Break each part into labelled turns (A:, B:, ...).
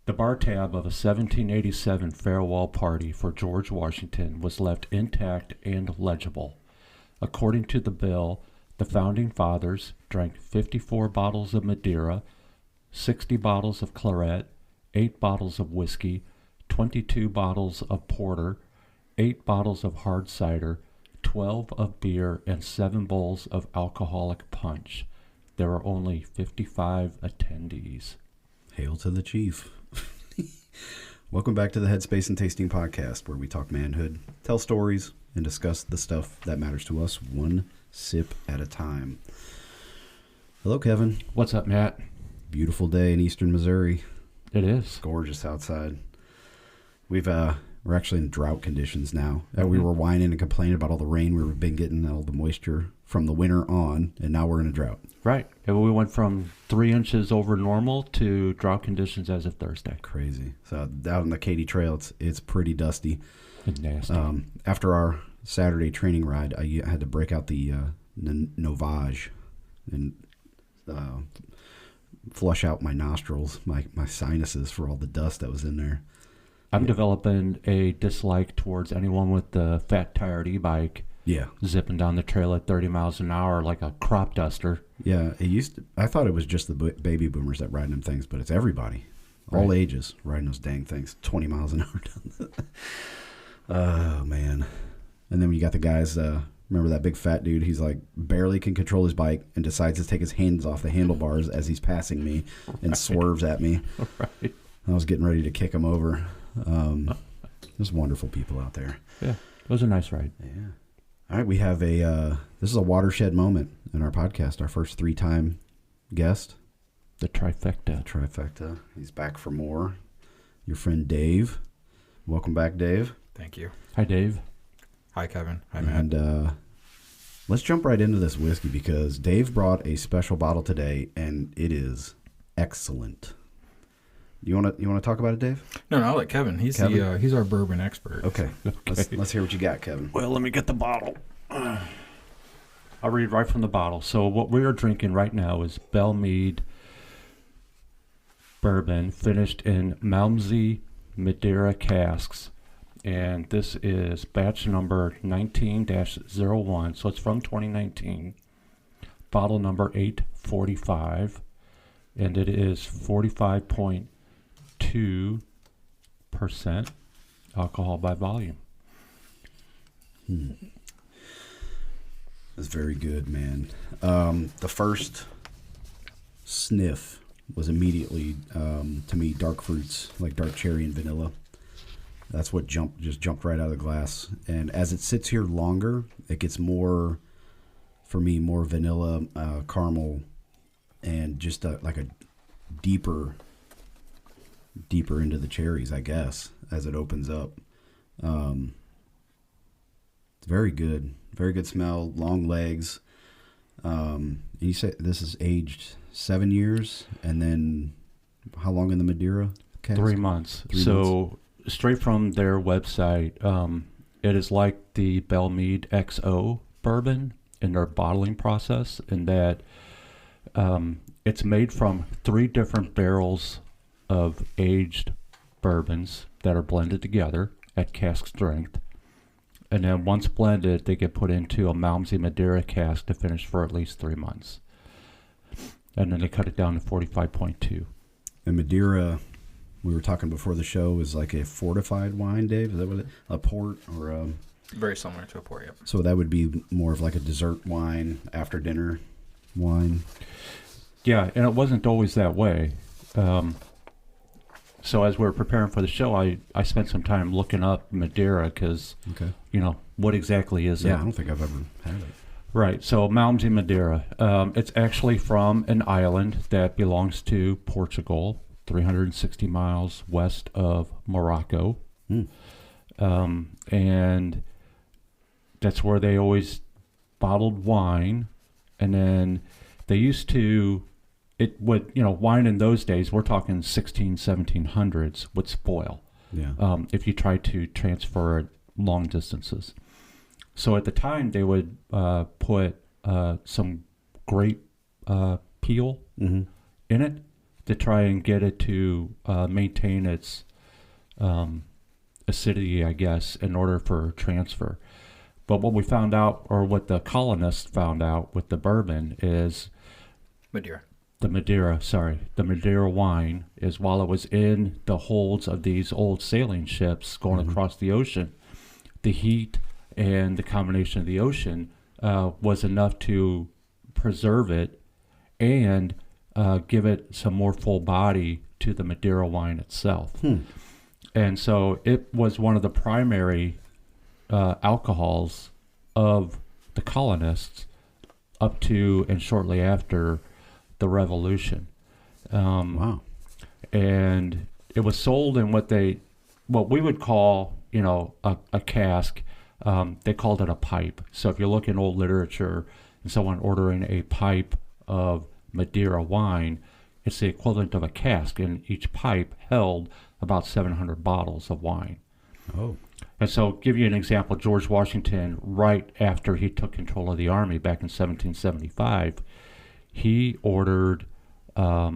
A: The bar tab of a 1787 farewell party for George Washington was left intact and legible. According to the bill, the Founding Fathers drank 54 bottles of Madeira, 60 bottles of claret, 8 bottles of whiskey, 22 bottles of porter, 8 bottles of hard cider, 12 of beer, and 7 bowls of alcoholic punch. There were only 55 attendees.
B: Hail to the chief. Welcome back to the Headspace and Tasting Podcast, where we talk manhood, tell stories, and discuss the stuff that matters to us one sip at a time. Hello, Kevin.
A: What's up, Matt?
B: Beautiful day in eastern Missouri.
A: It is.
B: It's gorgeous outside. We're actually in drought conditions now. We were whining and complaining about all the rain we've been getting, all the moisture from the winter on, and now we're in a drought.
A: Right. And we went from 3 inches over normal to drought conditions as of Thursday.
B: Crazy. So out on the Katy Trail, it's pretty dusty.
A: And nasty.
B: After our Saturday training ride, I had to break out the Novage and flush out my nostrils, my sinuses for all the dust that was in there.
A: I'm developing a dislike towards anyone with the fat-tired e-bike.
B: Yeah.
A: Zipping down the trail at 30 miles an hour like a crop duster.
B: Yeah, I thought it was just the baby boomers that ride them things, but it's everybody. All ages riding those dang things 20 miles an hour down oh, man. And then when you got the guys, remember that big fat dude? He's like barely can control his bike and decides to take his hands off the handlebars as he's passing me and swerves at me.
A: Right.
B: I was getting ready to kick him over. There's wonderful people out there.
A: Yeah, it was a nice ride.
B: Yeah. All right, we have this is a watershed moment in our podcast. Our first 3-time guest.
A: The trifecta.
B: Trifecta. He's back for more. Your friend Dave. Welcome back, Dave.
C: Thank you.
A: Hi, Dave.
C: Hi, Kevin. Hi, Matt.
B: And let's jump right into this whiskey because Dave brought a special bottle today, and it is excellent. You want to talk about it, Dave?
C: No, I'll let Kevin. He's our bourbon expert.
B: Okay. Let's hear what you got, Kevin.
A: Well, let me get the bottle. I'll read right from the bottle. So what we are drinking right now is Belle Meade bourbon finished in Malmsey Madeira casks. And this is batch number 19-01. So it's from 2019. Bottle number 845. And it is 45.2% alcohol by volume.
B: That's very good, man. The first sniff was immediately, to me, dark fruits, like dark cherry and vanilla. That's what jumped right out of the glass. And as it sits here longer, it gets more, for me, more vanilla, caramel, and just like a deeper into the cherries, I guess, as it opens up. It's very good smell, long legs. And you say this is aged 7 years, and then how long in the Madeira cask?
A: 3 months. Straight from their website, it is like the Belle Meade XO bourbon in their bottling process, in that it's made from 3 different barrels of aged bourbons that are blended together at cask strength. And then once blended, they get put into a Malmsey Madeira cask to finish for at least 3 months. And then they cut it down to 45.2.
B: And Madeira, we were talking before the show, is like a fortified wine, Dave? Is that what a port or a...
C: Very similar to a port, yep.
B: So that would be more of like a dessert wine, after dinner wine?
A: Yeah, and it wasn't always that way. So as we were preparing for the show, I spent some time looking up Madeira because, what exactly is it?
B: Yeah, I don't think I've ever had it.
A: Right, so Malmsey Madeira. It's actually from an island that belongs to Portugal, 360 miles west of Morocco. And that's where they always bottled wine. And then they used to... wine in those days, we're talking 1700s, would spoil.
B: Yeah.
A: If you tried to transfer it long distances. So at the time, they would put some grape peel in it to try and get it to maintain its acidity, I guess, in order for transfer. But what we found out, or what the colonists found out with the bourbon, is
C: Madeira.
A: The Madeira wine is, while it was in the holds of these old sailing ships going across the ocean, the heat and the combination of the ocean was enough to preserve it and give it some more full body to the Madeira wine itself. And so it was one of the primary alcohols of the colonists up to and shortly after the Revolution.
B: Wow.
A: And it was sold in what we would call, a cask. They called it a pipe. So if you look in old literature and someone ordering a pipe of Madeira wine, it's the equivalent of a cask, and each pipe held about 700 bottles of wine.
B: Oh.
A: And so, give you an example, George Washington, right after he took control of the army back in 1775, he ordered a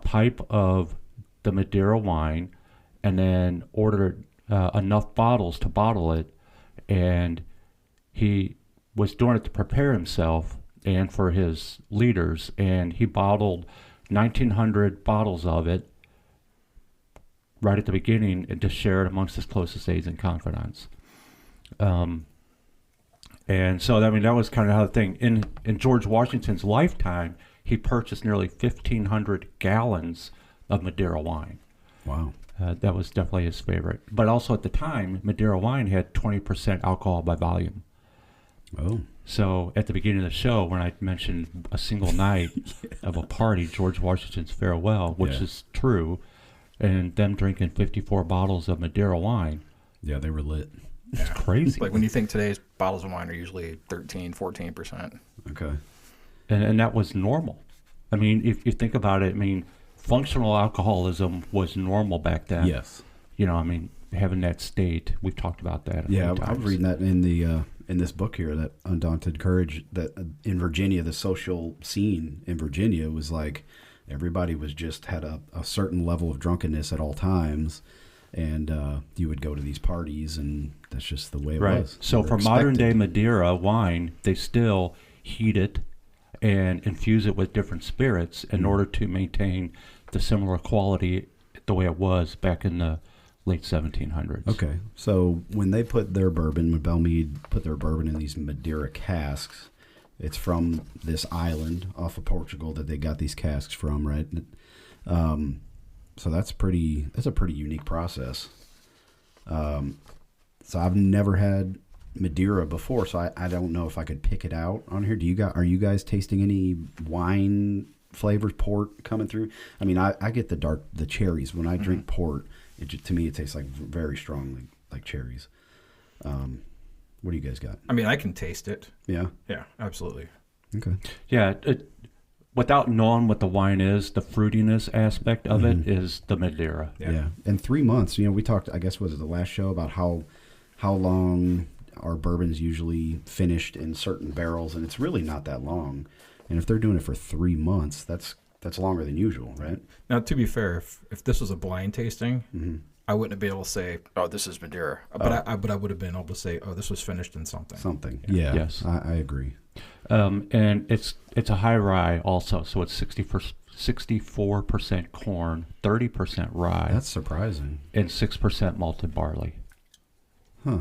A: pipe of the Madeira wine and then ordered enough bottles to bottle it. And he was doing it to prepare himself and for his leaders. And he bottled 1,900 bottles of it right at the beginning and just shared amongst his closest aides and confidants. And so, that was kind of how the thing. In George Washington's lifetime, he purchased nearly 1,500 gallons of Madeira wine.
B: Wow.
A: That was definitely his favorite. But also at the time, Madeira wine had 20% alcohol by volume.
B: Oh.
A: So at the beginning of the show, when I mentioned a single night of a party, George Washington's farewell, which is true, and them drinking 54 bottles of Madeira wine.
B: Yeah, they were lit.
A: It's crazy.
C: Like when you think today's bottles of wine are usually 13, 14%.
B: Okay.
A: And that was normal. If you think about it, functional alcoholism was normal back then.
B: Yes.
A: Having that state, we've talked about that.
B: Yeah, I was reading that in the in this book here, that Undaunted Courage, that in Virginia, the social scene in Virginia was like everybody was just had a certain level of drunkenness at all times, and you would go to these parties, and that's just the way it was.
A: So for modern day Madeira wine, they still heat it and infuse it with different spirits in order to maintain the similar quality the way it was back in the late 1700s.
B: Okay, so when they put their bourbon, when Belle Meade put their bourbon in these Madeira casks, it's from this island off of Portugal that they got these casks from, right? So that's a pretty unique process. So I've never had Madeira before, so I don't know if I could pick it out on here. Are you guys tasting any wine flavors, port coming through? I get the cherries when I drink port. To me, it tastes like very strongly like cherries. What do you guys got?
C: I can taste it.
B: Yeah.
C: Yeah, absolutely.
B: Okay.
A: Yeah, without knowing what the wine is, the fruitiness aspect of it is the Madeira.
B: Yeah. And 3 months, we talked, I guess, was it the last show, about how long our bourbon's usually finished in certain barrels, and it's really not that long. And if they're doing it for 3 months, that's longer than usual, right?
C: Now, to be fair, if this was a blind tasting, I wouldn't have been able to say, "Oh, this is Madeira," but I would have been able to say, "Oh, this was finished in something."
B: Something. Yeah. Yes. I agree.
A: And it's a high rye also, so it's 64% corn, 30% rye.
B: That's surprising.
A: And 6% malted barley.
B: Huh.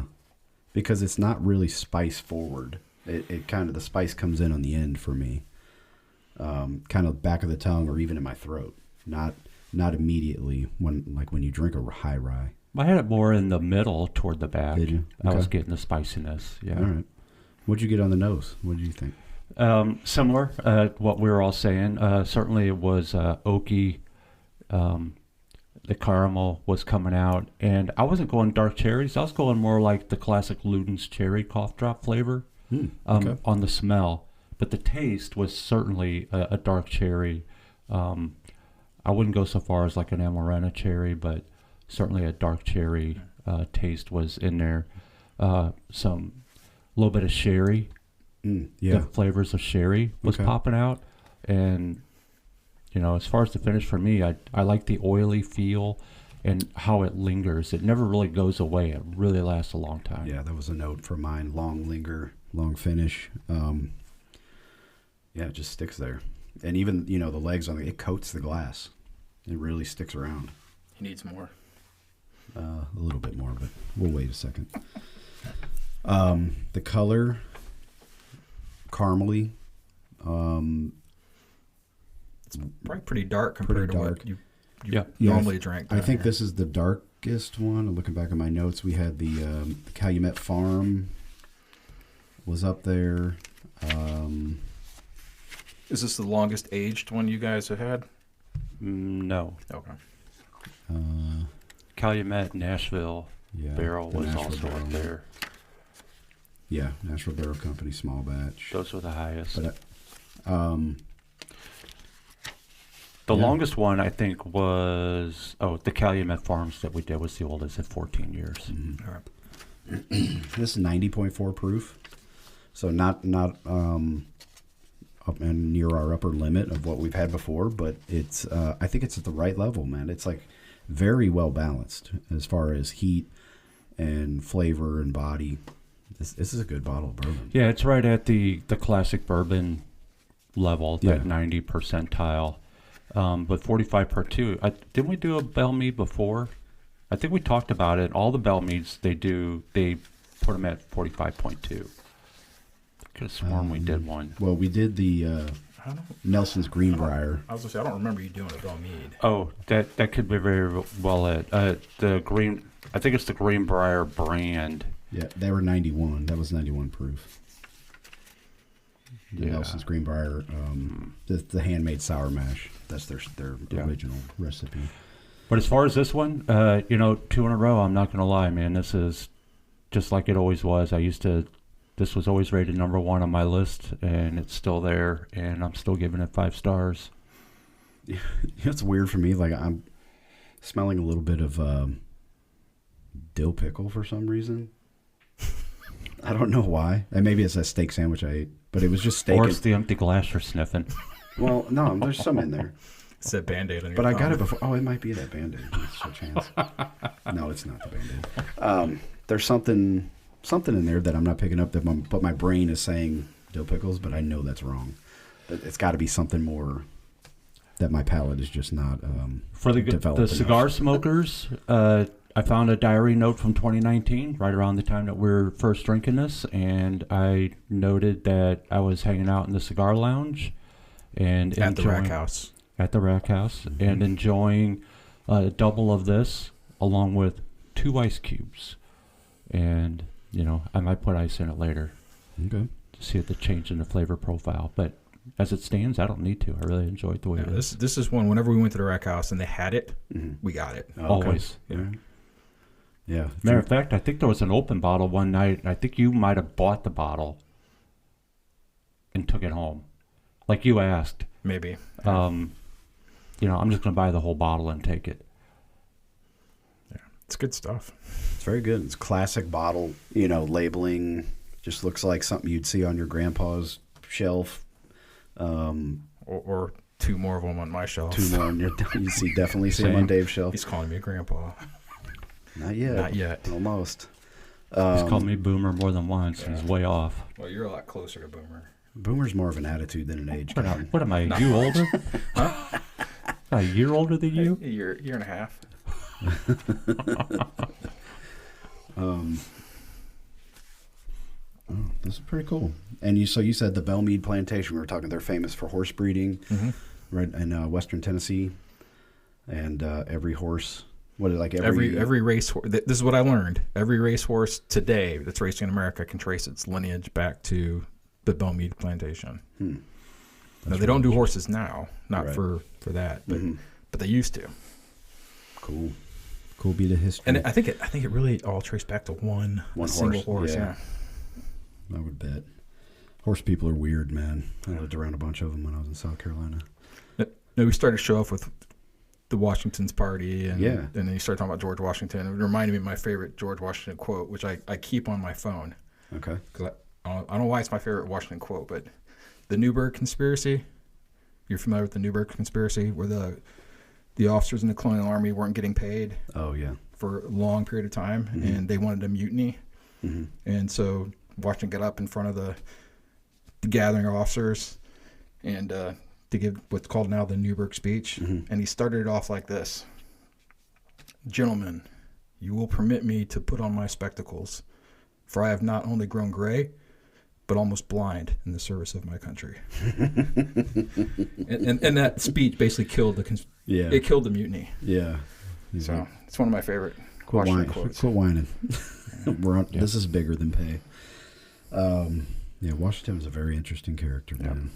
B: Because it's not really spice forward. It kind of, the spice comes in on the end for me. Kind of back of the tongue or even in my throat. Not immediately when you drink a high rye.
A: I had it more in the middle toward the back.
B: Did you?
A: Okay. I was
B: Okay.
A: getting the spiciness. Yeah.
B: All right. What'd you get on the nose? What did you think?
A: Similar, what we were all saying. Certainly it was oaky. The caramel was coming out. And I wasn't going dark cherries. I was going more like the classic Luden's cherry cough drop flavor
B: Okay.
A: on the smell. But the taste was certainly a dark cherry. I wouldn't go so far as like an Amarena cherry, but certainly a dark cherry taste was in there. Some little bit of sherry.
B: Yeah.
A: The flavors of sherry was
B: Okay.
A: popping out, and as far as the finish for me, I like the oily feel and how it lingers. It never really goes away. It really lasts a long time.
B: Yeah, that was a note for mine. Long linger, long finish. Yeah, it just sticks there. And even, the legs on it coats the glass. It really sticks around.
C: He needs more.
B: A little bit more, but we'll wait a second. The color, caramely.
C: It's probably pretty dark compared to what you normally drink.
B: I think this is the darkest one. Looking back at my notes, we had the Calumet Farm was up there.
C: Is this the longest aged one you guys have had?
A: No.
C: Okay.
A: Calumet Nashville Barrel was
B: Nashville
A: also
B: Barrel.
A: up there.
B: Yeah, Nashville Barrel Company, small batch.
A: Those were the highest.
B: But,
A: the longest one, I think, was the Calumet Farms that we did was the oldest at 14 years.
B: Mm-hmm.
C: All right.
B: This is 90.4 proof, so not up and near our upper limit of what we've had before, but it's I think it's at the right level, man. It's like very well balanced as far as heat and flavor and body. This is a good bottle of bourbon.
A: Yeah, it's right at the classic bourbon level,
B: Yeah.
A: that 90 percentile. But 45 per 2. Didn't we do a Belle Meade before? I think we talked about it. All the Belle Meades, they put them at 45.2. Could have sworn we did one.
B: Well, we did the Nelson's Greenbrier.
C: I was gonna say I don't remember you doing a Belle Meade.
A: Oh, that could be very well it. The green, I think it's the Greenbrier brand.
B: Yeah, they were 91. That was 91 proof. The
A: Yeah.
B: Nelson's Greenbrier, the handmade sour mash. That's their
A: Yeah.
B: original recipe.
A: But as far as this one, 2 in a row, I'm not going to lie, man. This is just like it always was. This was always rated number 1 on my list, and it's still there, and I'm still giving it 5 stars.
B: It's weird for me. Like, I'm smelling a little bit of dill pickle for some reason. I don't know why. And maybe it's a steak sandwich I ate, but it was just steak.
A: Or it's the empty glass you're sniffing.
B: Well, no, there's some in there.
C: It's that Band-Aid on your
B: But I got
C: thumb.
B: it before. Oh, it might be that Band-Aid. There's a chance. No, it's not the Band-Aid. There's something in there that I'm not picking up, but my brain is saying dill pickles, but I know that's wrong. It's got to be something more that my palate is just not
A: For the
B: developed
A: cigar
B: enough.
A: smokers, I found a diary note from 2019, right around the time that we were first drinking this, and I noted that I was hanging out in the cigar lounge and
C: At the Rack House.
A: At the Rack House, and enjoying a double of this along with 2 ice cubes. And, I might put ice in it later
B: Okay.
A: to see if the change in the flavor profile. But as it stands, I don't need to. I really enjoyed the way it is.
C: This is one, whenever we went to the Rack House and they had it, we got it.
B: Okay.
A: Always.
C: Yeah.
B: Yeah.
A: Matter of fact, I think there was an open bottle one night. I think you might have bought the bottle and took it home. Like you asked.
C: Maybe.
A: I'm just going to buy the whole bottle and take it.
C: Yeah. It's good stuff.
B: It's very good. It's classic bottle, labeling. Just looks like something you'd see on your grandpa's shelf.
C: Or 2 more of them on my shelf.
B: 2 more on your. Definitely see them on
A: Same.
B: Dave's shelf.
C: He's calling me a grandpa.
B: Not yet.
C: Not yet.
B: Almost.
A: He's called me Boomer more than once.
C: Yeah.
A: He's way off.
C: Well, you're a lot closer to Boomer.
B: Boomer's more of an attitude than an age.
A: What am I, you older? Huh? A year older than you?
C: A year and a half.
B: This is pretty cool. And you said the Belle Meade Plantation. We were talking. They're famous for horse breeding, right in Western Tennessee, and every horse. Every
C: racehorse. This is what I learned. Every racehorse today that's racing in America can trace its lineage back to the Belle Meade Plantation. Now, they don't do horses now, not
B: Right.
C: for that, but they used to.
B: Cool bit of history.
C: And I think it really all traced back to one single horse. Yeah.
B: I would bet. Horse people are weird, man. I lived around a bunch of them when I was in South Carolina.
C: No, we started to show off with the Washington's party, and
B: Yeah.
C: then you started talking about George Washington. It reminded me of my favorite George Washington quote, which I keep on my phone.
B: Okay.
C: Because I don't know why it's my favorite Washington quote, but the Newburgh conspiracy, You're familiar with the Newburgh conspiracy, where the officers in the colonial army weren't getting paid
B: Oh, yeah.
C: for a long period of time, and they wanted a mutiny. And so Washington got up in front of the gathering of officers and to give what's called now the Newburgh speech. And he started it off like this: "Gentlemen, you will permit me to put on my spectacles, for I have not only grown gray, but almost blind in the service of my country." and that speech basically killed it killed the mutiny.
B: Yeah.
C: So it's one of my favorite
B: Quit
C: Washington
B: whining.
C: quotes.
B: Quit whining. This is bigger than pay. Washington was a very interesting character, man.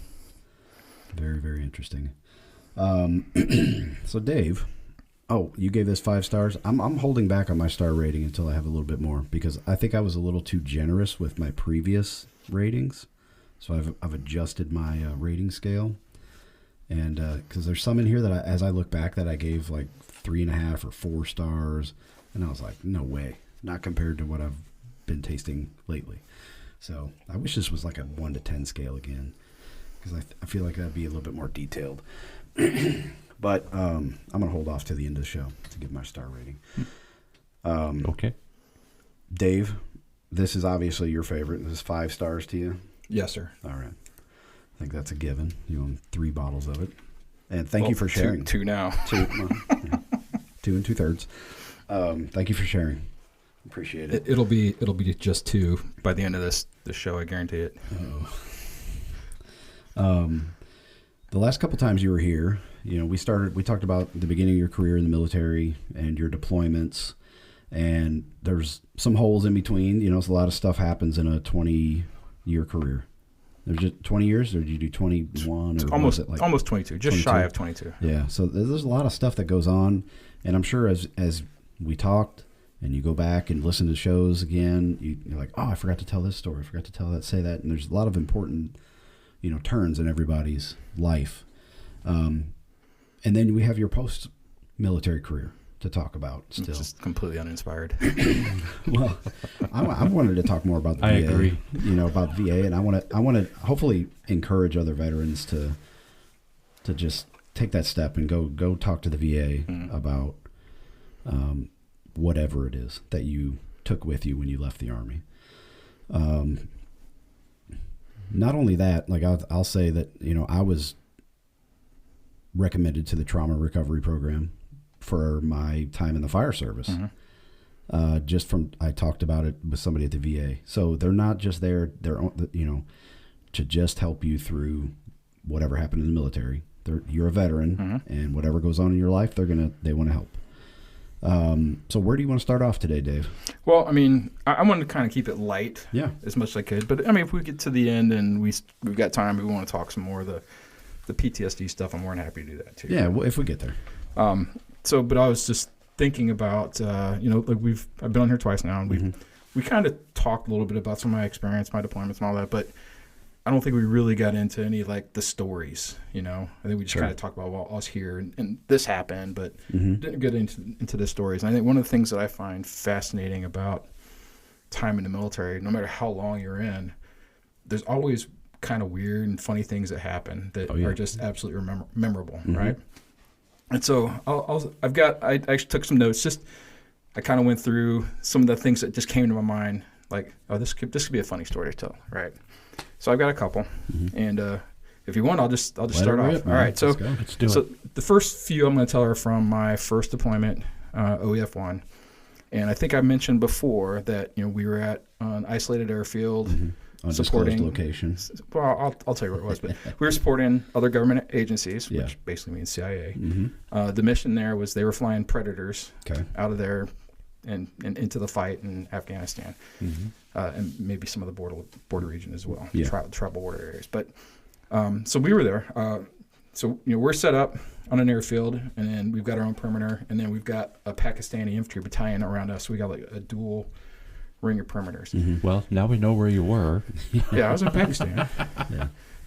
B: Very, very interesting. So Dave, you gave this 5 stars. I'm holding back on my star rating until I have a little bit more, because I think I was a little too generous with my previous ratings. So I've adjusted my rating scale, and because there's some in here that as I look back that I gave like 3.5 or 4 stars, and I was like, no way, not compared to what I've been tasting lately. So I wish this was like a 1 to 10 scale again, because I feel like that'd be a little bit more detailed. But I'm going to hold off to the end of the show to give my star rating.
A: Okay.
B: Dave, this is obviously your favorite. This is 5 stars to you?
C: Yes, sir.
B: All right. I think that's a given. You own 3 bottles of it. And thank you for sharing.
C: Two now.
B: 2 and 2/3. Thank you for sharing. Appreciate it.
C: It'll be just 2 by the end of this show. I guarantee it.
B: The last couple times you were here, we talked about the beginning of your career in the military and your deployments, and there's some holes in between. So a lot of stuff happens in a 20-year career. There's just 20 years, or did you do 21? Or
C: almost 22, just 22? Shy of 22.
B: Yeah, so there's a lot of stuff that goes on, and I'm sure as we talked, and you go back and listen to shows again, you're like, oh, I forgot to tell this story, I forgot to tell that, say that, and there's a lot of important, turns in everybody's life. And then we have your post-military career to talk about still.
C: It's just completely uninspired.
B: Well, I wanted to talk more about the VA.
A: I agree.
B: About VA, and I want to hopefully encourage other veterans to just take that step and go talk to the VA about whatever it is that you took with you when you left the Army. Not only that, like I'll say that, I was recommended to the trauma recovery program for my time in the fire service. Just from, I talked about it with somebody at the VA. So they're not just there, to just help you through whatever happened in the military. You're a veteran, and whatever goes on in your life, they want to help. So where do you want to start off today, Dave?
C: Well, I mean, I wanted to kind of keep it light,
B: as
C: much as I could. But I mean, if we get to the end and we've got time, we want to talk some more of the PTSD stuff, I'm more than happy to do that too.
B: Yeah, well, if we get there.
C: But I was just thinking about, I've been on here twice now, and we kind of talked a little bit about some of my experience, my deployments, and all that, but I don't think we really got into any like the stories. I think we just kind of talked about us here and this happened, but didn't get into the stories. And I think one of the things that I find fascinating about time in the military, no matter how long you're in, there's always kind of weird and funny things that happen that are just absolutely memorable, right? And so I actually took some notes. I kind of went through some of the things that just came to my mind, like, oh, this could be a funny story to tell, right? So I've got a couple, and if you want, I'll just start off. All right, so
A: let's do it.
C: So the first few I'm going to tell are from my first deployment, OEF1, and I think I mentioned before that we were at an isolated airfield.
B: Undisclosed location.
C: Well, I'll tell you where it was, but we were supporting other government agencies, which basically means CIA. The mission there was they were flying Predators out of there and into the fight in Afghanistan, and maybe some of the border region as well, tribal border areas. But so we were there. So we're set up on an airfield, and then we've got our own perimeter, and then we've got a Pakistani infantry battalion around us. So we got like a dual ring of perimeters.
A: Well, now we know where you were.
C: Yeah, I was in Pakistan.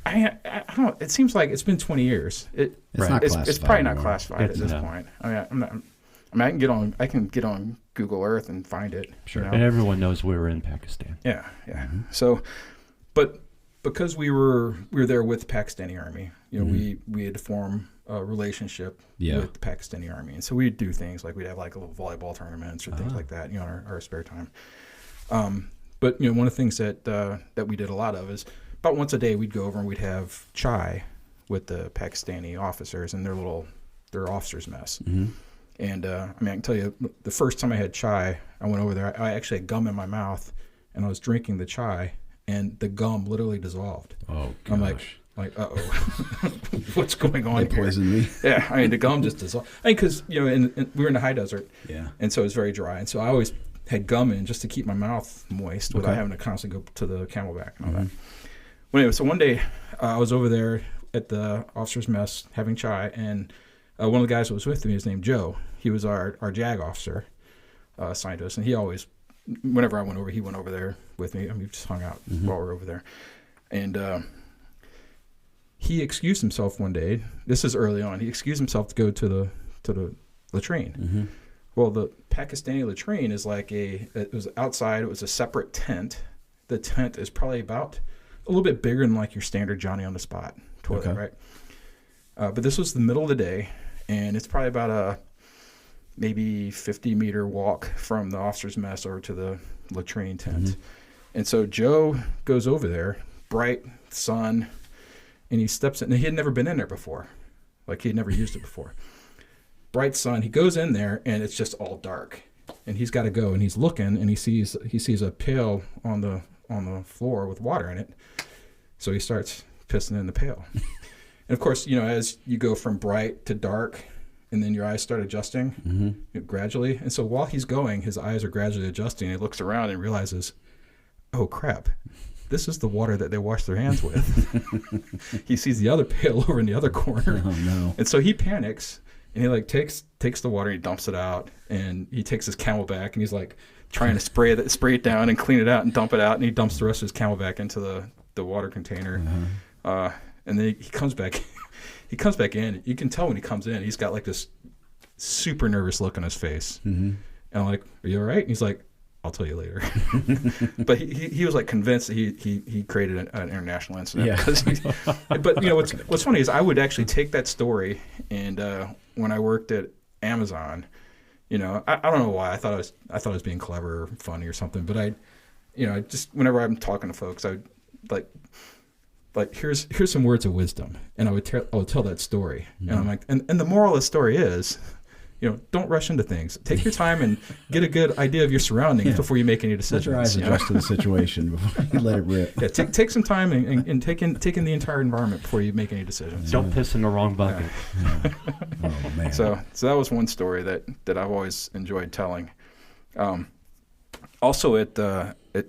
C: I don't know. It seems like it's been 20 years.
B: It's not classified.
C: It's probably not classified at this point. I mean, I can get on Google Earth and find it.
B: Sure.
A: And everyone knows we were in Pakistan.
C: Yeah. So, but because we were there with the Pakistani army, we had to form a relationship
B: Yeah.
C: with the Pakistani army. And so we'd do things like we'd have like little volleyball tournaments or things like that, in our spare time. But, one of the things that we did a lot of is about once a day we'd go over and we'd have chai with the Pakistani officers in their officers' mess.
B: Mm-hmm.
C: And, I can tell you, the first time I had chai, I went over there, I actually had gum in my mouth, and I was drinking the chai, and the gum literally dissolved.
B: Oh, gosh.
C: I'm like, uh-oh, what's going on
B: They poisoned me.
C: Yeah, the gum just dissolved. Because, we were in the high desert,
B: Yeah.
C: and so it's very dry. And so I always had gum in just to keep my mouth moist without having to constantly go to the Camelback and all that. Well, anyway, so one day I was over there at the officer's mess having chai, and one of the guys that was with me is named Joe. He was our JAG officer, assigned to us, and he always, whenever I went over, he went over there with me. We just hung out while we were over there. And he excused himself one day. This is early on. He excused himself to go to the latrine.
B: Mm-hmm.
C: Well, the Pakistani latrine is it was outside. It was a separate tent. The tent is probably about a little bit bigger than like your standard Johnny on the spot toilet, right? But this was the middle of the day, and it's probably about a maybe 50-meter walk from the officer's mess over to the latrine tent. Mm-hmm. And so Joe goes over there, bright sun, and he steps in. And he had never been in there before. Like, he had never used it before. Bright sun. He goes in there, and it's just all dark. And he's got to go, and he's looking, and he sees a pail on the floor with water in it. So he starts pissing in the pail. And of course, as you go from bright to dark, and then your eyes start adjusting gradually. And so while he's going, his eyes are gradually adjusting. He looks around and realizes, oh crap, this is the water that they wash their hands with. He sees the other pail over in the other corner.
B: Oh no!
C: And so he panics, and he takes the water and he dumps it out, and he takes his Camelback and he's like trying to spray it down and clean it out and dump it out, and he dumps the rest of his Camelback into the water container. And then he comes back. He comes back in. You can tell when he comes in, he's got like this super nervous look on his face. Mm-hmm. And I'm like, "Are you all right?" And he's like, "I'll tell you later." But he was like convinced that he created an international incident.
B: Yeah.
C: But what's funny is I would actually take that story, and when I worked at Amazon, I don't know why I thought I was being clever or funny or something, but I just whenever I'm talking to folks, I would like here's some words of wisdom, and I would tell that story, and I'm like, and the moral of the story is, don't rush into things. Take your time and get a good idea of your surroundings before you make any decisions.
B: Let your eyes adjust to the situation before you let it rip.
C: Yeah, take some time and take in the entire environment before you make any decisions.
A: Don't piss in the wrong bucket.
B: Yeah. Oh man.
C: So that was one story that I've always enjoyed telling. Also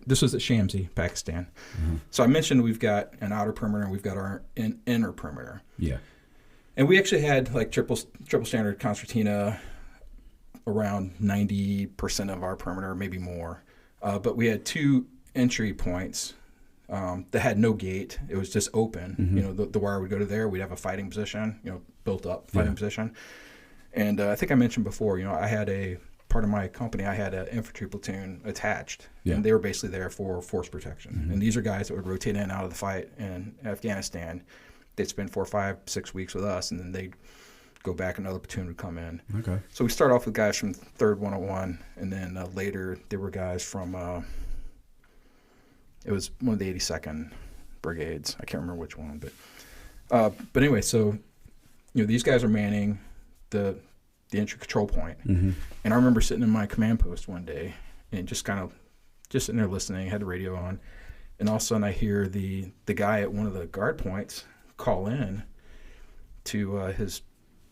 C: this was at Shamsi, Pakistan. Mm-hmm. So I mentioned we've got an outer perimeter and we've got our inner perimeter.
B: Yeah.
C: And we actually had like triple standard concertina around 90% of our perimeter, maybe more. But we had two entry points that had no gate. It was just open. Mm-hmm. The wire would go to there. We'd have a fighting position, built up fighting position. And I think I mentioned before, I had part of my company, I had an infantry platoon attached, and they were basically there for force protection. Mm-hmm. And these are guys that would rotate in and out of the fight in Afghanistan. They'd spend 4, 5, 6 weeks with us, and then they'd go back. Another platoon would come in. Okay. So we start off with guys from 3rd 101, and then later there were guys from it was one of the 82nd brigades. I can't remember which one, but anyway, so these guys are manning the entry control point. Mm-hmm. And I remember sitting in my command post one day and just sitting there listening, had the radio on, and all of a sudden I hear the guy at one of the guard points call in to his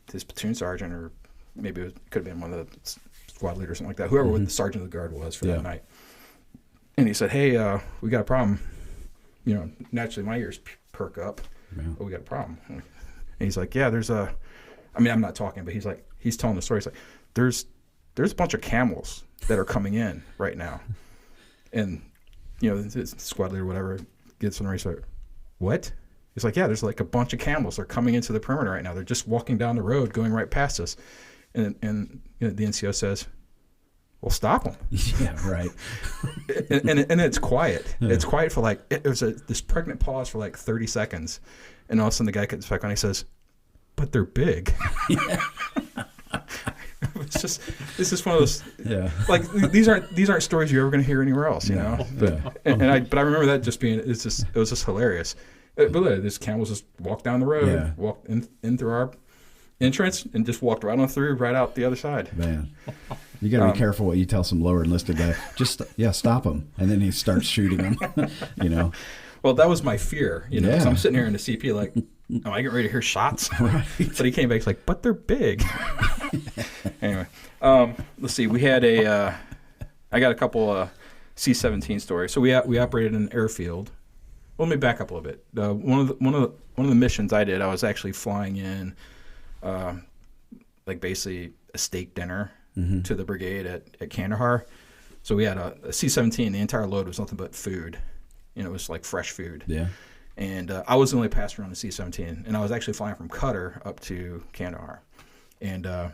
C: platoon sergeant, or maybe it could have been one of the squad leaders or something like that, whoever the sergeant of the guard was for that night. And he said, "Hey, we got a problem." Naturally my ears perk up. Yeah. "Oh, we got a problem." And he's like, "Yeah, there's I'm not talking, but he's telling the story. He's like, there's a bunch of camels that are coming in right now." And, the squad leader or whatever gets on the race. Like, "What?" He's like, "Yeah, there's like a bunch of camels. They're coming into the perimeter right now. They're just walking down the road, going right past us." And the NCO says, well, stop them.
B: Yeah, right.
C: and it's quiet.
B: Yeah.
C: It's quiet for like, it was this pregnant pause for like 30 seconds. And all of a sudden the guy gets back on, he says, but they're big. It's just one of those, like, these aren't stories you're ever going to hear anywhere else, you know? But, but I remember that just being, it was just hilarious. But look, this camels just walked down the road, walked in through our entrance and just walked right on through, right out the other side.
B: Man, you got to be careful what you tell some lower enlisted guy. Just stop him, and then he starts shooting him. You know.
C: Well, that was my fear, you know. Because I'm sitting here in the CP like, am I getting ready to hear shots?
B: Right.
C: But he came back, he's like, but they're big. Anyway, let's see. We had I got a couple C-17 stories. So we operated in an airfield. Well, let me back up a little bit. One of the missions I did, I was actually flying in. Like basically a steak dinner to the brigade at Kandahar. So we had a C-17. The entire load was nothing but food. You know, it was like fresh food. Yeah. And I was the only passenger on the C-17, and I was actually flying from Qatar up to Kandahar. And I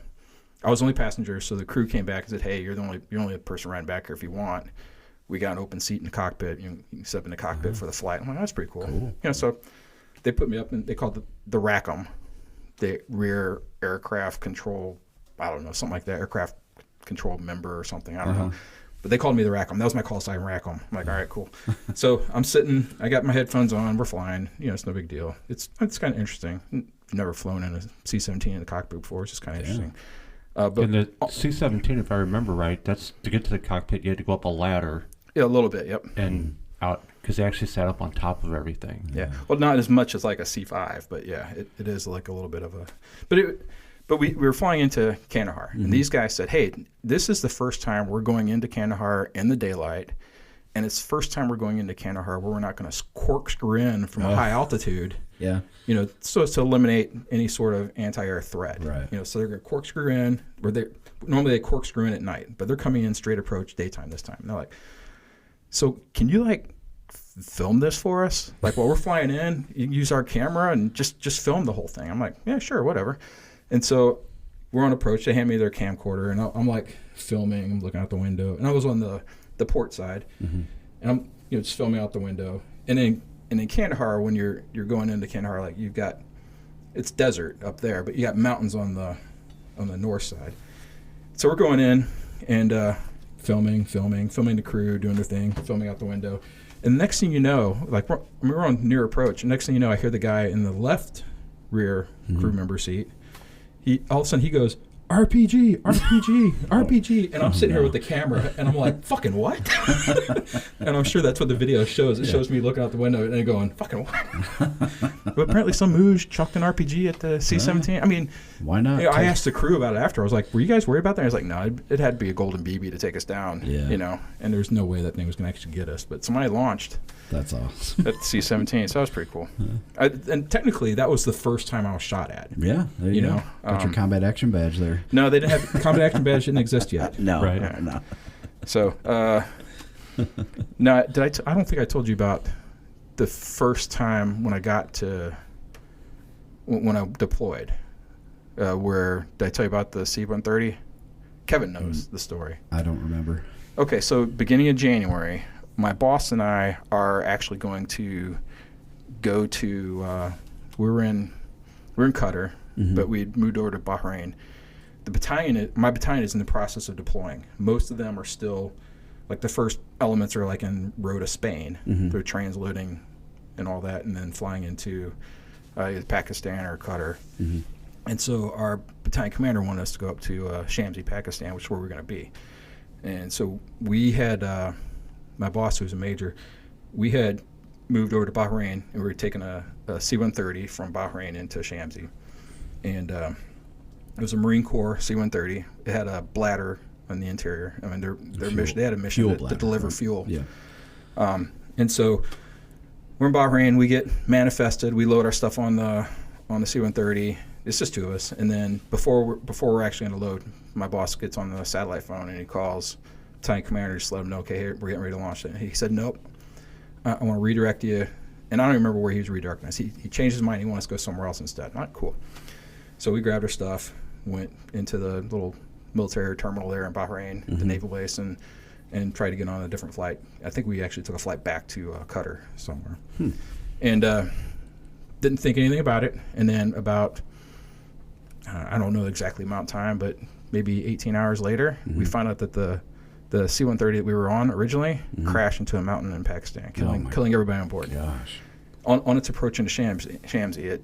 C: was the only passenger, so the crew came back and said, "Hey, you're the only person riding back here if you want. We got an open seat in the cockpit. You can sit up in the cockpit for the flight." I'm like, "That's pretty cool." You know, so they put me up, and they called it the RACM. The rear aircraft control, I don't know, something like that, aircraft control member or something, I don't know. But they called me the RACM. That was my call sign, RACM. I'm like, all right, cool. So I'm sitting, I got my headphones on, we're flying. You know, it's no big deal. It's kind of interesting. Never flown in a C-17 in the cockpit before. It's just kind of interesting. But
A: in the C-17, if I remember right, that's to get to the cockpit, you had to go up a ladder.
C: Yeah, a little bit, yep.
A: And out, because they actually sat up on top of everything.
C: Yeah. Well, not as much as like a C-5, but yeah, it is like a little bit of a... But we were flying into Kandahar, and these guys said, "Hey, this is the first time we're going into Kandahar in the daylight, and it's the first time we're going into Kandahar where we're not going to corkscrew in from a high altitude." Yeah. You know, so as to eliminate any sort of anti-air threat. Right. You know, so they're going to corkscrew in. Normally they corkscrew in at night, but they're coming in straight approach daytime this time. And they're like, "So can you like film this for us? Like while we're flying in, you can use our camera and just film the whole thing." I'm like, "Yeah, sure, whatever." And so we're on approach. They hand me their camcorder, and I'm like filming. I'm looking out the window, and I was on the port side, and I'm just filming out the window. And then in Kandahar, when you're going into Kandahar, like it's desert up there, but you got mountains on the north side. So we're going in and filming the crew doing their thing, filming out the window. And the next thing you know, like we're on near approach. And next thing you know, I hear the guy in the left rear crew member seat. All of a sudden he goes, "RPG, RPG, RPG," and I'm sitting here with the camera, and I'm like, "Fucking what?" And I'm sure that's what the video shows. It shows me looking out the window and going, "Fucking what?" But apparently some mooge chucked an RPG at the C-17. I mean,
B: why not?
C: You know, I asked the crew about it after. I was like, "Were you guys worried about that?" I was like, "No, it had to be a golden BB to take us down." Yeah. You know, and there's no way that thing was going to actually get us. But somebody launched.
B: That's awesome.
C: At the C-17, so that was pretty cool. Yeah. And technically, that was the first time I was shot at.
B: Yeah, there you know. Got your combat action badge there.
C: No, they didn't have combat action badge. Didn't exist yet.
B: No,
C: right?
B: No.
C: So, no, I don't think I told you about the first time when I got to when I deployed. Where did I tell you about the C-130? Kevin knows the story.
B: I don't remember.
C: Okay, so beginning of January. My boss and I are actually going to go to. We're in Qatar, but we moved over to Bahrain. My battalion is in the process of deploying. Most of them are still, like the first elements are like en route to Spain. They're transloading and all that, and then flying into either Pakistan or Qatar. And so our battalion commander wanted us to go up to Shamsi, Pakistan, which is where we're going to be. And so we had. My boss, who's a major, we had moved over to Bahrain, and we were taking a C-130 from Bahrain into Shamsi. And it was a Marine Corps C-130. It had a bladder on the interior. I mean, they had a mission to deliver fuel. Yeah. And so we're in Bahrain. We get manifested. We load our stuff on the C-130. It's just two of us. And then before we're actually going to load, my boss gets on the satellite phone, and he calls battalion commander, just let him know, okay, here, we're getting ready to launch it. And he said, "Nope, I want to redirect you." And I don't even remember where he was redirecting us. He changed his mind. He wanted us to go somewhere else instead. All right, cool. So we grabbed our stuff, went into the little military terminal there in Bahrain, the naval base, and tried to get on a different flight. I think we actually took a flight back to Qatar somewhere, and didn't think anything about it. And then about I don't know exactly the amount of time, but maybe 18 hours later, we found out that the C-130 that we were on originally crashed into a mountain in Pakistan, killing everybody on board.
B: Gosh.
C: On its approach into Shamsi,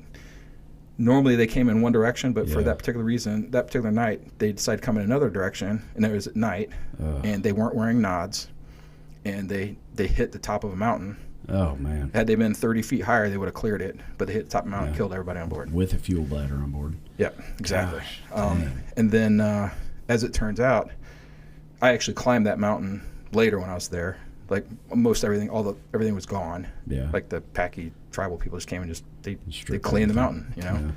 C: normally they came in one direction, but for that particular reason, that particular night, they decided to come in another direction, and it was at night, and they weren't wearing nods, and they hit the top of a mountain.
B: Oh, man.
C: Had they been 30 feet higher, they would have cleared it, but they hit the top of the mountain and killed everybody on board.
B: With a fuel bladder on board.
C: Yeah, exactly.
B: Gosh,
C: and then, as it turns out, I actually climbed that mountain later when I was there. Like everything was gone.
B: Yeah.
C: Like the Paki tribal people just came and they cleaned the mountain, you know.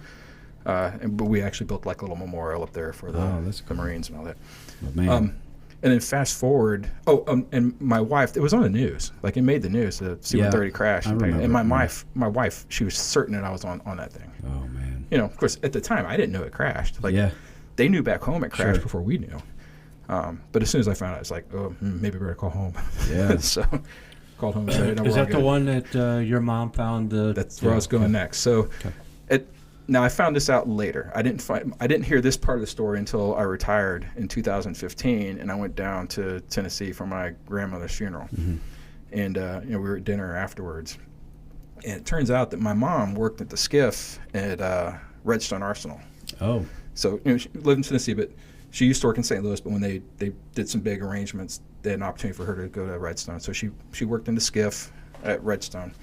B: Yeah.
C: But we actually built like a little memorial up there for the Marines and all that.
B: But man.
C: And then fast forward. And my wife, it was on the news. Like it made the news. The C-130 crash.
B: I remember,
C: and my wife, she was certain that I was on that thing.
B: Oh man.
C: You know, of course, at the time I didn't know it crashed. Like they knew back home it crashed before we knew. But as soon as I found out, it's like, maybe we better call home.
B: Yeah.
C: So called home and said,
A: Is that the one that your mom found?
C: That's where I was going next. So now I found this out later. I didn't hear this part of the story until I retired in 2015, and I went down to Tennessee for my grandmother's funeral. And we were at dinner afterwards. And it turns out that my mom worked at the skiff at Redstone Arsenal.
B: Oh.
C: So she lived in Tennessee, but she used to work in St. Louis, but when they did some big arrangements, they had an opportunity for her to go to Redstone. So she worked in the skiff at Redstone.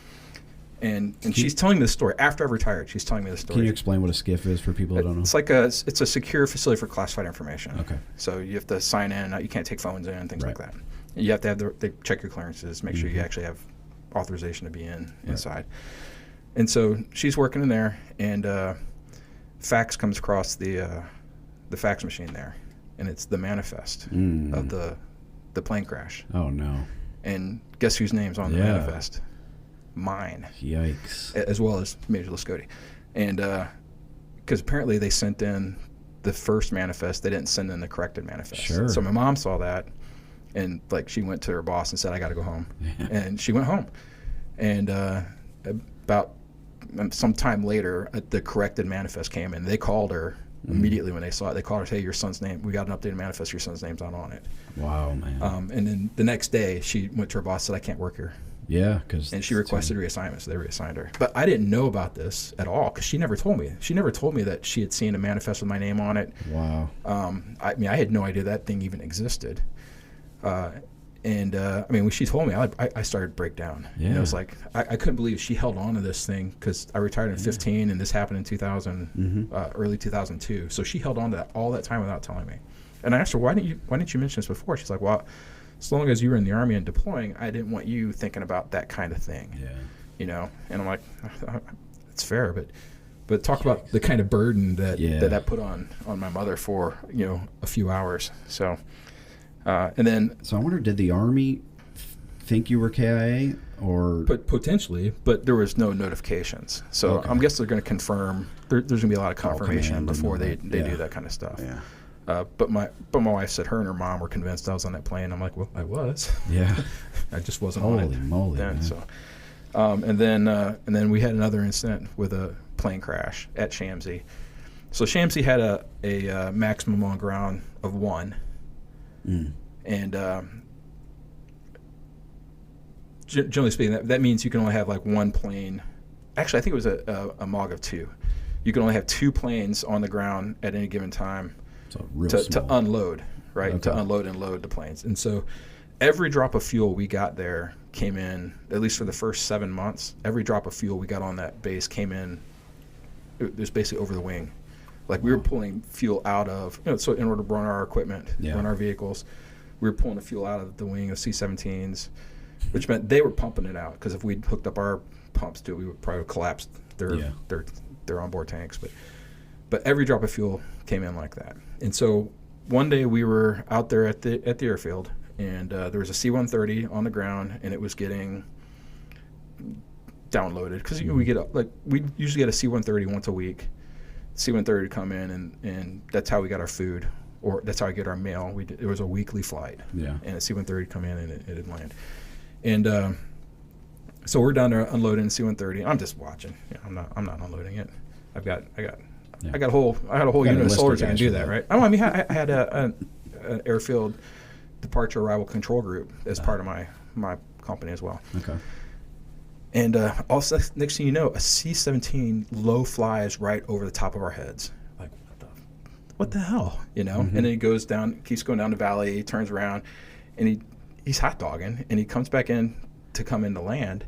C: And she's telling me this story. After I've retired, she's telling me this story.
B: Can you explain what a skiff is for people that don't know?
C: It's like it's a secure facility for classified information.
B: Okay.
C: So you have to sign in. You can't take phones in, things like that. You have to have they check your clearances, make sure you actually have authorization to be inside. And so she's working in there, and fax comes across the fax machine there, and it's the manifest of the plane crash.
B: Oh no!
C: And guess whose name's on the manifest? Mine.
B: Yikes!
C: As well as Major Lascotti, and because apparently they sent in the first manifest, they didn't send in the corrected manifest.
B: Sure.
C: So my mom saw that, and like she went to her boss and said, "I got to go home," and she went home, and about some time later, the corrected manifest came in. They called her immediately when they saw it. They called her, "Hey, your son's name. We got an updated manifest. Your son's name's not on it."
B: Wow, man.
C: And then the next day, she went to her boss and said, "I can't work here."
B: Yeah,
C: and she requested reassignment, so they reassigned her. But I didn't know about this at all because she never told me. She never told me that she had seen a manifest with my name on it.
B: Wow.
C: I mean, I had no idea that thing even existed. I mean, when she told me, I started to break down.
B: Yeah.
C: And it was like I couldn't believe she held on to this thing because I retired in 15, and this happened in 2000, early 2002. So she held on to that all that time without telling me. And I asked her, why didn't you mention this before? She's like, well, as long as you were in the Army and deploying, I didn't want you thinking about that kind of thing.
B: Yeah.
C: You know, and I'm like, it's fair, but talk about the kind of burden that put on my mother for a few hours. So. And then,
B: so I wonder, did the Army think you were KIA or?
C: Potentially, but there was no notifications. So I guess they're going to confirm. There's going to be a lot of confirmation before they do that kind of stuff.
B: Yeah.
C: But my wife said her and her mom were convinced I was on that plane. I'm like, well, I was.
B: Yeah.
C: I just wasn't on it.
B: Holy moly,
C: then.
B: Man.
C: So, and then we had another incident with a plane crash at Shamsi. So Shamsi had a maximum on ground of 1. And generally speaking, that means you can only have like one plane. Actually, I think it was a MOG of 2. You can only have 2 planes on the ground at any given time to unload, right?
B: Okay.
C: To unload and load the planes. And so every drop of fuel we got there came in, at least for the first 7 months, every drop of fuel we got on that base came in, it was basically over the wing. Like we were pulling fuel out of, so in order to run our equipment, run our vehicles, we were pulling the fuel out of the wing of C-17s, which meant they were pumping it out. Because if we'd hooked up our pumps to it, we would probably collapse their onboard tanks. But every drop of fuel came in like that. And so one day we were out there at the airfield, and there was a C-130 on the ground, and it was getting downloaded. Because we usually get a C-130 once a week. C-130 would come in, and that's how we got our food or that's how I get our mail. It was a weekly flight.
B: Yeah.
C: And a C-130 come in and it didn't land. And so we're down there unloading the C-130. I'm just watching. I'm not unloading it. I got a whole unit of soldiers that can do that, right? I had an airfield departure arrival control group as part of my company as well.
B: Okay.
C: And also, next thing you know, a C-17 low flies right over the top of our heads. Like, what the hell, Mm-hmm. And then he goes down, keeps going down the valley, turns around, and he's hot dogging, and he comes back in to come into land.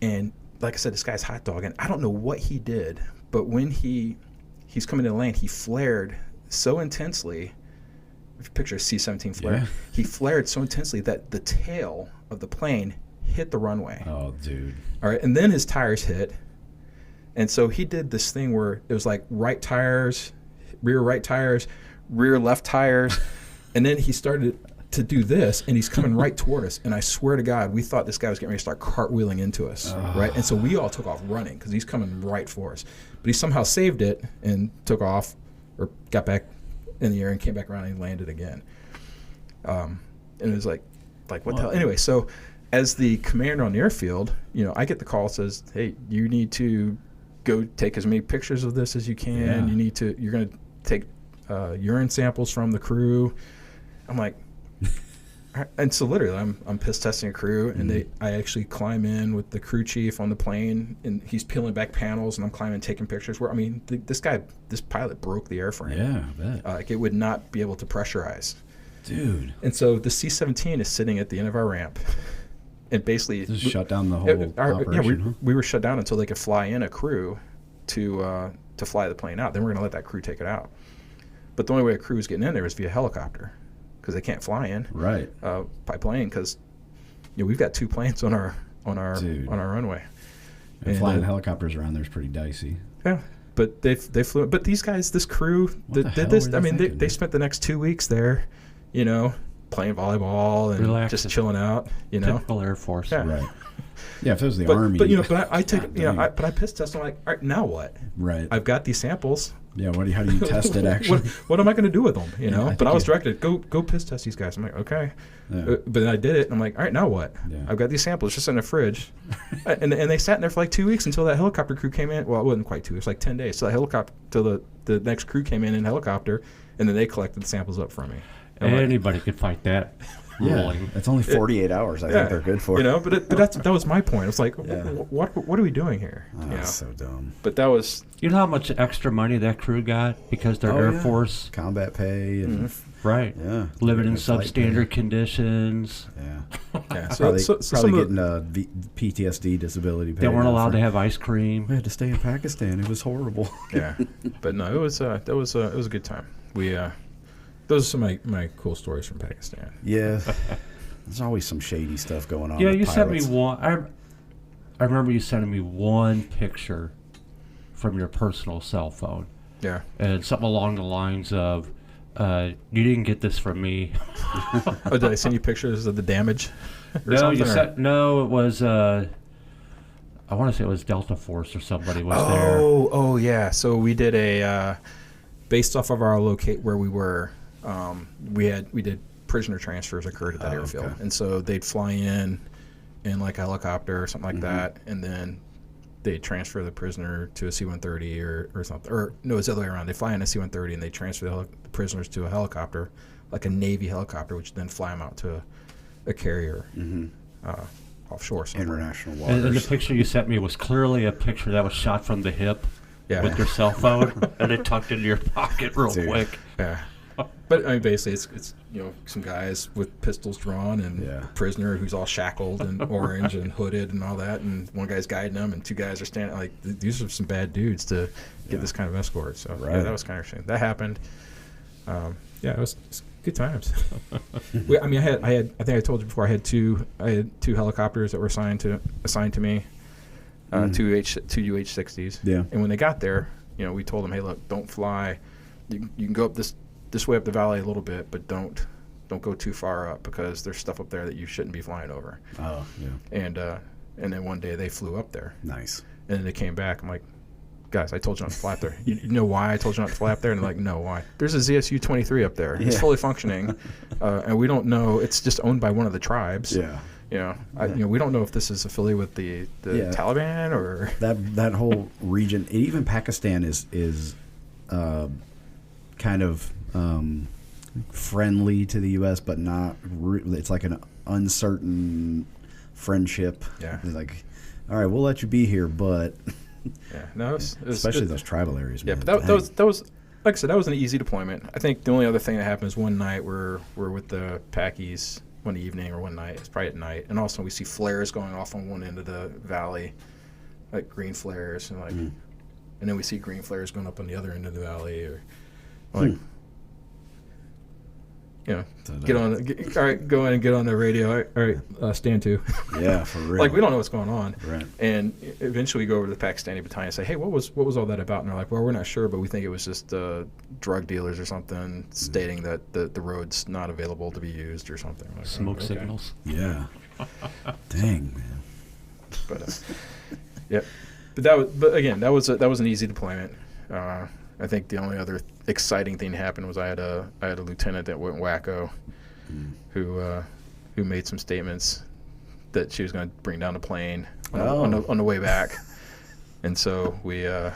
C: And like I said, this guy's hot dogging. I don't know what he did, but when he's coming to land, he flared so intensely. If you picture a C-17 flare,
B: yeah.
C: He flared so intensely that the tail of the plane hit the runway.
B: Oh, dude.
C: All right, and then his tires hit. And so he did this thing where it was like right tires, rear left tires. And then he started to do this, and he's coming right toward us. And I swear to God, we thought this guy was getting ready to start cartwheeling into us, right? And so we all took off running because he's coming right for us. But he somehow saved it and took off, or got back in the air and came back around and landed again. And it was like what the hell? Anyway, so as the commander on the airfield, I get the call, says, hey, you need to go take as many pictures of this as you can.
B: Yeah.
C: You're going to take urine samples from the crew. I'm like, and so literally I'm piss testing a crew, and I actually climb in with the crew chief on the plane, and he's peeling back panels, and I'm climbing, taking pictures. This pilot broke the airframe.
B: Yeah, I bet.
C: Like it would not be able to pressurize.
B: Dude.
C: And so the C-17 is sitting at the end of our ramp, and basically
B: Just shut down the whole operation.
C: We were shut down until they could fly in a crew to fly the plane out. Then we're going to let that crew take it out. But the only way a crew was getting in there was via helicopter, because they can't fly in by plane, because we've got 2 planes on our runway.
B: And flying helicopters around there is pretty dicey.
C: Yeah, but they flew. But these guys, this crew that did this, they spent the next 2 weeks there, playing volleyball and
A: relaxing,
C: just chilling out.
A: Typical Air Force.
C: Yeah.
B: Right. Yeah, if it was the Army.
C: But I take but I piss test. I'm like, all right, now what?
B: Right.
C: I've got these samples.
B: Yeah. How do you test it actually?
C: What am I going to do with them? But I was
B: you-
C: directed, go piss test these guys. I'm like, okay.
B: Yeah.
C: But then I did it. And I'm like, all right, now what?
B: Yeah.
C: I've got these samples just in the fridge, and they sat in there for like 2 weeks until that helicopter crew came in. Well, it wasn't quite 2 weeks, like 10 days. So till the next crew came in helicopter, and then they collected the samples up from me. And
A: Anybody could fight that. Ruling.
B: It's only 48 hours. I think they're good for.
C: But that was my point. It's like, what are we doing here?
B: Oh, that's so dumb.
C: But that was.
A: You know how much extra money that crew got because they're Air Force?
B: Combat pay and
A: Right.
B: Yeah.
A: Living in substandard conditions.
B: Yeah.
C: Yeah.
B: Probably
C: some
B: getting PTSD disability pay.
A: They weren't allowed to have ice cream.
B: We had to stay in Pakistan. It was horrible.
C: Yeah. But no, it was it was a good time. Those are some of my cool stories from Pakistan.
B: Yeah. There's always some shady stuff going on.
A: Yeah,
B: with
A: you sent me
B: pilots.
A: one. I remember you sending me one picture from your personal cell phone.
C: Yeah.
A: And something along the lines of, you didn't get this from me.
C: Oh, did I send you pictures of the damage?
A: No, it was, I want to say it was Delta Force or somebody was there.
C: Oh, yeah. So we did based off of our locate where we were, we did prisoner transfers occurred at that airfield.
B: Okay.
C: And so they'd fly in like a helicopter or something like that, and then they'd transfer the prisoner to a C-130 or something. Or no, it's the other way around. They fly in a C-130 and they transfer the prisoners to a helicopter, like a Navy helicopter, which then fly them out to a carrier offshore somewhere.
B: International waters.
A: And the picture you sent me was clearly a picture that was shot from the hip with your cell phone, and it tucked into your pocket real quick.
C: Yeah. But basically, it's some guys with pistols drawn and a prisoner who's all shackled and orange and hooded and all that, and one guy's guiding them, and 2 guys are standing. Like these are some bad dudes to get this kind of escort. So that was kind of interesting. That happened. It was good times. I think I told you before. I had two helicopters that were assigned to me, 2 UH-60s.
B: Yeah.
C: And when they got there, we told them, hey, look, don't fly. You can go up this way up the valley a little bit, but don't go too far up because there's stuff up there that you shouldn't be flying over.
B: Oh, yeah.
C: And then one day they flew up there.
B: Nice.
C: And then they came back. I'm like, guys, I told you not to fly up there. You know why I told you not to fly up there? And they're like, no, why? There's a ZSU-23 up there. It's fully functioning, and we don't know. It's just owned by one of the tribes.
B: Yeah.
C: We don't know if this is affiliated with the Taliban or
B: that whole region. Even Pakistan is kind of friendly to the U.S., but not. It's like an uncertain friendship.
C: Yeah.
B: It's like, all right, we'll let you be here, but
C: yeah, no,
B: especially those tribal areas.
C: Yeah,
B: man.
C: but that was like I said, that was an easy deployment. I think the only other thing that happened is one night we're with the Packies one evening or one night. It's probably at night, and also we see flares going off on one end of the valley, like green flares, and and then we see green flares going up on the other end of the valley, or like. Go in and get on the radio. All right, stand to.
B: Yeah, for real.
C: Like, we don't know what's going on.
B: Right.
C: And eventually we go over to the Pakistani battalion and say, hey, what was all that about? And they're like, well, we're not sure, but we think it was just drug dealers or something stating that the road's not available to be used or something. Like,
A: smoke signals.
B: Yeah. Dang, man.
C: But yep. But again, that was an easy deployment. I think the only other exciting thing that happened was I had a lieutenant that went wacko, who made some statements that she was going to bring down the plane on the way back, and so we had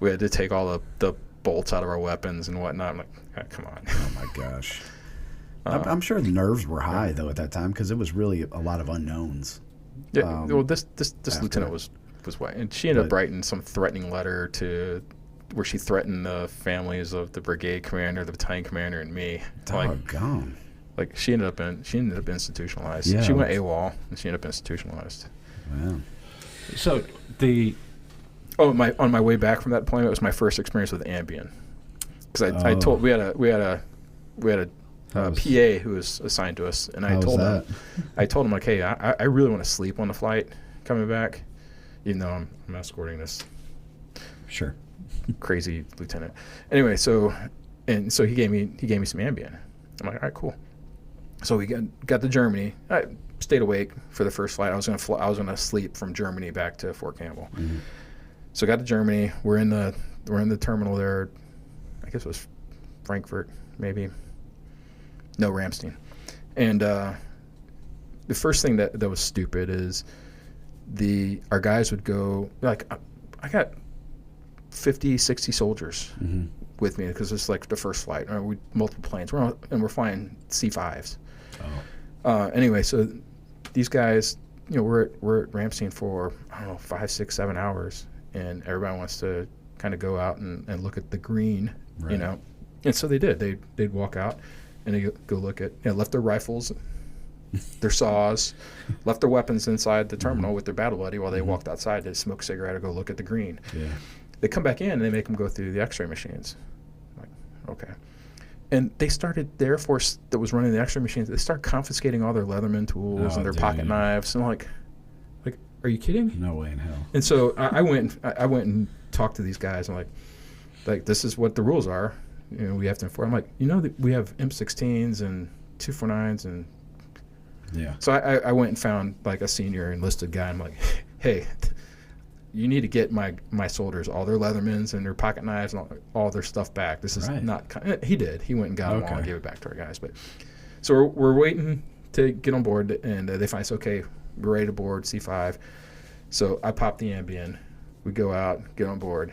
C: to take all the bolts out of our weapons and whatnot. I'm like, oh, come on.
B: Oh my gosh. I'm sure the nerves were high though at that time because it was really a lot of unknowns.
C: Yeah. Well, this lieutenant was white, and she ended up writing some threatening letter where she threatened the families of the brigade commander, the battalion commander, and me.
B: Doggone.
C: Like she ended up institutionalized.
B: Yeah.
C: She went AWOL and she ended up institutionalized.
B: Wow.
A: So
C: on my way back from that deployment, it was my first experience with Ambien, because I told we had a PA who was assigned to us, and I told him like, hey, I really want to sleep on the flight coming back, even though I'm escorting this crazy lieutenant. Anyway, so he gave me some Ambien. I'm like, all right, cool. So we got to Germany. I stayed awake for the first flight. I was gonna sleep from Germany back to Fort Campbell. Mm-hmm. So got to Germany. We're in the terminal there. I guess it was Frankfurt, maybe. No, Ramstein. And the first thing that was stupid is our guys would go, like, I got 50, 60 soldiers with me because it's like the first flight. We multiple planes. We're flying C-5s. Oh. Anyway, so these guys, we're at Ramstein for, I don't know, 5, 6, 7 hours, and everybody wants to kind of go out and look at the green,
B: right.
C: And so they did. They'd walk out and they go look at, left their rifles, their saws, left their weapons inside the terminal with their battle buddy while they walked outside to smoke a cigarette or go look at the green.
B: Yeah.
C: They come back in and they make them go through the X-ray machines. I'm like, okay. And they started, the Air Force that was running the X-ray machines, they start confiscating all their Leatherman tools and their pocket knives. And I'm like, are you kidding?
B: No way in hell.
C: And so I went and talked to these guys. I'm like, this is what the rules are. We have to enforce. I'm like, that we have M16s and 249s and.
B: Yeah.
C: So I went and found like a senior enlisted guy. I'm like, hey, you need to get my soldiers all their Leathermans and their pocket knives and all their stuff back. This is not. He did. He went and got them all and gave it back to our guys. But so we're waiting to get on board, and they find us, okay, we're ready to board C5. So I pop the Ambien. We go out, get on board,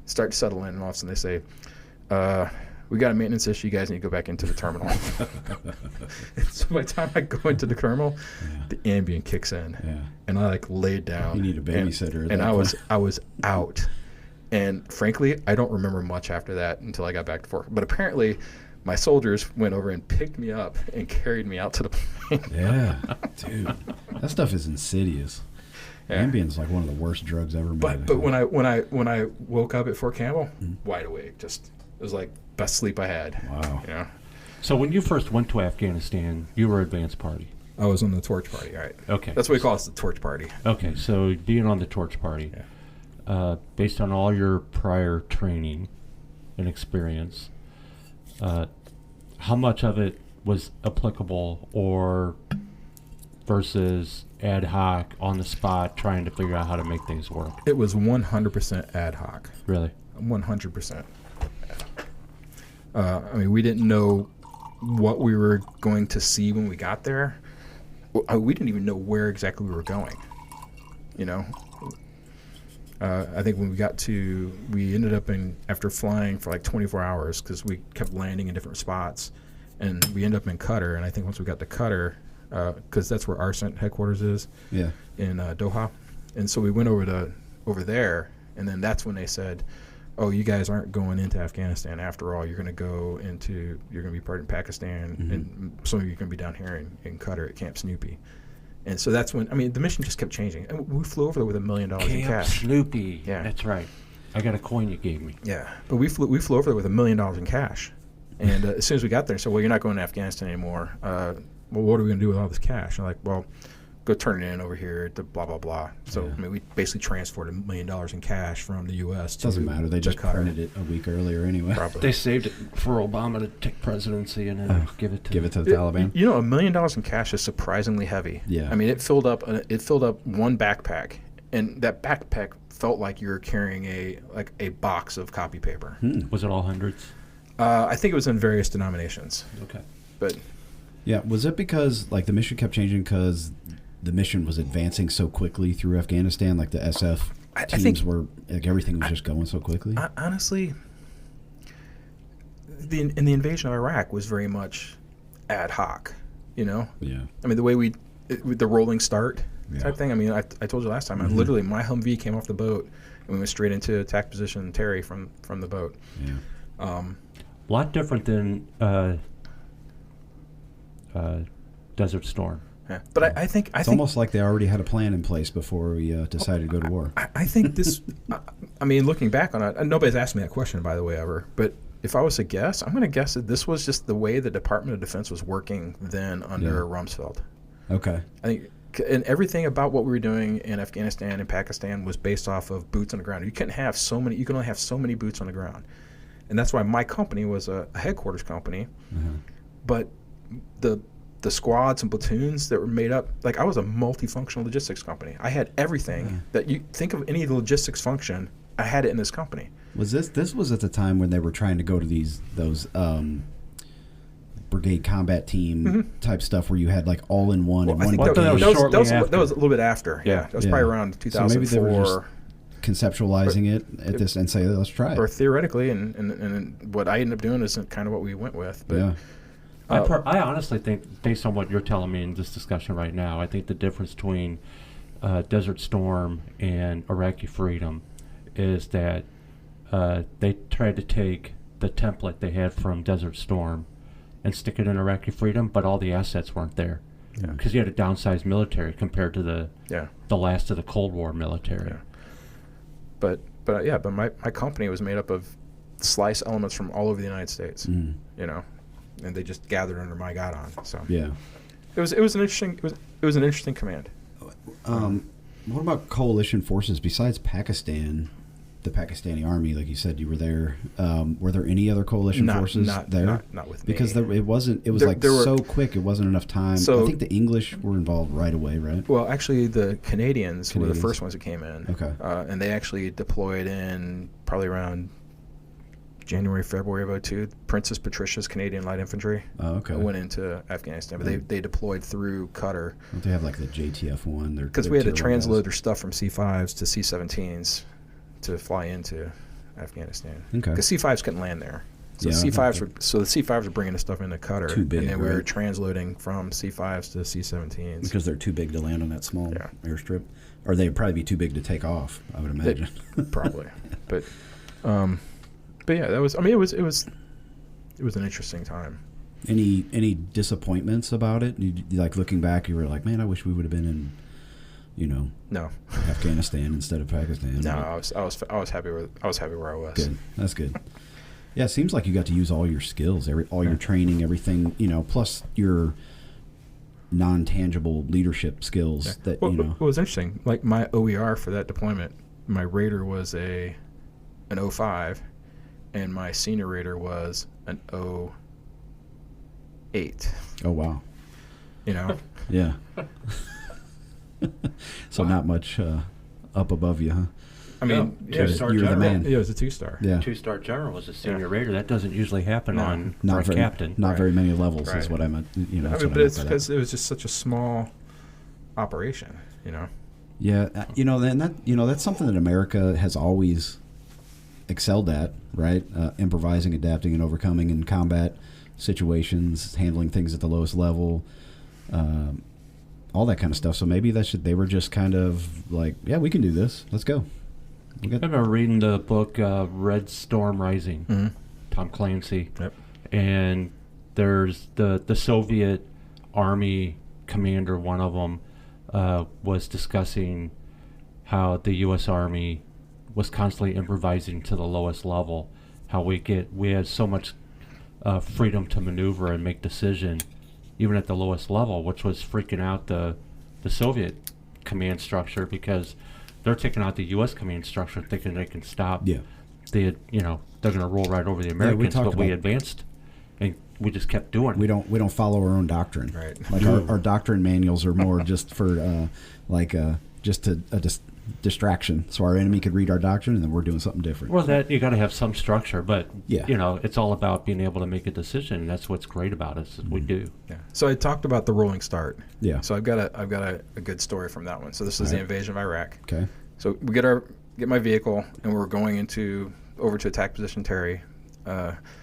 C: start to settle in, and all of a sudden they say, we got a maintenance issue. You guys need to go back into the terminal. So by the time I go into the terminal, the Ambien kicks in, and I laid down.
B: You need a babysitter.
C: And I was out. And frankly, I don't remember much after that until I got back to Fort. But apparently, my soldiers went over and picked me up and carried me out to the plane.
B: Yeah, dude, that stuff is insidious. Yeah. Ambien's like one of the worst drugs ever made.
C: But when I woke up at Fort Campbell, wide awake, just it was like best sleep I had.
B: Wow.
A: So when you first went to Afghanistan, you were advanced party.
C: I was on the torch party, all right.
A: Okay.
C: That's what we call it, the torch party.
A: Okay, so being on the torch party, based on all your prior training and experience, how much of it was applicable or versus ad hoc on the spot trying to figure out how to make things work?
C: It was 100% ad hoc.
A: Really?
C: 100%. I mean, we didn't know what we were going to see when we got there. We didn't even know where exactly we were going. You know, I think when we ended up after flying for like 24 hours because we kept landing in different spots, and we ended up in Qatar. And I think once we got to Qatar, because that's where our headquarters is, in Doha, and so we went over there, and then that's when they said, "Oh, you guys aren't going into Afghanistan after all. You're going to be part of Pakistan, and some of you are going to be down here in Qatar at Camp Snoopy." And so that's when, I mean, the mission just kept changing. And we flew over there with $1 million in cash.
A: Snoopy.
C: Yeah.
A: That's right. I got a coin you gave me.
C: Yeah. But we flew over there with $1 million in cash. And as soon as we got there, so, well, you're not going to Afghanistan anymore. Well, what are we going to do with all this cash? I'm like, well, go turn it in over here to blah, blah, blah. So, I mean, we basically transferred $1 million in cash from the U.S. to
B: Doesn't matter. They just printed it a week earlier anyway.
C: Probably.
A: They saved it for Obama to take presidency and then give it to
B: the Taliban.
C: You know, $1 million in cash is surprisingly heavy.
B: Yeah.
C: I mean, it filled up one backpack, and that backpack felt like you were carrying a box of copy paper.
A: Was it all hundreds?
C: I think it was in various denominations.
A: Okay.
C: But
B: yeah, was it because like the mission kept changing because the mission was advancing so quickly through Afghanistan? Like the SF teams were, like everything was just going so quickly?
C: Honestly, the invasion of Iraq was very much ad hoc, you know?
B: Yeah.
C: I mean, the way with the rolling start type thing. I mean, I told you last time, I literally, my Humvee came off the boat and we went straight into attack position Terry from the boat.
B: Yeah.
A: A lot different than Desert Storm.
C: Yeah. But I think
B: it's almost like they already had a plan in place before we decided to go to war.
C: I think this, I mean, looking back on it, nobody's asked me that question, by the way, ever. But if I was to guess, I'm going to guess that this was just the way the Department of Defense was working then under Rumsfeld.
B: Okay.
C: I think, and everything about what we were doing in Afghanistan and Pakistan was based off of boots on the ground. You can only have so many boots on the ground. And that's why my company was a headquarters company. But the squads and platoons that were made up, like I was a multifunctional logistics company. I had everything that you think of any logistics function, I had it in this company.
B: Was this was at the time when they were trying to go to those brigade combat team type stuff where you had like all in one and one brigade?
A: That
C: was a little bit after. Yeah. That was probably around 2004. So maybe they were just
B: conceptualizing it at this and say, let's try it.
C: Or theoretically, and what I ended up doing isn't kind of what we went with. But
A: I honestly think, based on what you're telling me in this discussion right now, I think the difference between Desert Storm and Iraqi Freedom is that they tried to take the template they had from Desert Storm and stick it in Iraqi Freedom, but all the assets weren't there because you had a downsized military compared to the last of the Cold War military.
C: Yeah. But my company was made up of slice elements from all over the United States, you know, and they just gathered under my guidon. So it was an interesting command.
B: What about coalition forces besides Pakistan? The Pakistani army, like you said, you were there. Were there any other coalition forces there? Not with me. Because it was so quick. It wasn't enough time. So I think the English were involved right away, right?
C: Well, actually, the Canadians were the first ones that came in.
B: Okay.
C: And they actually deployed in probably around January, February of 2002. Princess Patricia's Canadian Light Infantry went into Afghanistan, but they deployed through Qatar.
B: Don't they have like the JTF one?
C: Because we had to transload their stuff from C5s to C17s. To fly into Afghanistan, because C5s couldn't land there, so the C5s were bringing the stuff into Qatar,
B: too big,
C: and then we were transloading from C5s to C17s
B: because they're too big to land on that small airstrip, or they'd probably be too big to take off. I would imagine,
C: probably, but yeah, that was. I mean, it was an interesting time.
B: Any disappointments about it? Like looking back, you were like, man, I wish we would have been in.
C: No.
B: Afghanistan instead of Pakistan.
C: No, I was happy where I was.
B: Good, that's good. Yeah, it seems like you got to use all your skills, all your training, everything. Plus your non-tangible leadership skills.
C: Yeah. It was interesting. Like my OER for that deployment, my Raider was an 05, and my senior Raider was an 08.
B: Oh wow.
C: you know.
B: Yeah. So not much up above you, huh?
C: I mean,
A: No, two-star
B: you're the
A: general.
B: man.
C: it was a 2-star.
B: Yeah.
A: Two-star general was a senior raider. That doesn't usually happen on for
B: Not
A: a
B: very,
A: captain.
B: not
C: Right.
B: very many levels is
C: Right.
B: what I meant. You know,
C: I
B: that's
C: mean,
B: what
C: but
B: I
C: it's
B: meant by that.
C: because it was just such a small operation, you know.
B: Yeah, and that's something that America has always excelled at, right? Improvising, adapting, and overcoming in combat situations, handling things at the lowest level, all that kind of stuff. So maybe they were just kind of like, yeah, we can do this. Let's go.
A: I remember reading the book Red Storm Rising,
C: Mm-hmm.
A: Tom Clancy,
C: Yep.
A: and there's the Soviet Army commander. One of them was discussing how the U.S. Army was constantly improvising to the lowest level. How we had so much freedom to maneuver and make decision, even at the lowest level, which was freaking out the Soviet command structure because they're taking out the U.S. command structure, thinking they can stop.
B: Yeah.
A: They're going to roll right over the Americans,
B: talked
A: but we
B: about-
A: advanced, and we just kept doing
B: We
A: it.
B: don't follow our own doctrine.
C: Right.
B: Like our doctrine manuals are more just for just a distraction, so our enemy could read our doctrine, and then we're doing something different.
A: Well, that you got to have some structure, but
B: Yeah.
A: it's all about being able to make a decision, and that's what's great about us. Is we do.
C: Yeah. So I talked about the rolling start.
B: Yeah.
C: So I've got a good story from that one. So this is the
B: Alright.
C: invasion of Iraq.
B: Okay.
C: So we get my vehicle, and we're going over to attack position Terry.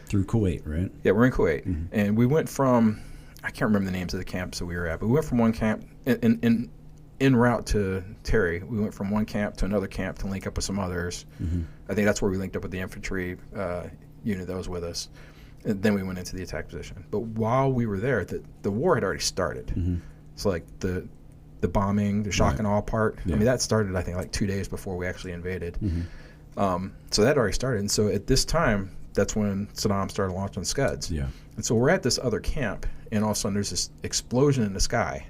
B: Through Kuwait, right?
C: Yeah, we're in Kuwait,
B: Mm-hmm.
C: and we went from, I can't remember the names of the camps that we were at, but we went from one camp in route to Terry. We went from one camp to another camp to link up with some others.
B: Mm-hmm.
C: I think that's where we linked up with the infantry unit that was with us. And then we went into the attack position. But while we were there, the war had already started.
B: Mm-hmm.
C: So like the bombing, the shock
B: Right.
C: and awe part.
B: Yeah.
C: I mean, that started I think like 2 days before we actually invaded.
B: Mm-hmm.
C: So that already started. And so at this time, that's when Saddam started launching Scuds.
B: Yeah.
C: And so we're at this other camp, and all of a sudden there's this explosion in the sky,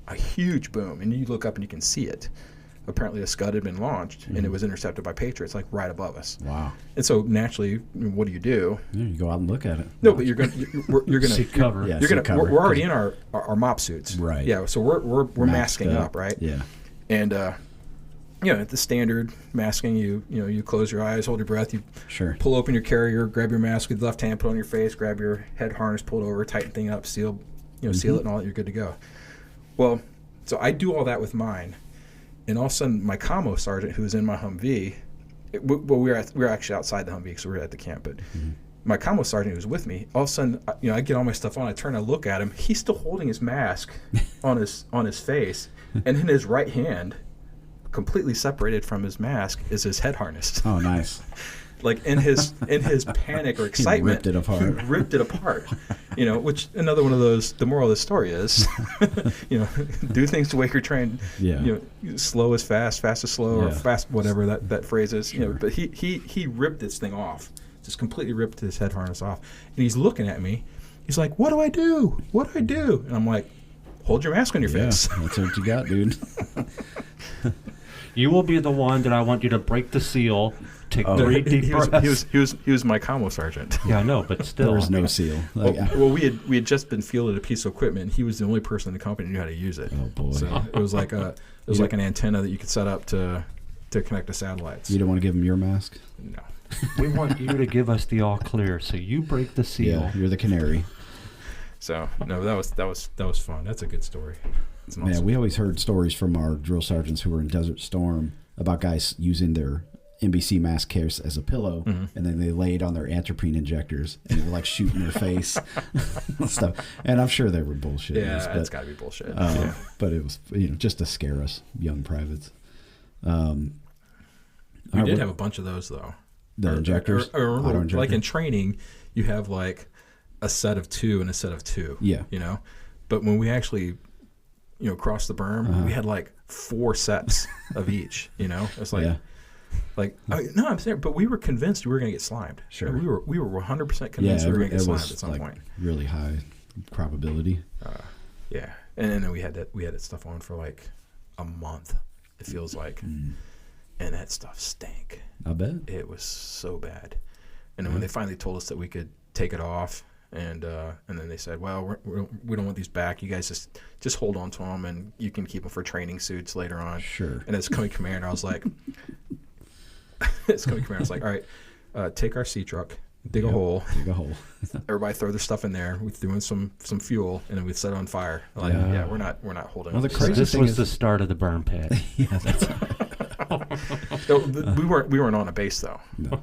C: a huge boom, and you look up and you can see it. Apparently a Scud had been launched, and it was intercepted by Patriots, like right above us.
B: Wow.
C: And so naturally, what do?
B: Yeah, you go out and look at it.
C: No, but you're gonna
A: Seek cover.
B: Yeah.
C: you're gonna
B: seek cover.
C: we're already in our mop suits.
B: Right.
C: Yeah. So we're
B: Maxed
C: masking up, right?
B: Yeah.
C: And the standard masking, you close your eyes, hold your breath, you
B: Sure.
C: pull open your carrier, grab your mask with the left hand, put it on your face, grab your head harness, pull it over, tighten thing up, seal it and all that, you're good to go. Well, so I do all that with mine, and all of a sudden my commo sergeant, who was in my Humvee, we were actually outside the Humvee because we were at the camp, but my commo sergeant who was with me, all of a sudden, I get all my stuff on, I turn and look at him, he's still holding his mask on his face, and in his right hand, completely separated from his mask, is his head harness.
B: Oh, nice.
C: Like in his panic or excitement,
B: ripped it apart.
C: he ripped it apart. Which another one of those. The moral of the story is, do things to wake your train.
B: Yeah.
C: Slow is fast, fast is slow, or
B: Yeah.
C: fast whatever that phrase is.
B: Sure.
C: But he ripped this thing off, just completely ripped his head harness off, and he's looking at me. He's like, "What do I do? What do I do?" And I'm like, "Hold your mask on your
B: Yeah,
C: face."
B: that's what you got, dude.
A: You will be the one that I want you to break the seal, take 3 deep
C: he was
A: breaths.
C: he was my commo sergeant.
A: Yeah, I know, but still.
B: There was no seal. Like,
C: Well, we had just been fielded a piece of equipment. And he was the only person in the company who knew how to use it.
B: oh boy.
C: So it was like an antenna that you could set up to connect to satellites.
B: You don't want to give him your mask?
C: No.
A: We want you to give us the all clear, so you break the seal.
B: Yeah, you're the canary.
C: So no, that was fun. That's a good story. It's an
B: Man,
C: awesome-
B: we always heard stories from our drill sergeants who were in Desert Storm about guys using their NBC mask case as a pillow, and then they laid on their atropine injectors and they were like shooting their face and stuff. And I'm sure they were bullshit.
C: Yeah,
B: but,
C: it's got to be bullshit.
B: but it was just to scare us young privates.
C: We did have a bunch of those though.
B: The injectors,
C: Or
B: auto injector.
C: like in training, you have like a set of 2 and a set of 2.
B: Yeah.
C: But when we actually, crossed the berm, we had like 4 sets of each. It's like,
B: Yeah.
C: no, I'm saying, but we were convinced we were going to get slimed.
B: Sure.
C: We were 100% convinced we were going to get
B: it
C: slimed
B: was
C: at some
B: like
C: point.
B: really high probability.
C: Yeah, and then we had that stuff on for like a month. It feels like, and that stuff stank.
B: I bet.
C: It was so bad. And then when they finally told us that we could take it off, And then they said, well, we don't want these back. You guys just hold on to them, and you can keep them for training suits later on.
B: Sure.
C: And as company commander, I was like, all right, take our sea truck, dig a hole.
B: Dig a hole.
C: Everybody throw their stuff in there. We threw in some fuel, and then we set it on fire. Like,
B: Yeah.
C: we're not holding.
B: Well, the
C: up.
B: crazy
A: This
B: thing
A: was
B: is-
A: the start of the burn pit.
B: Yeah, that's
C: No, we weren't on a base though.
B: no.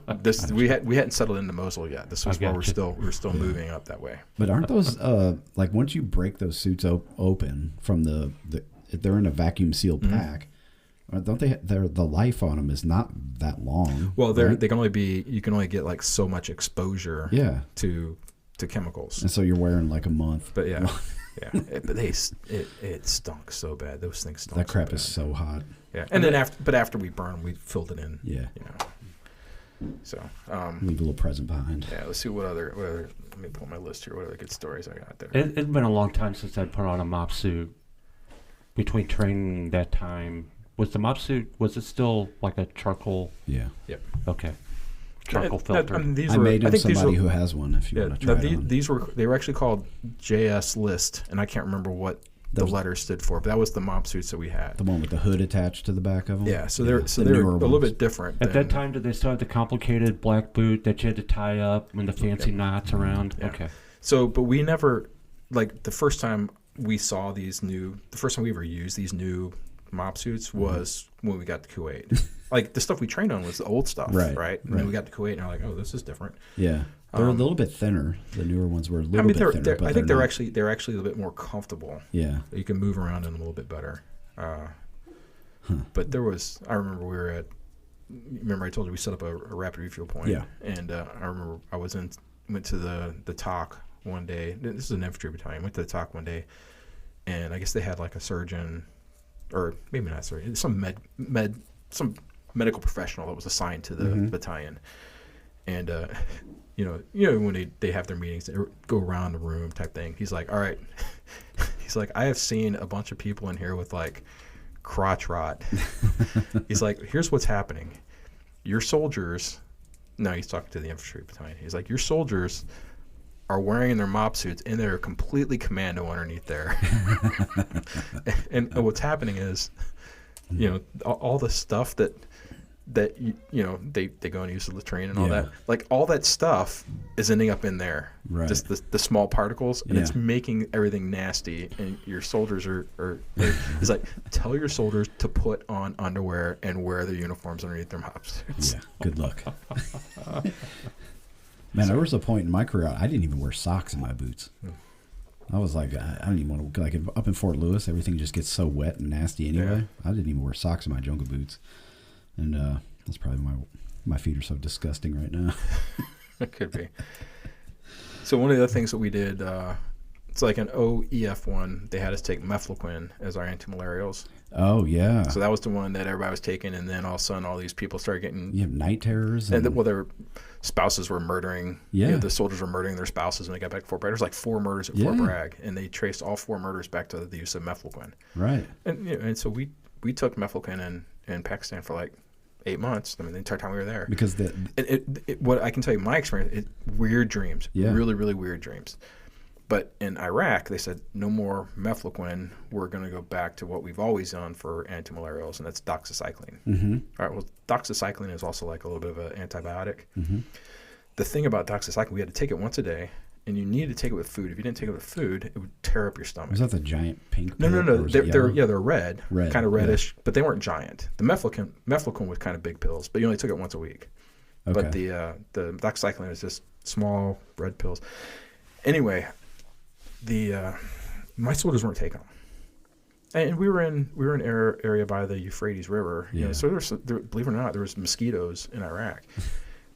C: We hadn't settled into Mosul yet. This was
A: I
C: where
A: got
C: we're still moving up that way.
B: But aren't those like once you break those suits open from the they're in a vacuum sealed pack? Don't they? The life on them is not that long.
C: Well,
B: right?
C: they can only be, you can only get like so much exposure
B: Yeah,
C: to chemicals.
B: and so you're wearing like a month.
C: But yeah, but it stunk so bad. Those things stunk.
B: That crap
C: so
B: is so hot.
C: Yeah, and then after we burned, we filled it in.
B: Yeah,
C: You know. So
B: leave a little present behind.
C: yeah, let's see what other. Let me pull my list here. What other good stories I got there?
A: It's been a long time since I put on a mop suit. Between training that time, was the mop suit, was it still like a charcoal?
B: Yeah,
A: Okay. Charcoal filter.
C: These
B: I
C: were,
B: may know
C: think these
B: somebody
C: were,
B: who has one. If you
C: yeah,
B: want to
C: no,
B: try it on.
C: they were actually called JS List, and I can't remember what the
B: Those-
C: letter stood for, but that was the mop suits that we had.
B: The one with the hood attached to the back of them.
C: Yeah, so they're
B: the
C: they're
B: newer
C: a little
B: ones.
C: bit different.
A: At
C: than-
A: that time, did they still have the complicated black boot that you had to tie up and the fancy knots around?
C: Yeah.
A: Okay.
C: So, but we never, like the first time we saw the first time we ever used these new mop suits was when we got to Kuwait. Like the stuff we trained on was the old stuff, right? And then we got to Kuwait and we're like, oh, this is different.
B: Yeah, they're a little bit thinner. The newer ones were a little bit thinner. But
C: I think they're
B: not-
C: actually a little bit more comfortable.
B: Yeah,
C: You can move around in them a little bit better. But I remember we were remember I told you we set up a rapid refuel point.
B: Yeah.
C: And I remember I went to the TOC one day. This is an infantry battalion. Went to the TOC one day, and I guess they had like a surgeon, or maybe not a surgeon, some medical professional that was assigned to the battalion. And you know when they have their meetings, they go around the room type thing. He's like, all right. He's like, I have seen a bunch of people in here with like crotch rot. He's like, here's what's happening. Your soldiers, no, he's talking to the infantry battalion. He's like, your soldiers are wearing their mop suits and they're completely commando underneath there. and what's happening is, all the stuff that they go and use the latrine and all that, like all that stuff is ending up in there,
B: Right.
C: just the small particles, and it's
B: Yeah.
C: making everything nasty. And your soldiers are it's like, tell your soldiers to put on underwear and wear their uniforms underneath their mop suits.
B: yeah. Good luck. Man, there was a point in my career I didn't even wear socks in my boots. I was like, I don't even want to, like up in Fort Lewis, everything just gets so wet and nasty anyway. I didn't even wear socks in my jungle boots. And that's probably my feet are so disgusting right now.
C: It could be. So one of the other things that we did, it's like an OEF1. They had us take mefloquine as our antimalarials.
B: Oh, yeah.
C: So that was the one that everybody was taking, and then all of a sudden all these people started getting...
B: You have night terrors.
C: And their spouses were murdering...
B: Yeah.
C: The soldiers were murdering their spouses when they got back to Fort Bragg. There was like 4 murders at Fort Bragg, and they traced all 4 murders back to the use of mefloquine.
B: Right.
C: And so we took mefloquine in Pakistan for like 8 months. I mean, the entire time we were there.
B: Because
C: What I can tell you, my experience, weird dreams.
B: Yeah.
C: Really, really weird dreams. But in Iraq, they said, no more mefloquine. We're going to go back to what we've always done for antimalarials, and that's doxycycline.
B: Mm-hmm.
C: All right, well, doxycycline is also like a little bit of an antibiotic.
B: Mm-hmm.
C: The thing about doxycycline, we had to take it once a day, and you needed to take it with food. If you didn't take it with food, it would tear up your stomach.
B: Was that the giant pink?
C: No.
B: pill, or was it
C: They're
B: yellow?
C: red, kind of reddish, but they weren't giant. The mefloquine was kind of big pills, but you only took it once a week.
B: Okay.
C: But the doxycycline is just small red pills. Anyway, my soldiers weren't taking them, and we were in an area by the Euphrates River.
B: Yeah.
C: So believe it or not, there was mosquitoes in Iraq.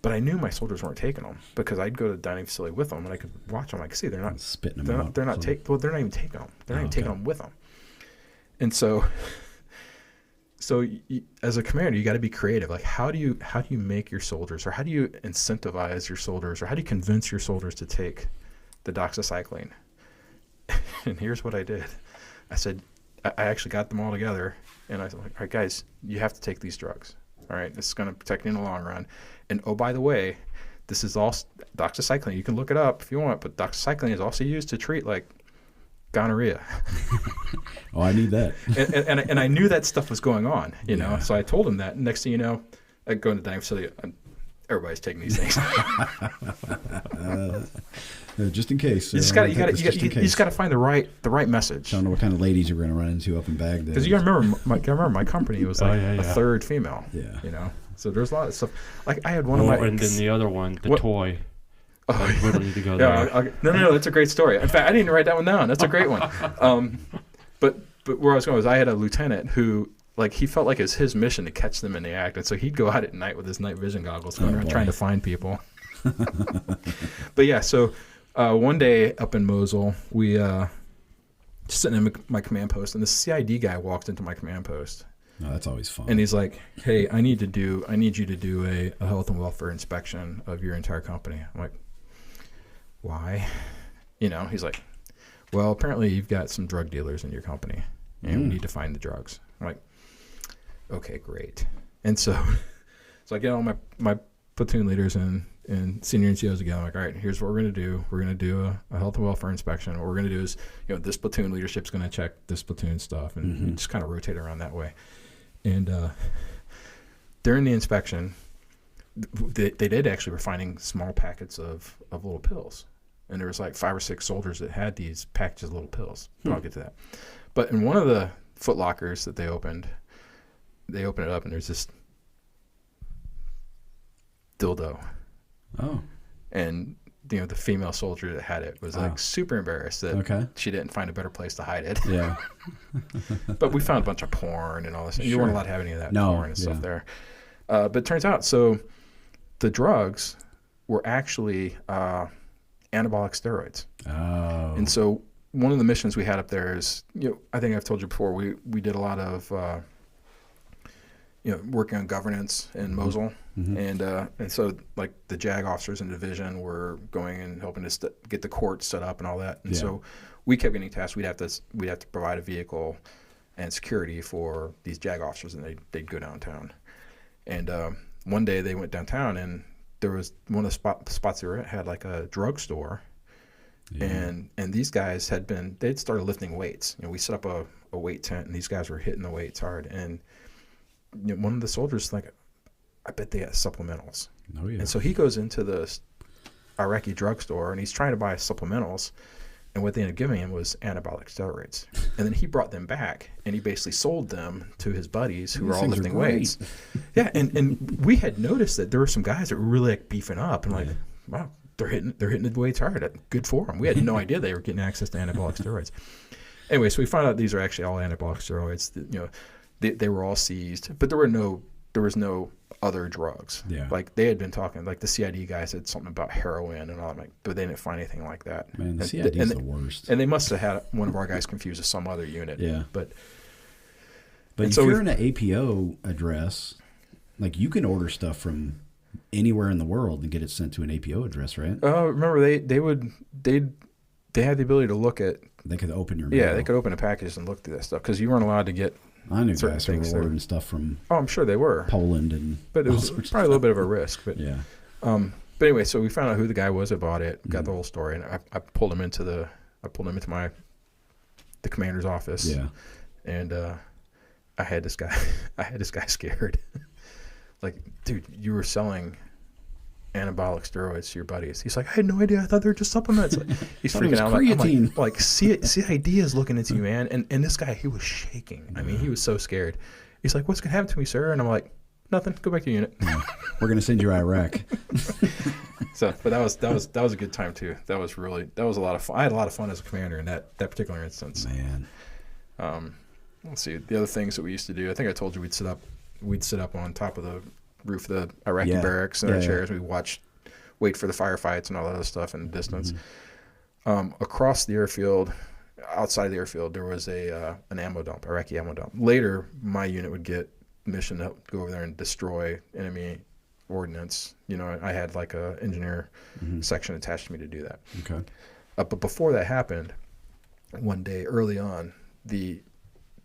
C: But I knew my soldiers weren't taking them because I'd go to the dining facility with them and I could watch them. I could see they're not
B: spitting them out.
C: They're not even taking them. They're not even taking them with them. And so as a commander, you got to be creative. Like, how do you make your soldiers, or how do you incentivize your soldiers, or how do you convince your soldiers to take the doxycycline? And here's what I did. I said, I actually got them all together, and I was like, all right, guys, you have to take these drugs. All right, this is going to protect you in the long run. And oh, by the way, this is all doxycycline. You can look it up if you want, but doxycycline is also used to treat like gonorrhea.
B: Oh, I need that.
C: and I knew that stuff was going on, you know. So I told him that. Next thing you know, I go into the dining facility. Everybody's taking these things.
B: Just in case.
C: You just got to find the right message.
B: I don't know what kind of ladies you're going to run into up in Baghdad.
C: Because you got to remember my company was like a third female.
B: Yeah.
C: You know, so there's a lot of stuff. Like I had one of my.
A: And then the other one, the toy. Oh, we don't need to go there.
C: No, that's a great story. In fact, I didn't write that one down. That's a great one. But where I was going was I had a lieutenant who, like, he felt like it was his mission to catch them in the act, and so he'd go out at night with his night vision goggles, going around trying to find people. But yeah, so one day up in Mosul, we just sitting in my command post, and the CID guy walked into my command post.
B: Oh, that's always fun.
C: And he's like, "Hey, I need you to do a health and welfare inspection of your entire company." I'm like, "Why?" You know, he's like, "Well, apparently you've got some drug dealers in your company, and we need to find the drugs." I'm like, "Okay, great." And so I get all my platoon leaders and senior NCOs together. I'm like, "All right, here's what we're going to do. We're going to do a health and welfare inspection. What we're going to do is, you know, this platoon leadership's going to check this platoon stuff, and we just kind of rotate around that way." And during the inspection, they did actually were finding small packets of little pills. And there was like 5 or 6 soldiers that had these packages of little pills. But I'll get to that. But in one of the foot lockers that they open it up, and there's this dildo. Oh. And, you know, the female soldier that had it was like super embarrassed that she didn't find a better place to hide it.
B: Yeah.
C: But we found a bunch of porn and all this. Sure. You weren't allowed to have any of that porn and stuff there. But it turns out, so the drugs were actually anabolic steroids. Oh. And so one of the missions we had up there is, you know, I think I've told you before, we did a lot of, you know, working on governance in Mosul. And so like the JAG officers in the division were going and helping to get the courts set up and all that. And so we kept getting tasked. We'd have to provide a vehicle and security for these JAG officers, and they'd go downtown. And one day they went downtown, and there was one of the spots they were at had like a drugstore. Yeah. And these guys they'd started lifting weights. You know, we set up a weight tent, and these guys were hitting the weights hard. And you know, one of the soldiers like, "I bet they got supplementals." Oh, yeah. And so he goes into the Iraqi drugstore, and he's trying to buy supplementals. And what they ended up giving him was anabolic steroids. And then he brought them back, and he basically sold them to his buddies who were all lifting weights. Yeah, and we had noticed that there were some guys that were really like beefing up, and like, wow, they're hitting the weights hard. Good for them. We had no idea they were getting access to anabolic steroids. Anyway, so we found out these are actually all anabolic steroids. You know, they were all seized, but there was no other drugs. Yeah. Like they had been talking, like the CID guy said something about heroin and all that, but they didn't find anything like that.
B: Man, the CID is the worst.
C: And they must have had one of our guys confused with some other unit.
B: Yeah.
C: But
B: if you're in an APO address, like you can order stuff from anywhere in the world and get it sent to an APO address, right?
C: Remember they had the ability to look at.
B: They could open your mail.
C: Yeah, they could open a package and look through that stuff because you weren't allowed to get.
B: I knew guys who were ordering stuff from.
C: Oh, I'm sure they were.
B: Poland
C: but it was probably a little bit of a risk. But
B: yeah.
C: But anyway, so we found out who the guy was that bought it, got the whole story, and I pulled him into the commander's office.
B: Yeah.
C: And I had this guy scared. Like, dude, you were selling anabolic steroids to your buddies. He's like, I had no idea. I thought they were just supplements. Like, he's freaking out. I'm like, CID is looking into you, man. And this guy, he was shaking. I mean, he was so scared. He's like, what's gonna happen to me, sir? And I'm like, nothing. Go back to your unit.
B: We're gonna send you to Iraq.
C: So, but that was a good time too. That was a lot of fun. I had a lot of fun as a commander in that particular instance.
B: Man.
C: Let's see the other things that we used to do. I think I told you we'd sit up on top of the roof of the Iraqi barracks in our chairs. We wait for the firefights and all that other stuff in the distance. Across the airfield, outside the airfield, there was an ammo dump, Iraqi ammo dump. Later, my unit would get mission to go over there and destroy enemy ordnance. You know, I had like a engineer section attached to me to do that.
B: Okay.
C: But before that happened, one day early on, the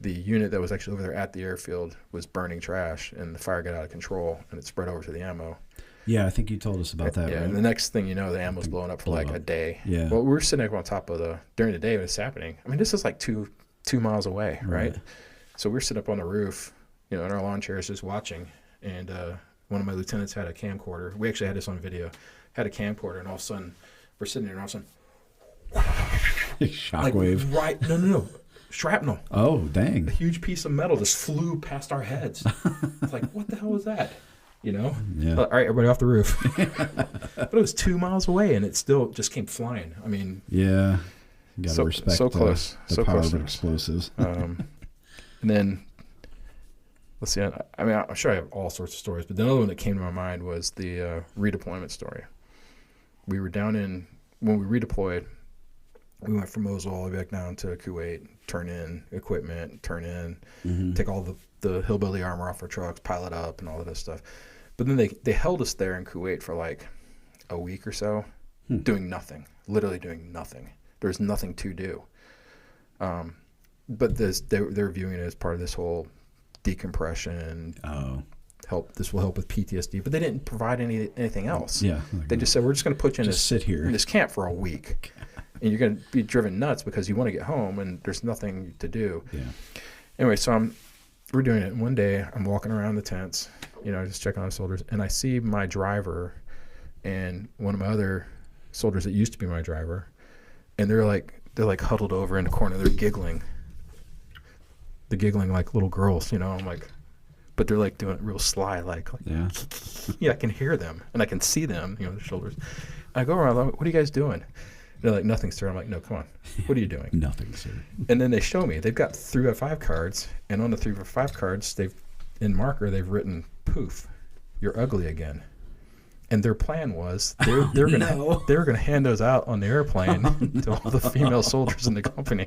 C: unit that was actually over there at the airfield was burning trash, and the fire got out of control, and it spread over to the ammo.
B: Yeah, I think you told us about that.
C: Yeah,
B: right?
C: and the next thing you know, the ammo's blowing up for like a day.
B: Yeah.
C: Well, we were sitting up on top of during the day when it's happening. I mean, this is like two miles away, right? So we're sitting up on the roof, in our lawn chairs just watching. And one of my lieutenants had a camcorder. We actually had this on video. Had a camcorder, and all of a sudden, we're sitting there, and all of a sudden,
B: shockwave.
C: Like, no. Shrapnel.
B: Oh, dang.
C: A huge piece of metal just flew past our heads. It's like, what the hell was that?
B: Yeah.
C: All right, everybody off the roof. But it was 2 miles away, and it still just came flying. I mean,
B: yeah, you gotta respect
C: so close,
B: the
C: so
B: power
C: close
B: of explosives.
C: And then let's see. I mean, I'm sure I have all sorts of stories, but the other one that came to my mind was the redeployment story. We were when we redeployed. We went from Mosul all the way back down to Kuwait, turn in equipment, take all the hillbilly armor off our trucks, pile it up, and all of this stuff. But then they held us there in Kuwait for like a week or so, doing nothing, literally doing nothing. There's nothing to do. But they're viewing it as part of this whole decompression. This will help with PTSD, but they didn't provide anything else.
B: Yeah,
C: they just said, we're just going to put you
B: in
C: this camp for a week. And you're going to be driven nuts because you want to get home and there's nothing to do.
B: Yeah.
C: Anyway, so we're doing it. And one day I'm walking around the tents, just checking on the soldiers. And I see my driver and one of my other soldiers that used to be my driver. And they're like huddled over in the corner. They're giggling. They're giggling like little girls, I'm like, but they're like doing it real sly, like
B: yeah.
C: Yeah, I can hear them and I can see them, their shoulders. I go around, what are you guys doing? They're like, nothing, sir. I'm like, no, come on. What are you doing?
B: Nothing, sir.
C: And then they show me. They've got 3x5 cards, and on the 3x5 cards, in marker, they've written, poof, you're ugly again. And their plan was they're gonna hand those out on the airplane to all the female soldiers in the company.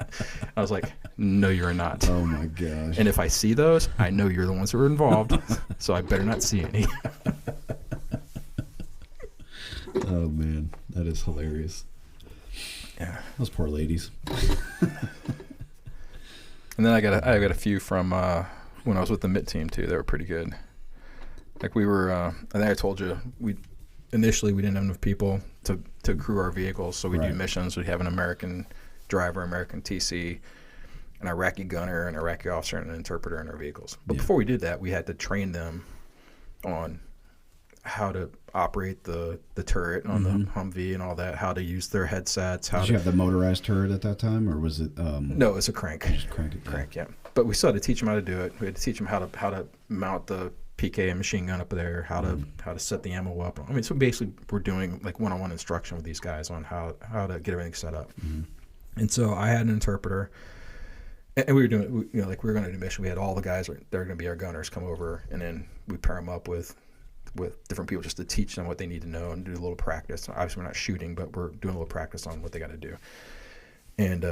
C: I was like, no, you're not.
B: Oh my gosh.
C: And if I see those, I know you're the ones who are involved, so I better not see any.
B: Oh man, that is hilarious.
C: Yeah,
B: those poor ladies.
C: And then I got a few from when I was with the MIT team too. They were pretty good. Like we were, I think I told you, initially we didn't have enough people to crew our vehicles, so we do missions. We have an American driver, American TC, an Iraqi gunner, an Iraqi officer, and an interpreter in our vehicles. But before we did that, we had to train them on how to operate the turret on the Humvee and all that, how to use their headsets.
B: Did you have the motorized turret at that time, or was it?
C: No, it was a crank.
B: Just crank it.
C: Crank, yeah. But we still had to teach them how to do it. We had to teach them how to mount the PK and machine gun up there, how to set the ammo up. I mean, so basically we're doing like one-on-one instruction with these guys on how to get everything set up. And so I had an interpreter, and we were doing, like we were going to do a mission. We had all the guys that are going to be our gunners come over, and then we pair them up with different people just to teach them what they need to know and do a little practice. Obviously, we're not shooting, but we're doing a little practice on what they got to do. And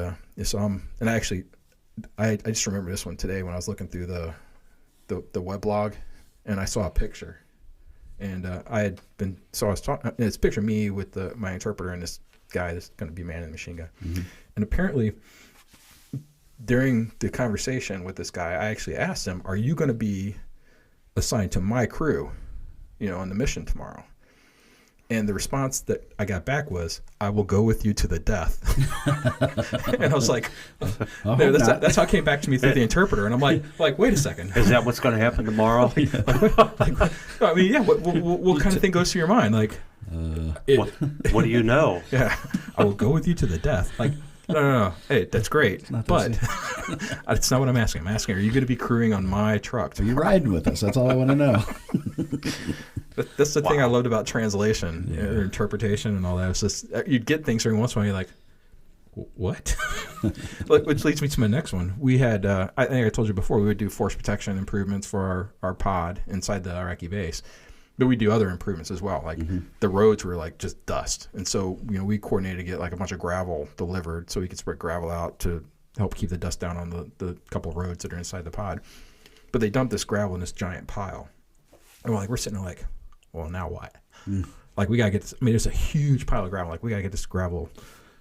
C: I just remember this one today when I was looking through the weblog, and I saw a picture, and I was talking. And it's a picture of me with my interpreter and this guy that's going to be manning the machine gun. And apparently, during the conversation with this guy, I actually asked him, "Are you going to be assigned to my crew, on the mission tomorrow?" And the response that I got back was, "I will go with you to the death." And I was like, that's how it came back to me through the interpreter. And I'm like, wait a second.
A: Is that what's going to happen tomorrow?
C: What kind of thing goes through your mind? Like,
A: what do you know?
C: Yeah, I will go with you to the death. Like, no. Hey, that's great, but that's not what I'm asking. I'm asking, are you going to be crewing on my truck?
B: Are you riding with us? That's all I want to know.
C: That's the thing I loved about translation or interpretation and all that. It's just you'd get things every once in a while. You're like, what? Which leads me to my next one. We had, I think I told you before, we would do force protection improvements for our pod inside the Iraqi base. But we do other improvements as well. Like the roads were like just dust. And so, we coordinated to get like a bunch of gravel delivered so we could spread gravel out to help keep the dust down on the couple of roads that are inside the pod. But they dumped this gravel in this giant pile. And we're sitting there like, well, now what? Like we got to get this, there's a huge pile of gravel. Like we got to get this gravel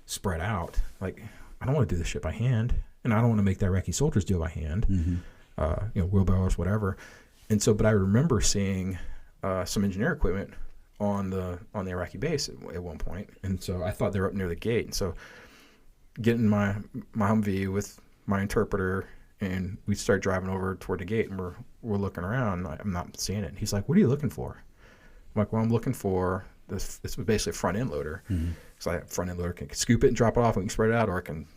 C: spread out. Like I don't want to do this shit by hand. And I don't want to make the Iraqi soldiers do it by hand. Wheelbarrows, whatever. And so, but I remember seeing some engineer equipment on the Iraqi base at one point, and so I thought they were up near the gate. And so, getting my Humvee with my interpreter, and we start driving over toward the gate, and we're looking around. I'm not seeing it. He's like, "What are you looking for?" I'm like, "Well, I'm looking for this. It's basically a front end loader.
B: Mm-hmm.
C: So I front end loader can scoop it and drop it off, and we can spread it out, or it can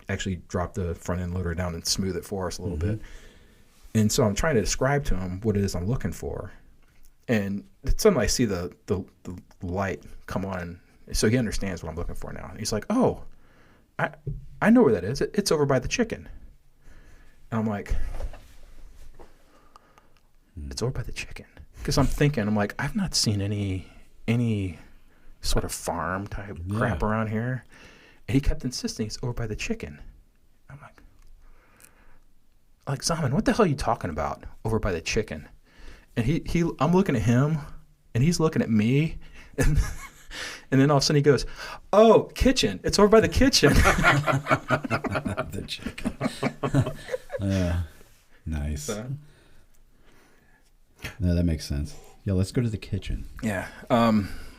C: actually drop the front end loader down and smooth it for us a little bit." And so I'm trying to describe to him what it is I'm looking for. And suddenly I see the light come on. So he understands what I'm looking for now. And he's like, "Oh, I know where that is. It's over by the chicken." And I'm like, "It's over by the chicken?" Because I'm like, I've not seen any sort of farm type crap around here. And he kept insisting it's over by the chicken. I'm like, "Zaman, what the hell are you talking about over by the chicken?" And I'm looking at him, and he's looking at me, and then all of a sudden he goes, "Oh, kitchen! It's over by the kitchen."
B: The chicken. Nice. No, that makes sense. Yeah, let's go to the kitchen.
C: Yeah.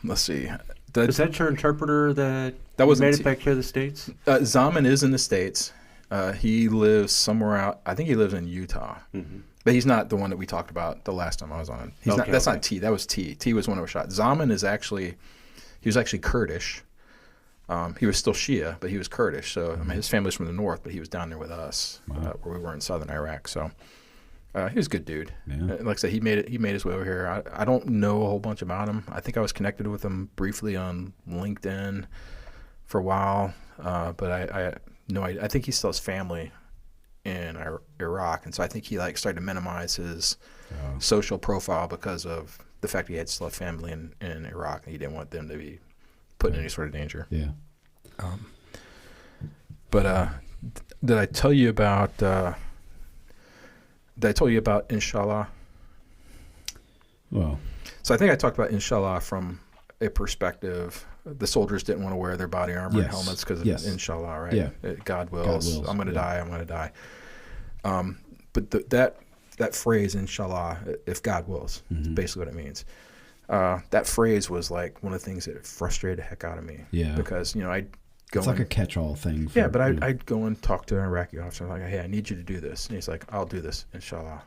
C: Let's see.
A: Is that your interpreter that
C: wasn't
A: made it back here to the States?
C: Zaman is in the States. He lives somewhere out. I think he lives in Utah. Mm-hmm. But he's not the one that we talked about the last time I was on. That's not T. That was T. T was one that was shot. Zaman was actually Kurdish. He was still Shia, but he was Kurdish. So I mean, his family's from the north, but he was down there with us where we were in southern Iraq. So he was a good dude. Yeah. Like I said, he made his way over here. I don't know a whole bunch about him. I think I was connected with him briefly on LinkedIn for a while, but I think he still has family in Iraq, and so I think he started to minimize his social profile because of the fact he had still a family in Iraq, and he didn't want them to be put in any sort of danger.
B: Yeah.
C: But did I tell you about Inshallah?
B: Well,
C: so I think I talked about Inshallah from a perspective. The soldiers didn't want to wear their body armor and helmets because of Inshallah, right?
B: Yeah.
C: God wills. I'm going to die. I'm going to die. But that phrase, Inshallah, if God wills, is basically what it means. That phrase was like one of the things that frustrated the heck out of me.
B: Yeah.
C: Because, I'd go
B: it's like a catch-all thing.
C: I'd go and talk to an Iraqi officer. I'm like, "Hey, I need you to do this." And he's like, "I'll do this, Inshallah."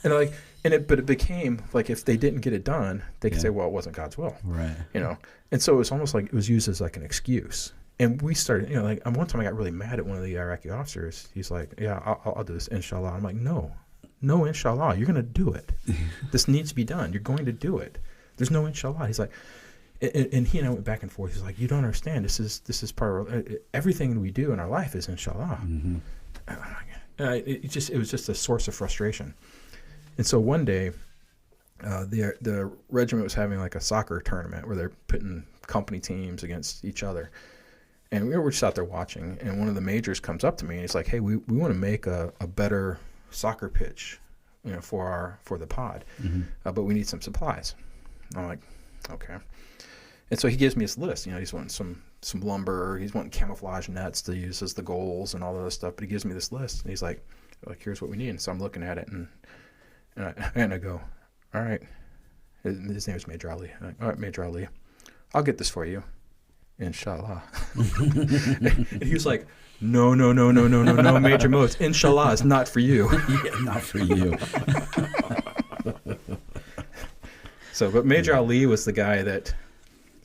C: But it became like if they didn't get it done, they could say, "Well, it wasn't God's will."
B: Right.
C: And so it was almost like it was used as like an excuse. And we started, one time I got really mad at one of the Iraqi officers. He's like, "Yeah, I'll do this, Inshallah." I'm like, no, Inshallah, you're going to do it. This needs to be done. You're going to do it. There's no Inshallah. He's like, and he and I went back and forth. He's like, "You don't understand. This is part of everything we do in our life is Inshallah." Mm-hmm. It was just a source of frustration. And so one day, the regiment was having like a soccer tournament where they're putting company teams against each other. And we were just out there watching, and one of the majors comes up to me and he's like, "Hey, we want to make a better soccer pitch, for the pod, but we need some supplies." I'm like, "Okay." And so he gives me his list. He's wanting some lumber, he's wanting camouflage nets to use as the goals and all that stuff. But he gives me this list, and he's like, "Here's what we need." And so I'm looking at it, and I go, "All right." His name is Major Ali. I'm like, "All right, Major Ali, I'll get this for you, Inshallah." And he was like, No, Major Mose. Inshallah is not for you.
B: Yeah, not for you.
C: But Major Ali was the guy that.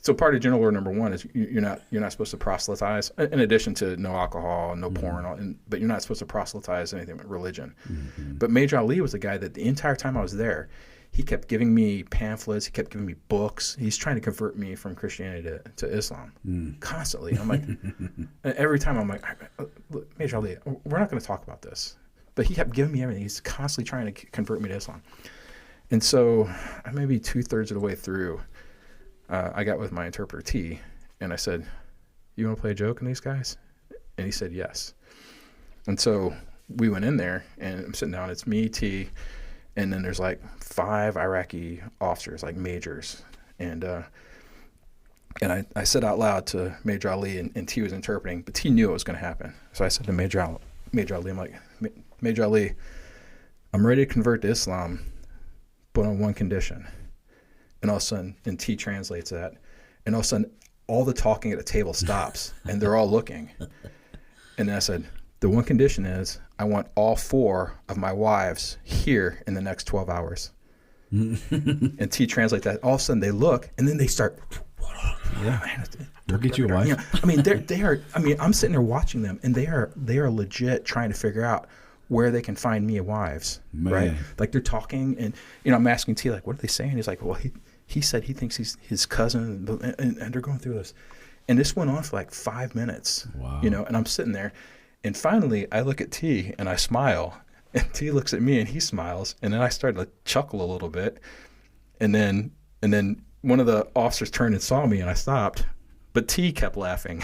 C: So part of General Order Number 1 is you're not supposed to proselytize. In addition to no alcohol, no porn, but you're not supposed to proselytize anything but religion. Mm-hmm. But Major Ali was the guy that the entire time I was there, he kept giving me pamphlets. He kept giving me books. He's trying to convert me from Christianity to Islam constantly. I'm like, every time I'm like, "Major Ali, we're not going to talk about this." But he kept giving me everything. He's constantly trying to convert me to Islam. And so maybe 2/3 of the way through, I got with my interpreter T, and I said, "You want to play a joke on these guys?" And he said yes. And so we went in there, and I'm sitting down. It's me, T, and then there's like 5 Iraqi officers, like majors. And I said out loud to Major Ali, and T was interpreting, but T knew it was going to happen. So I said to Major Ali, I'm like, "Major Ali, I'm ready to convert to Islam, but on one condition. And all of a sudden, and T translates that, and all of a sudden, all the talking at the table stops, and they're all looking. And then I said, the one condition is I want all 4 of my wives here in the next 12 hours. And T translate that. All of a sudden, they look, and then they start.
B: Yeah. They'll get you a wife.
C: You know, I mean, they are. I mean, I'm sitting there watching them, and they are legit trying to figure out where they can find me wives,
B: Man.
C: right? Like they're talking, and I'm asking T, like, what are they saying? He's like, well, he said he thinks he's his cousin, and they're going through this, and this went on for like 5 minutes.
B: Wow.
C: And I'm sitting there, and finally I look at T and I smile, and T looks at me and he smiles, and then I started to chuckle a little bit, and then one of the officers turned and saw me, and I stopped, but T kept laughing.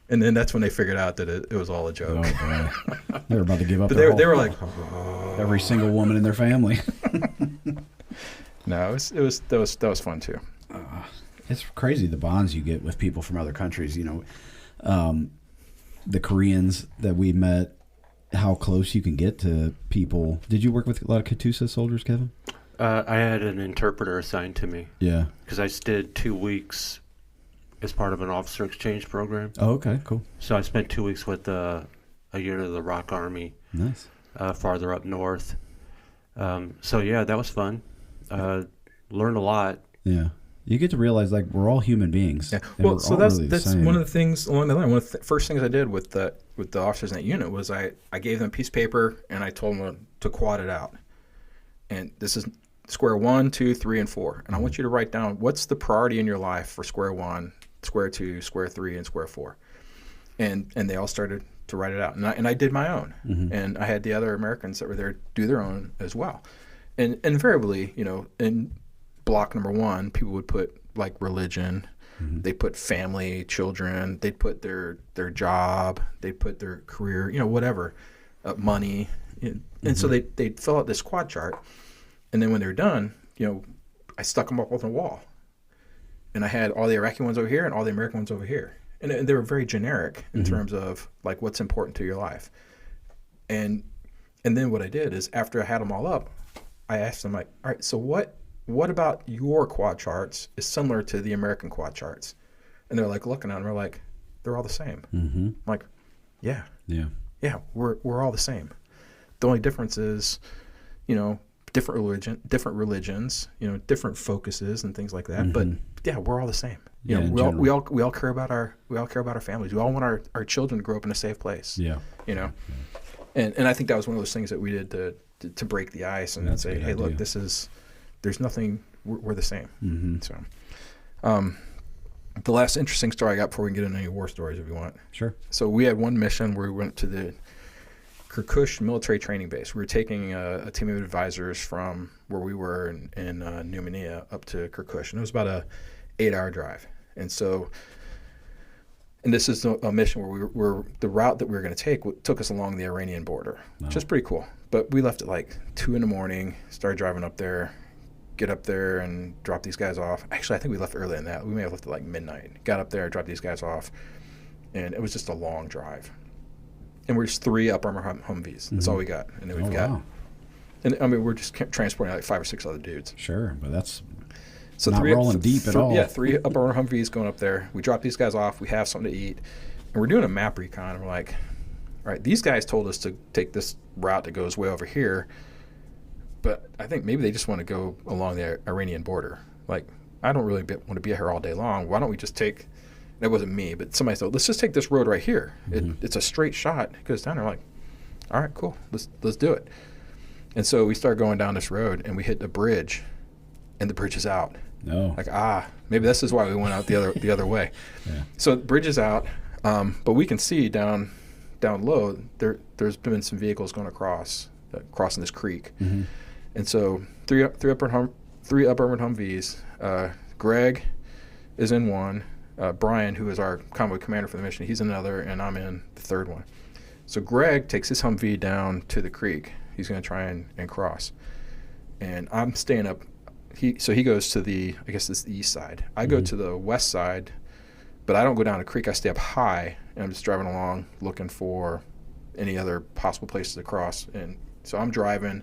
C: And then that's when they figured out that it was all a joke.
B: Oh, boy. They were about to give up.
C: But
B: their
C: they were
B: whole-
C: like,
B: every single woman in their family.
C: no, that was fun too.
B: It's crazy the bonds you get with people from other countries. The Koreans that we met, how close you can get to people. Did you work with a lot of Katusa soldiers, Kevin?
A: I had an interpreter assigned to me
B: Yeah.
A: because I did 2 weeks as part of an officer exchange program.
B: Oh, okay, cool.
A: So I spent 2 weeks with a unit of the Rock Army
B: Nice.
A: farther up north. So yeah, that was fun. Learned a lot.
B: Yeah. You get to realize, like, we're all human beings.
C: Yeah.
B: and
C: Well,
B: we're
C: so
B: all
C: that's
B: really the
C: that's
B: same.
C: one of the things along the line. One of the first things I did with the officers in that unit was I gave them a piece of paper and I told them to quad it out. And this is square 1, 2, 3, and 4. And I want you to write down what's the priority in your life for square 1, square 2, square 3, and square 4. And they all started to write it out. And I did my own.
B: Mm-hmm.
C: And I had the other Americans that were there do their own as well. And invariably, in block number 1, people would put like religion, they put family, children, they'd put their job, they'd put their career, whatever, money. And so they'd fill out this quad chart. And then when they're done, I stuck them up on the wall. And I had all the Iraqi ones over here and all the American ones over here. And they were very generic in terms of like what's important to your life. And then what I did is after I had them all up, I asked them like, all right, so what about your quad charts is similar to the American quad charts? And they're like looking at them, they're like, they're all the same.
B: Mm-hmm.
C: I'm like, yeah, we're all the same. The only difference is, different religions, different focuses and things like that.
B: Mm-hmm.
C: But yeah, we're all the same.
B: In
C: we all care about our families. We all want our children to grow up in a safe place.
B: Yeah.
C: And I think that was one of those things that we did to break the ice and
B: That's a
C: say,
B: good
C: hey, look,
B: idea.
C: there's nothing, we're the same.
B: Mm-hmm.
C: So, the last interesting story I got before we can get into any war stories, if you want.
B: Sure.
C: So we had one mission where we went to the Kirkush military training base. We were taking a team of advisors from where we were in Numania up to Kirkush, and it was about a 8-hour drive. And this is a mission where the route that we were going to take took us along the Iranian border, which is pretty cool. But we left at like 2 a.m, started driving up there, get up there and drop these guys off. Actually, I think we left earlier than that. We may have left at like midnight. Got up there, dropped these guys off, and it was just a long drive. And we're just 3 Up Armor Humvees. That's all we got. And then we've got,
B: wow.
C: and I mean, we're just transporting like 5 or 6 other dudes.
B: Sure, but that's
C: So
B: not rolling deep at all.
C: Yeah, 3 Up Armor Humvees going up there. We drop these guys off. We have something to eat, and we're doing a map recon. And we're like, all right, these guys told us to take this route that goes way over here, but I think maybe they just want to go along the Iranian border. Like, I don't really want to be here all day long. Why don't we just take? It wasn't me, but somebody said, let's just take this road right here. It's a straight shot. It goes down there. Like, all right, cool. Let's do it. And so we start going down this road, and we hit a bridge, and the bridge is out.
B: no.
C: Like, maybe this is why we went out the other way.
B: Yeah.
C: So the bridge is out, but we can see down low there's been some vehicles going across, crossing this creek.
B: Mm-hmm.
C: And so three up armored Humvees. Greg is in one. Brian, who is our convoy commander for the mission, he's in another, and I'm in the third one. So Greg takes his Humvee down to the creek. He's going to try and cross. And I'm staying up. He goes to I guess it's the east side. I go to the west side, but I don't go down the creek. I stay up high, and I'm just driving along looking for any other possible places to cross. And so I'm driving,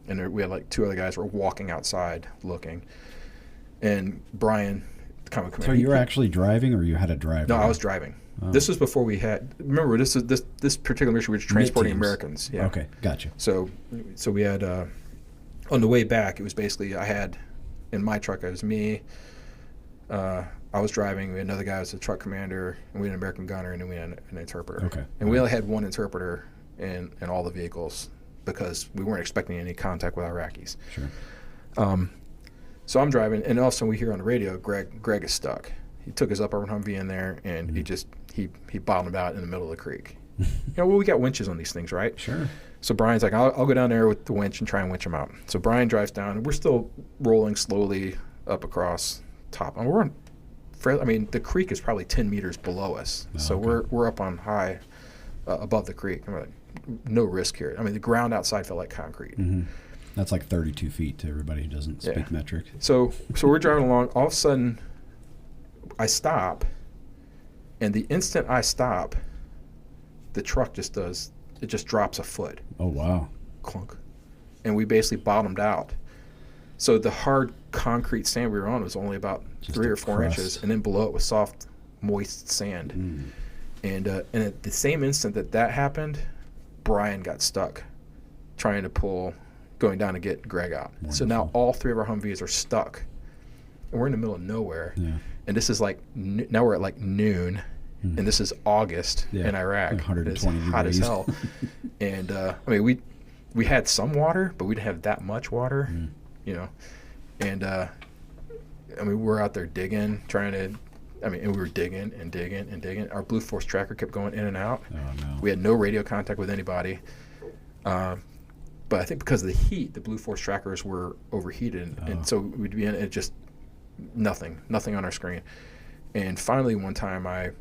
C: and we had like 2 other guys who were walking outside looking. and Brian, the common
B: So
C: commander.
B: you were actually driving, or you had a driver?
C: No, I was driving.
B: Oh.
C: This was before we had. Remember, this particular mission, we were transporting
B: Mid-teams.
C: Americans. Yeah.
B: Okay, gotcha.
C: So we had on the way back. It was basically I had in my truck. It was me. I was driving. We had another guy who was the truck commander, and we had an American gunner, and then we had an interpreter.
B: Okay.
C: And we only had one interpreter in all the vehicles because we weren't expecting any contact with Iraqis.
B: Sure.
C: So I'm driving, and all of a sudden we hear on the radio, Greg is stuck. He took his upper Humvee in there, and he bottomed out in the middle of the creek. We got winches on these things, right?
B: Sure.
C: So Brian's like, I'll go down there with the winch and try and winch him out. So Brian drives down, and we're still rolling slowly up across top. And we're on, the creek is probably 10 meters below us.
B: Oh,
C: So
B: okay.
C: we're up on high above the creek. I'm like, no risk here. The ground outside felt like concrete.
B: Mm-hmm. That's like 32 feet to everybody who doesn't speak metric.
C: So we're driving along. All of a sudden, I stop, and the instant I stop, the truck just drops a foot.
B: Oh, wow.
C: Clunk. And we basically bottomed out. So the hard concrete sand we were on was only about
B: Just
C: 3
B: a
C: or 4
B: crust.
C: inches, and then below it was soft, moist sand.
B: Mm.
C: And at the same instant that happened, Brian got stuck trying to going down to get Greg out.
B: Wonderful.
C: So now all 3 of our Humvees are stuck, and we're in the middle of nowhere.
B: Yeah.
C: And this is like now we're at like noon, and this is August in Iraq.
B: Like 120
C: it's hot as
B: degrees.
C: hell. And we had some water, but we didn't have that much water, And we're out there digging, and we were digging and digging and digging. Our Blue Force tracker kept going in and out.
B: Oh, no.
C: We had no radio contact with anybody. But I think because of the heat, the Blue Force trackers were overheated, and so we'd be in it, just nothing on our screen. And finally, one time I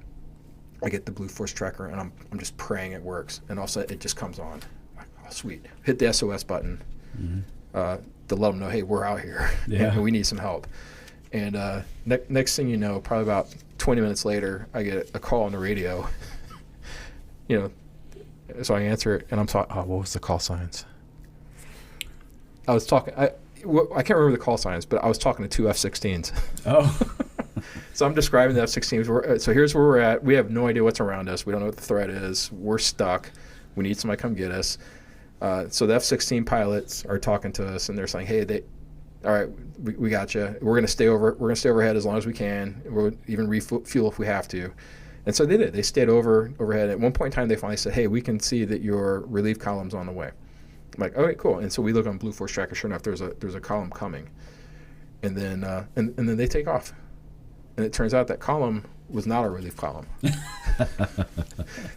C: get the Blue Force tracker, and I'm just praying it works, and all of a sudden it just comes on. I'm like, oh, sweet! Hit the SOS button to let them know, hey, we're out here, and we need some help. And next thing you know, probably about 20 minutes later, I get a call on the radio. So I answer it, and I'm talking. Oh, what was the call signs? I was talking. I can't remember the call signs, but I was talking to 2 F-16s.
B: Oh.
C: So I'm describing the F-16s. So here's where we're at. We have no idea what's around us. We don't know what the threat is. We're stuck. We need somebody to come get us. So the F-16 pilots are talking to us, and they're saying, "Hey, all right, we got you. We're gonna stay overhead as long as we can. We'll even refuel if we have to." And so they did. They stayed overhead. At one point in time, they finally said, "Hey, we can see that your relief column's on the way." I'm like, "Okay, cool." And so we look on Blue Force tracker. Sure enough, there's a column coming, and then and then they take off, and it turns out that column was not a relief column.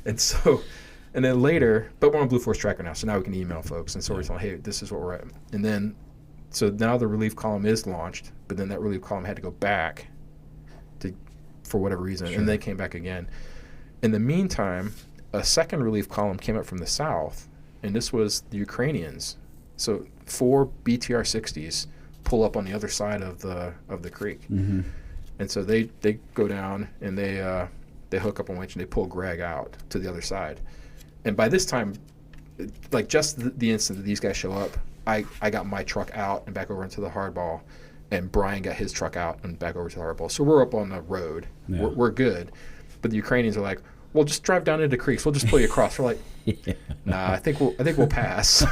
C: And then later, but we're on Blue Force tracker now, so now we can email folks, and so we're telling, "Hey, this is what we're at." And then, so now the relief column is launched, but then that relief column had to go back for whatever reason,
B: Sure.
C: and they came back again. In the meantime, a second relief column came up from the south, and this was the Ukrainians. So 4 BTR-60s pull up on the other side of the creek,
B: Mm-hmm.
C: and so they go down and they hook up on winch and they pull Greg out to the other side. And by this time, like just the instant that these guys show up, I got my truck out and back over into the hardball, and Brian got his truck out and back over to the hardball. So we're up on the road.
B: Yeah.
C: We're good. But the Ukrainians are like, "Well, just drive down into the creeks. We'll just pull you across." We're like, "Nah, I think we'll pass."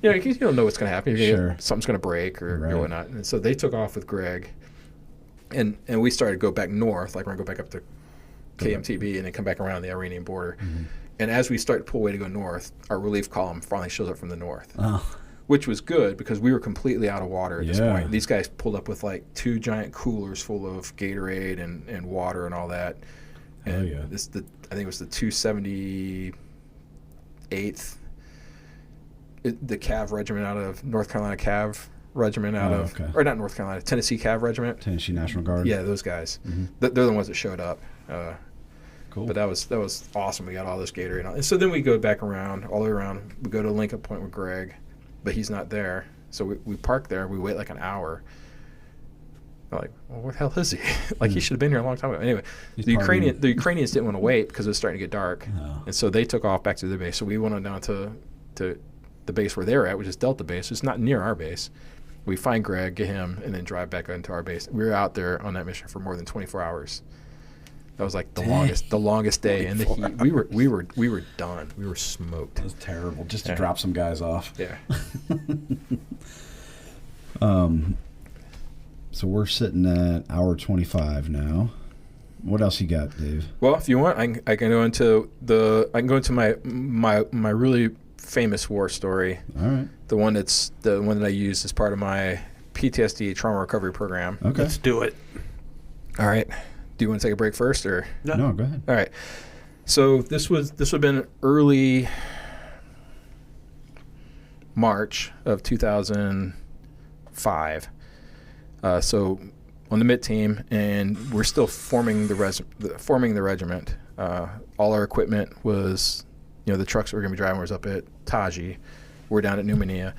C: You don't know what's going to happen.
B: Sure.
C: Something's going to break or
B: Right.
C: whatnot. And so they took off with Greg, and we started to go back north, like we're going to go back up to KMTB and then come back around the Iranian border.
B: Mm-hmm.
C: And as we start to pull away to go north, our relief column finally shows up from the north.
B: Oh.
C: Which was good because we were completely out of water at this
B: Yeah.
C: point. These guys pulled up with like 2 giant coolers full of Gatorade and water and all that.
B: Hell
C: And
B: yeah.
C: I think it was the 278th, the Cav regiment out of North Carolina Cav regiment
B: okay.
C: or not North Carolina, Tennessee Cav regiment.
B: Tennessee National Guard.
C: Yeah, those guys.
B: Mm-hmm.
C: They're the ones that showed up.
B: Cool.
C: But that was awesome. We got all this Gatorade. And so then we go back around, all the way around. We go to link-up point with Greg, but he's not there. So we park there. We wait like an hour. I'm like, well, where the hell is he? Like, he should have been here a long time ago. Anyway,
B: He's
C: the
B: partying.
C: Ukrainians didn't want to wait because it was starting to get dark.
B: Oh.
C: And so they took off back to their base. So we went on down to the base where they're at, which is Delta Base. It's not near our base. We find Greg, get him, and then drive back into our base. We were out there on that mission for more than 24 hours. That was like the longest day in the heat. We were done. We were smoked.
B: That was terrible. Just to drop some guys off.
C: Yeah.
B: So we're sitting at hour 25 now. What else you got, Dave?
C: Well, if you want, I can go into my really famous war story.
B: All right.
C: The one that I used as part of my PTSD trauma recovery program.
B: Okay.
A: Let's do it.
C: All right. Do you want to take a break first, or
B: No, go ahead.
C: all right? So this would have been early March of 2005. So on the MIT team, and we're still forming the regiment. All our equipment was, the trucks we were going to be driving was up at Taji. We're down at Numania.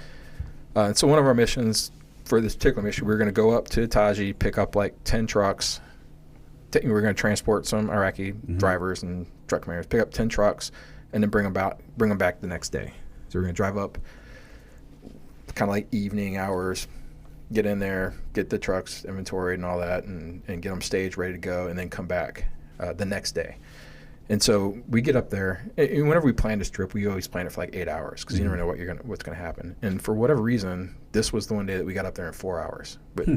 C: And so one of our missions for this particular mission, we were going to go up to Taji, pick up like 10 trucks. We were going to transport some Iraqi drivers and truck commanders, pick up 10 trucks, and then bring them back the next day. So we're going to drive up kind of like evening hours, get in there, get the trucks inventoried and all that, and get them staged, ready to go, and then come back the next day. And so we get up there, and whenever we plan this trip, we always plan it for like 8 hours because you never know what's going to happen. And for whatever reason, this was the one day that we got up there in 4 hours. But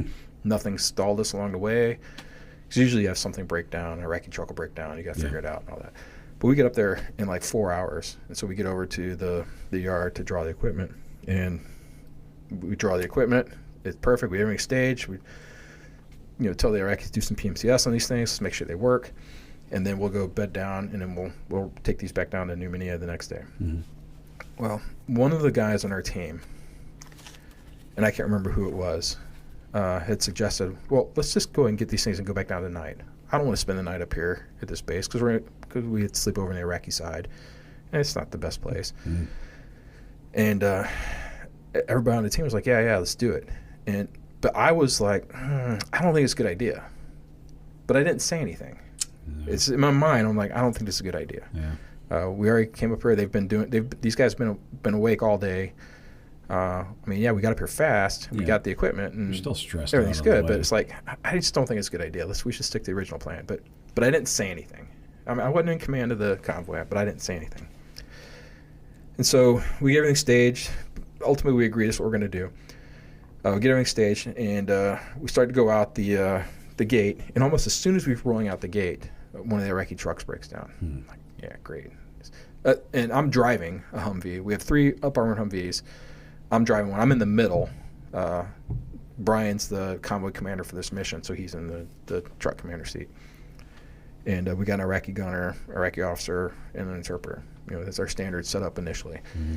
C: nothing stalled us along the way. Because usually you have something break down, Iraqi truck will break down, you got to figure it out and all that. But we get up there in like 4 hours. And so we get over to the yard to draw the equipment. And we draw the equipment. It's perfect. We have everything staged. We tell the Iraqis to do some PMCS on these things, let's make sure they work. And then we'll go bed down, and then we'll take these back down to Numania the next day. Mm-hmm. Well, one of the guys on our team, and I can't remember who it was, had suggested, well, let's just go ahead and get these things and go back down tonight. I don't want to spend the night up here at this base because we had to sleep over on the Iraqi side, and it's not the best place. Mm-hmm. And everybody on the team was like, yeah, let's do it. But I was like, I don't think it's a good idea. But I didn't say anything. No. It's in my mind. I'm like, I don't think this is a good idea. Yeah. We already came up here. These guys have been awake all day. We got up here fast. And we got the equipment, and
B: you're still stressed.
C: Everything's good, but it's like I just don't think it's a good idea. We should stick to the original plan. But I didn't say anything. I wasn't in command of the convoy, but I didn't say anything. And so we get everything staged. Ultimately, we agreed that's what we're going to do. We get everything staged, and we start to go out the gate. And almost as soon as we're rolling out the gate, one of the Iraqi trucks breaks down. I'm like, yeah, great. And I'm driving a Humvee. We have 3 up-armored Humvees. I'm driving one. I'm in the middle. Brian's the convoy commander for this mission, so he's in the truck commander seat. And we got an Iraqi gunner, Iraqi officer, and an interpreter. That's our standard setup initially. Mm-hmm.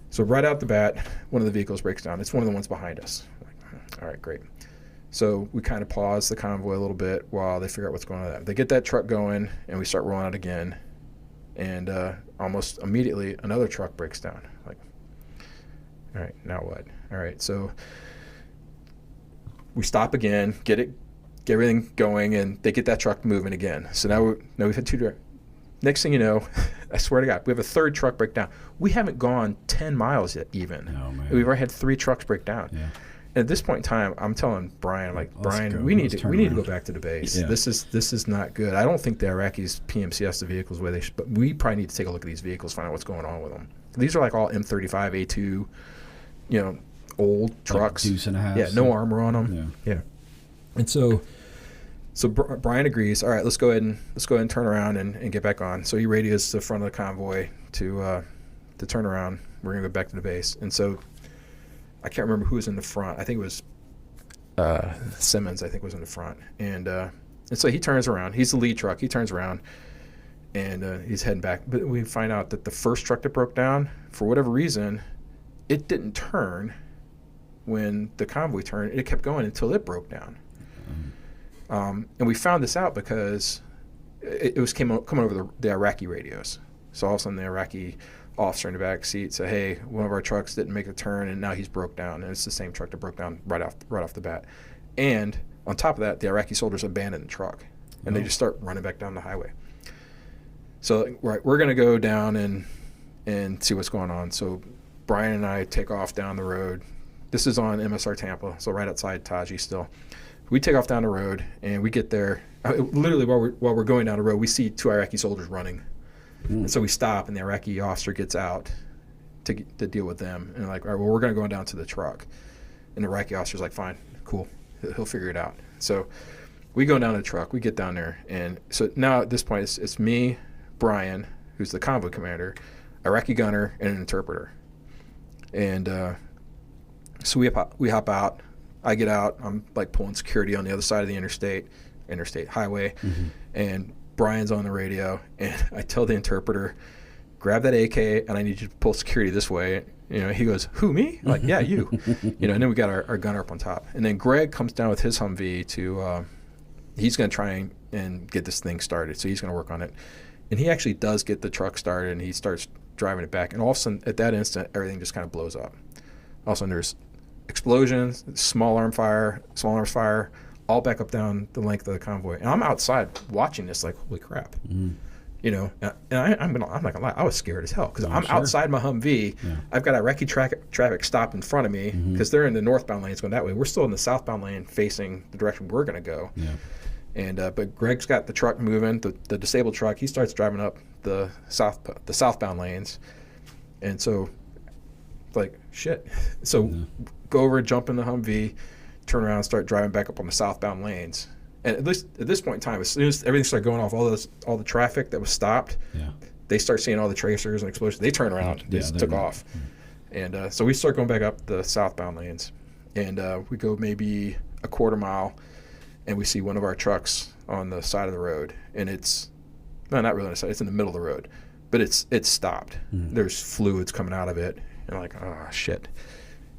C: So right out the bat, one of the vehicles breaks down. It's one of the ones behind us. All right, great. So we kind of pause the convoy a little bit while they figure out what's going on. They get that truck going, and we start rolling out again. And almost immediately, another truck breaks down. Like, all right, now what? All right, so we stop again, get everything going, and they get that truck moving again. So now we've had 2 Next thing you know, I swear to God, we have a 3rd truck break down. We haven't gone 10 miles yet even. Oh, man. We've already had 3 trucks break down. Yeah. And at this point in time, I'm telling Brian, Brian, we need to go back to the base. Yeah. This is not good. I don't think the Iraqis PMCS the vehicles the way they should, but we probably need to take a look at these vehicles, find out what's going on with them. These are like all M35A2, old trucks.
B: Like deuce and a half.
C: Yeah, no armor on them. Yeah. And so Brian agrees. All right, let's go ahead and turn around and get back on. So he radios the front of the convoy to turn around. We're gonna go back to the base. And so I can't remember who was in the front. I think it was Simmons. I think was in the front. And so he turns around. He's the lead truck. He turns around and he's heading back. But we find out that the first truck that broke down, for whatever reason, it didn't turn when the convoy turned. It kept going until it broke down. And we found this out because it was coming over the Iraqi radios. So all of a sudden the Iraqi officer in the back seat said, hey, one of our trucks didn't make a turn, and now he's broke down. And it's the same truck that broke down right off the bat. And on top of that, the Iraqi soldiers abandoned the truck, and they just start running back down the highway. So we're going to go down and see what's going on. So Brian and I take off down the road This is on MSR Tampa, so right outside Taji still. We take off down the road, and we get there. Literally, while we're going down the road, we see 2 Iraqi soldiers running. And so we stop, and the Iraqi officer gets out to deal with them. And like, all right, well, we're going to go down to the truck. And the Iraqi officer's like, fine, cool. He'll figure it out. So we go down to the truck. We get down there. And so now at this point, it's me, Brian, who's the convoy commander, Iraqi gunner, and an interpreter. And so we hop out. I get out. I'm like pulling security on the other side of the interstate highway. Mm-hmm. And Brian's on the radio, and I tell the interpreter, grab that AK, and I need you to pull security this way. You know, he goes, who, me? I'm like, yeah, you. You know, and then we got our gunner up on top. And then Greg comes down with his Humvee to, he's going to try and get this thing started. So he's going to work on it. And he actually does get the truck started, and he starts driving it back. And all of a sudden, at that instant, everything just kind of blows up. All of a sudden, there's explosions, small arms fire, all back up down the length of the convoy. And I'm outside watching this like, holy crap. Mm. You know, and I'm not going to lie, I was scared as hell because I'm outside my Humvee. Yeah. I've got Iraqi traffic stopped in front of me because they're in the northbound lanes going that way. We're still in the southbound lane facing the direction we're going to go. Yeah. And but Greg's got the truck moving, the disabled truck. He starts driving up the southbound lanes. And so, like, shit. So go over, jump in the Humvee, turn around, and start driving back up on the southbound lanes. And at this point in time, as soon as everything started going off, all the traffic that was stopped, they start seeing all the tracers and explosions. They turn around, they just took off. And so we start going back up the southbound lanes. And we go maybe a quarter mile, and we see one of our trucks on the side of the road. And it's, no, not really on the side, it's in the middle of the road. But it's stopped. There's fluids coming out of it. And I'm like, oh, shit.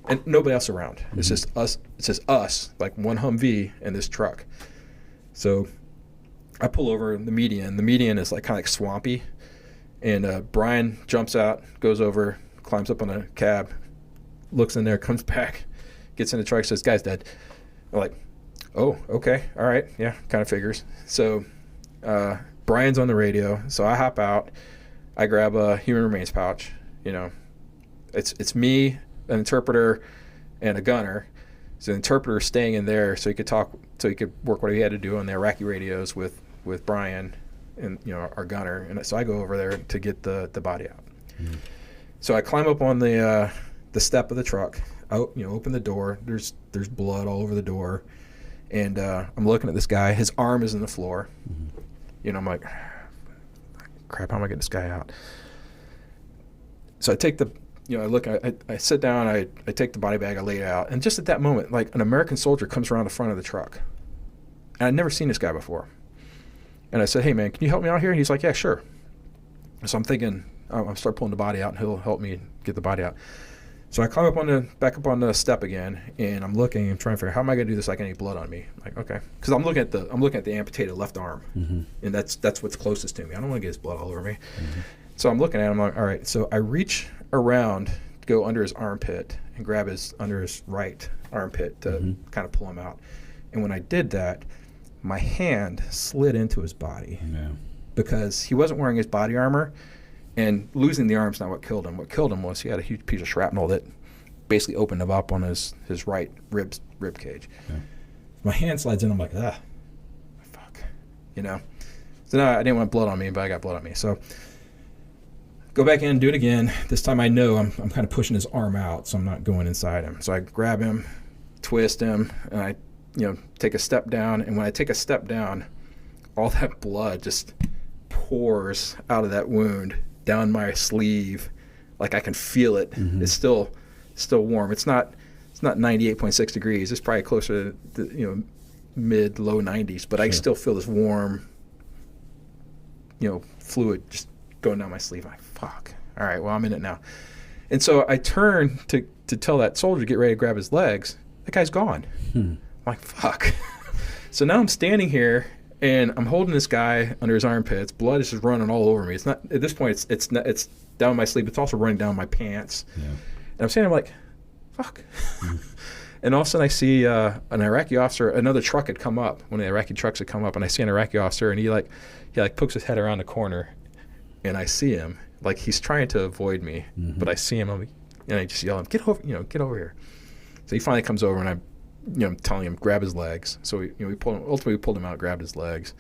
C: And nobody else around. It's just us. It's just us, like one Humvee and this truck. So I pull over the median. The median is like kind of like swampy. And Brian jumps out, goes over, climbs up on a cab, looks in there, comes back, gets in the truck, says, guy's dead. I'm like, oh, okay, all right, yeah, kind of figures. So Brian's on the radio. So I hop out. I grab a human remains pouch. You know, it's me, an interpreter, and a gunner. So the interpreter is staying in there so he could talk, so he could work what he had to do on the Iraqi radios with Brian and, you know, our gunner. And so I go over there to get the body out. So I climb up on the step of the truck. I, you know, open the door. There's blood all over the door. And I'm looking at this guy. His arm is in the floor. You know, I'm like, crap, how am I getting this guy out? So I take I sit down, I take the body bag, I lay it out, and just at that moment, like, an American soldier comes around the front of the truck. And I'd never seen this guy before. And I said, hey, man, can you help me out here? And he's like, yeah, sure. So I'm thinking, I'll start pulling the body out, and he'll help me get the body out. So I climb back up on the step again, and I'm looking and trying to figure out, how am I going to do this like any blood on me? I'm like, okay. Because I'm looking at the amputated left arm, and that's what's closest to me. I don't want to get his blood all over me. So I'm looking at him, I'm like, all right. So I reach around to go under his armpit and grab under his right armpit to kind of pull him out. And when I did that, my hand slid into his body because he wasn't wearing his body armor, and losing the arm's not what killed him. What killed him was he had a huge piece of shrapnel that basically opened him up on his right rib cage. My hand slides in, I'm like, fuck, you know. So now I didn't want blood on me, but I got blood on me. So go back in, do it again. This time I know I'm kind of pushing his arm out, so I'm not going inside him. So I grab him, twist him, and I, you know, take a step down. And when I take a step down, all that blood just pours out of that wound down my sleeve. Like I can feel it. It's still warm. It's not 98.6 degrees. It's probably closer to the, you know, mid low 90s. But I still feel this warm, you know, fluid just going down my sleeve. I'm like, fuck. All right, well, I'm in it now. And so I turn to tell that soldier to get ready to grab his legs. That guy's gone. I'm like, fuck. So now I'm standing here, and I'm holding this guy under his armpits. Blood is just running all over me. It's not, at this point, it's down my sleeve. It's also running down my pants. And I'm standing there like, fuck. And all of a sudden I see an Iraqi officer, another truck had come up. One of the Iraqi trucks had come up, and I see an Iraqi officer, and he pokes his head around the corner, and I see him. Like, he's trying to avoid me, but I see him, and I just yell at him, get over here. So he finally comes over, and I'm telling him grab his legs. So we pulled him out, grabbed his legs,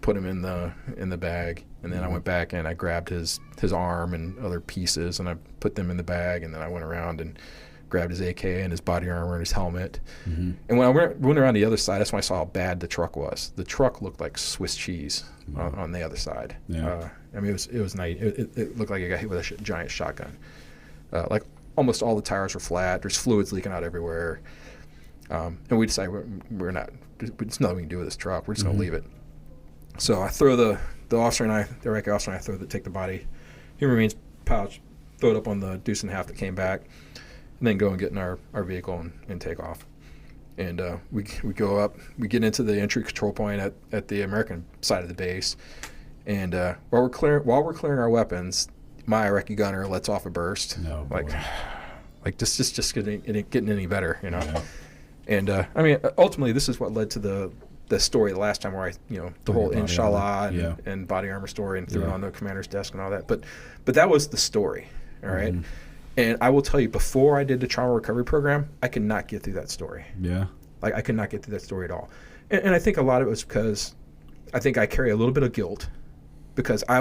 C: put him in the bag, and then I went back and I grabbed his arm and other pieces, and I put them in the bag, and then I went around and grabbed his AK and his body armor and his helmet. Mm-hmm. And when I went around the other side, that's when I saw how bad the truck was. The truck looked like Swiss cheese on the other side. Yeah. I mean, it was nice. It looked like it got hit with a giant shotgun. Like almost all the tires were flat. There's fluids leaking out everywhere. And we decided we're not. There's nothing we can do with this truck. We're just gonna leave it. So I throw the officer and the Iraqi officer and I take the body, human remains pouch, throw it up on the deuce and a half that came back, and then go and get in our vehicle and take off. And we go up, we get into the entry control point at the American side of the base, and while we're clearing our weapons, my Iraqi gunner lets off a burst. No, like just getting any better, Yeah. And I mean, ultimately, this is what led to the story the last time where I, the whole inshallah and body armor story, and threw it on the commander's desk and all that. But that was the story, all right? Mm-hmm. And I will tell you, before I did the trauma recovery program, I could not get through that story. Yeah. Like, I could not get through that story at all. And I think a lot of it was because I think I carry a little bit of guilt, because I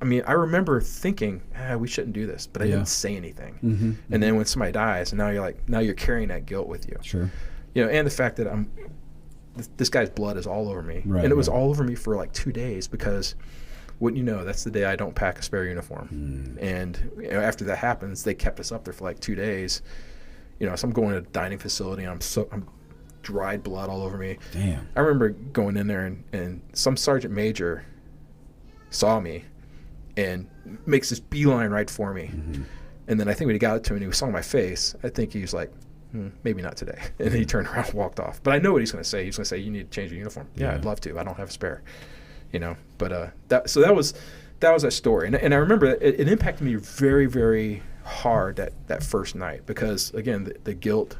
C: remember thinking, we shouldn't do this, but I didn't say anything. Mm-hmm. And then when somebody dies, and now you're carrying that guilt with you. Sure. And the fact that this guy's blood is all over me. Right, and it was all over me for like 2 days, because wouldn't you know, that's the day I don't pack a spare uniform. And after that happens, they kept us up there for like 2 days. So I'm going to a dining facility, and I'm dried blood all over me. Damn. I remember going in there, and some sergeant major saw me and makes this beeline right for me. Mm-hmm. And then I think when he got it to me and he saw my face, I think he was like, maybe not today. And then he turned around and walked off. But I know what he's going to say. He's going to say, you need to change your uniform. Yeah, I'd love to. I don't have a spare. But that was that story. And I remember it impacted me very, very hard that first night, because again, the guilt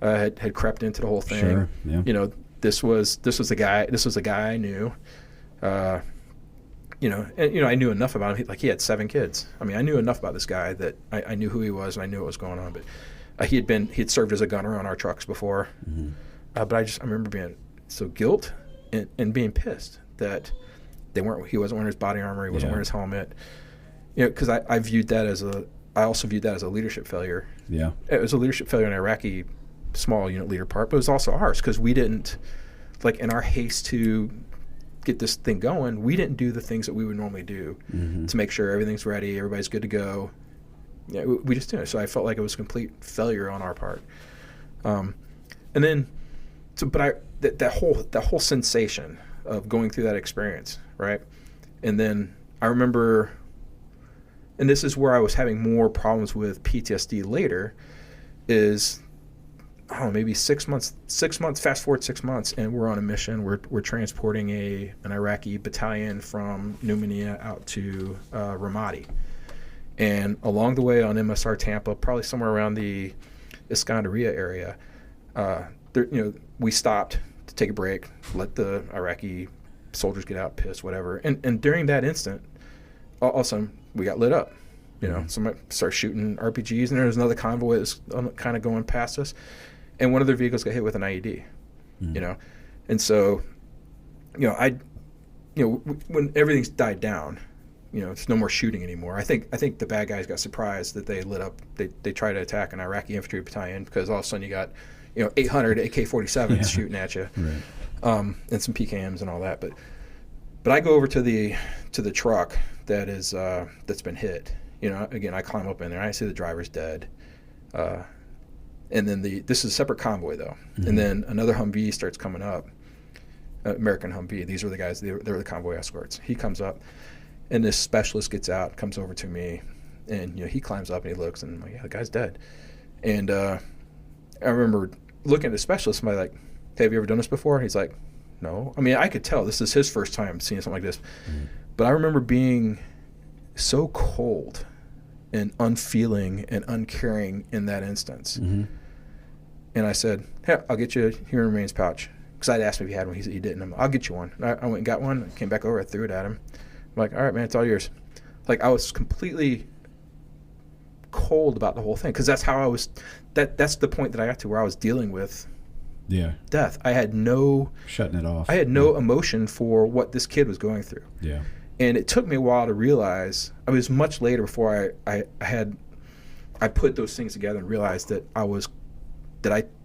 C: had crept into the whole thing. Sure. Yeah. This was a guy I knew. And I knew enough about him. He had 7 kids. I mean, I knew enough about this guy that I knew who he was, and I knew what was going on. But he had served as a gunner on our trucks before. Mm-hmm. But I remember being so guilt and being pissed that he wasn't wearing his body armor, he wasn't wearing his helmet. Because I also viewed that as a leadership failure. Yeah, it was a leadership failure on Iraqi small unit leader part, but it was also ours, because we didn't, in our haste to get this thing going, we didn't do the things that we would normally do to make sure everything's ready, everybody's good to go. We just didn't. So I felt like it was a complete failure on our part. And then, that whole sensation of going through that experience, right? And then I remember, and this is where I was having more problems with PTSD later, is maybe 6 months, fast forward 6 months, and we're on a mission. We're transporting an Iraqi battalion from Numania out to Ramadi. And along the way on MSR Tampa, probably somewhere around the Iskandaria area, we stopped to take a break, let the Iraqi soldiers get out, piss, whatever. And during that instant, all of a sudden, we got lit up. Somebody started shooting RPGs, and there was another convoy that was kind of going past us. And one of their vehicles got hit with an IED, And so, when everything's died down, it's no more shooting anymore. I think the bad guys got surprised that they lit up. They tried to attack an Iraqi infantry battalion, because all of a sudden you got, 800 AK-47s shooting at you, right. And some PKMs and all that. But I go over to the truck that is that's been hit. Again, I climb up in there. I see the driver's dead. And then this is a separate convoy, though. Mm-hmm. And then another Humvee starts coming up, American Humvee. These were the guys, they were the convoy escorts. He comes up, and this specialist gets out, comes over to me, and he climbs up and he looks, and I'm like, yeah, the guy's dead. And I remember looking at the specialist, and I'm like, hey, have you ever done this before? And he's like, no. I mean, I could tell this is his first time seeing something like this. Mm-hmm. But I remember being so cold and unfeeling and uncaring in that instance. Mm-hmm. And I said, hey, I'll get you a human remains pouch. Because I'd asked him if he had one. He said he didn't. I'm like, I'll get you one. I went and got one. I came back over. I threw it at him. I'm like, all right, man, it's all yours. I was completely cold about the whole thing, because that's how I was. That's the point that I got to, where I was dealing with death. I had no
B: shutting it off.
C: I had no emotion for what this kid was going through.
B: Yeah.
C: And it took me a while to realize. I was much later before I put those things together and realized that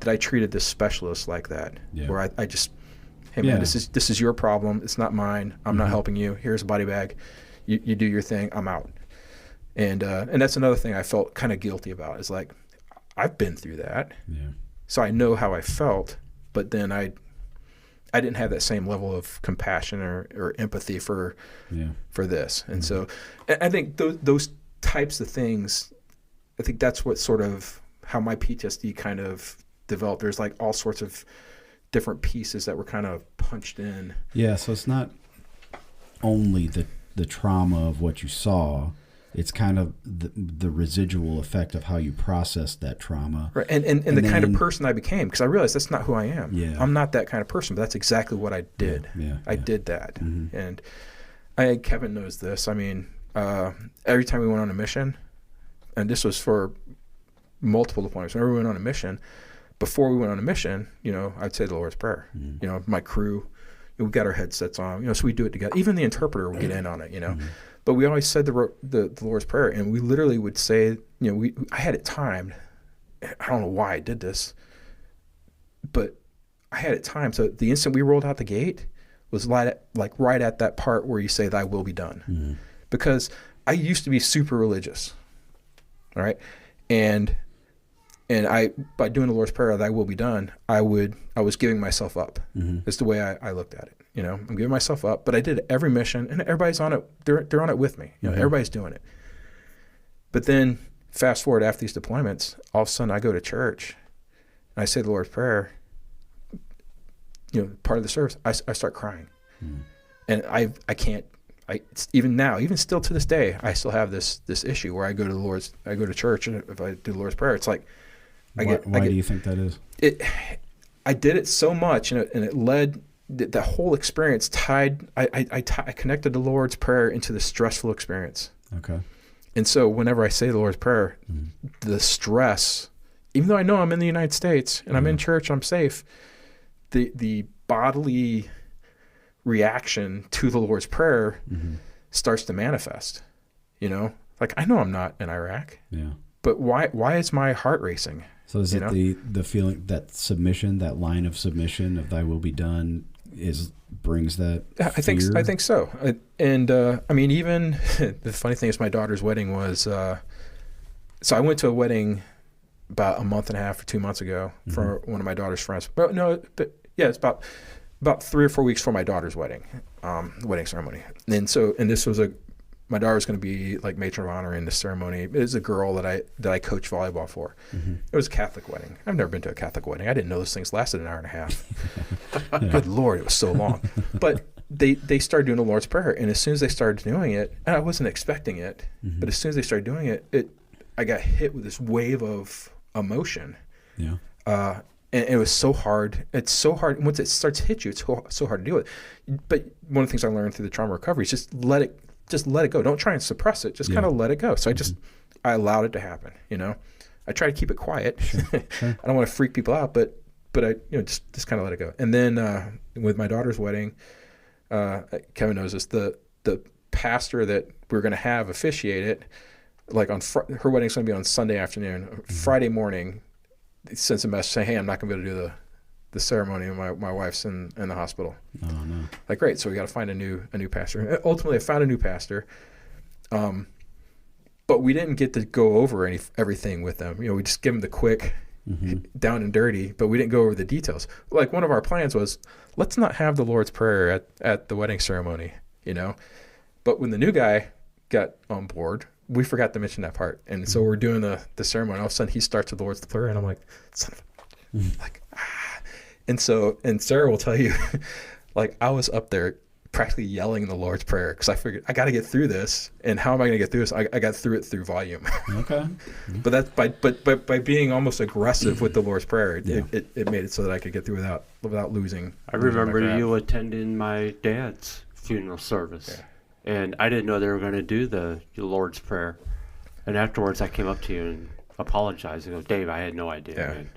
C: I treated this specialist like that, where I just, hey man, this is your problem. It's not mine. I'm not helping you. Here's a body bag. You do your thing. I'm out. And that's another thing I felt kind of guilty about, is like, I've been through that. Yeah. So I know how I felt, but then I didn't have that same level of compassion or empathy for this. And so I think those types of things, I think that's what sort of how my PTSD kind of developed. There's like all sorts of different pieces that were kind of punched in.
B: Yeah, so it's not only the trauma of what you saw, it's kind of the residual effect of how you processed that trauma.
C: Right, and the kind of person I became, because I realized that's not who I am. Yeah. I'm not that kind of person, but that's exactly what I did. Yeah. I did that. Mm-hmm. And Kevin knows this. I mean, every time we went on a mission, and this was for multiple deployments, whenever we went on a mission, before we went on a mission, I'd say the Lord's Prayer. Mm-hmm. My crew, we got our headsets on, so we do it together. Even the interpreter would get in on it, Mm-hmm. But we always said the Lord's Prayer, and we literally would say, I had it timed. I don't know why I did this, but I had it timed. So the instant we rolled out the gate was right at that part where you say, "Thy will be done," mm-hmm. because I used to be super religious, all right, and I, by doing the Lord's Prayer, "Thy will be done," I was giving myself up. Mm-hmm. That's the way I looked at it. I'm giving myself up, but I did every mission, and everybody's on it. They're on it with me. Mm-hmm. Everybody's doing it. But then, fast forward after these deployments, all of a sudden I go to church, and I say the Lord's Prayer. Part of the service, I start crying, and I can't. Even still to this day, I still have this issue where I go to church, and if I do the Lord's Prayer, it's like,
B: why do you think that is?
C: I did it so much, and it led. The whole experience tied. I connected the Lord's Prayer into the stressful experience. Okay. And so whenever I say the Lord's Prayer, the stress, even though I know I'm in the United States and I'm in church, I'm safe, the bodily reaction to the Lord's Prayer starts to manifest. Like, I know I'm not in Iraq. Yeah. But why is my heart racing?
B: So is it the feeling, that submission, that line of submission of "Thy will be done" brings that fear?
C: I think so. I mean, even the funny thing is, my daughter's wedding was. So I went to a wedding about a month and a half or 2 months ago for one of my daughter's friends. It's about 3 or 4 weeks for my daughter's wedding ceremony. And this was my daughter was going to be like matron of honor in the ceremony. It was a girl that I coach volleyball for. Mm-hmm. It was a Catholic wedding. I've never been to a Catholic wedding. I didn't know those things lasted an hour and a half. Good Lord, it was so long. But they started doing the Lord's Prayer, and as soon as they started doing it, and I wasn't expecting it, but as soon as they started doing it, I got hit with this wave of emotion. Yeah. And it was so hard. It's so hard. Once it starts to hit you, it's so hard to deal with. But one of the things I learned through the trauma recovery is just let it go. Don't try and suppress it. Just kind of let it go. So I allowed it to happen. I try to keep it quiet. Sure. I don't want to freak people out, but I just kind of let it go. And then with my daughter's wedding, Kevin knows this. The pastor that we're going to have officiate it, like her wedding's going to be on Sunday afternoon. Friday morning, he sends a message saying, "Hey, I'm not going to be able to do the ceremony. My wife's in the hospital." Oh no! Like, great. So we got to find a new pastor. Ultimately, I found a new pastor, but we didn't get to go over everything with them. We just give them the quick, down and dirty, but we didn't go over the details. Like, one of our plans was, let's not have the Lord's Prayer at the wedding ceremony. But when the new guy got on board, we forgot to mention that part, and so we're doing the ceremony. All of a sudden, he starts with the Lord's Prayer, and I'm like, son of a, like. And Sarah will tell you, like, I was up there practically yelling the Lord's Prayer because I figured I got to get through this. And how am I going to get through this? I got through it through volume. Okay. But that's by being almost aggressive with the Lord's Prayer, it made it so that I could get through without losing.
A: I remember you attending my dad's funeral service, and I didn't know they were going to do the Lord's Prayer. And afterwards, I came up to you and apologized and go, Dave, I had no idea.
C: Yeah.
A: Man.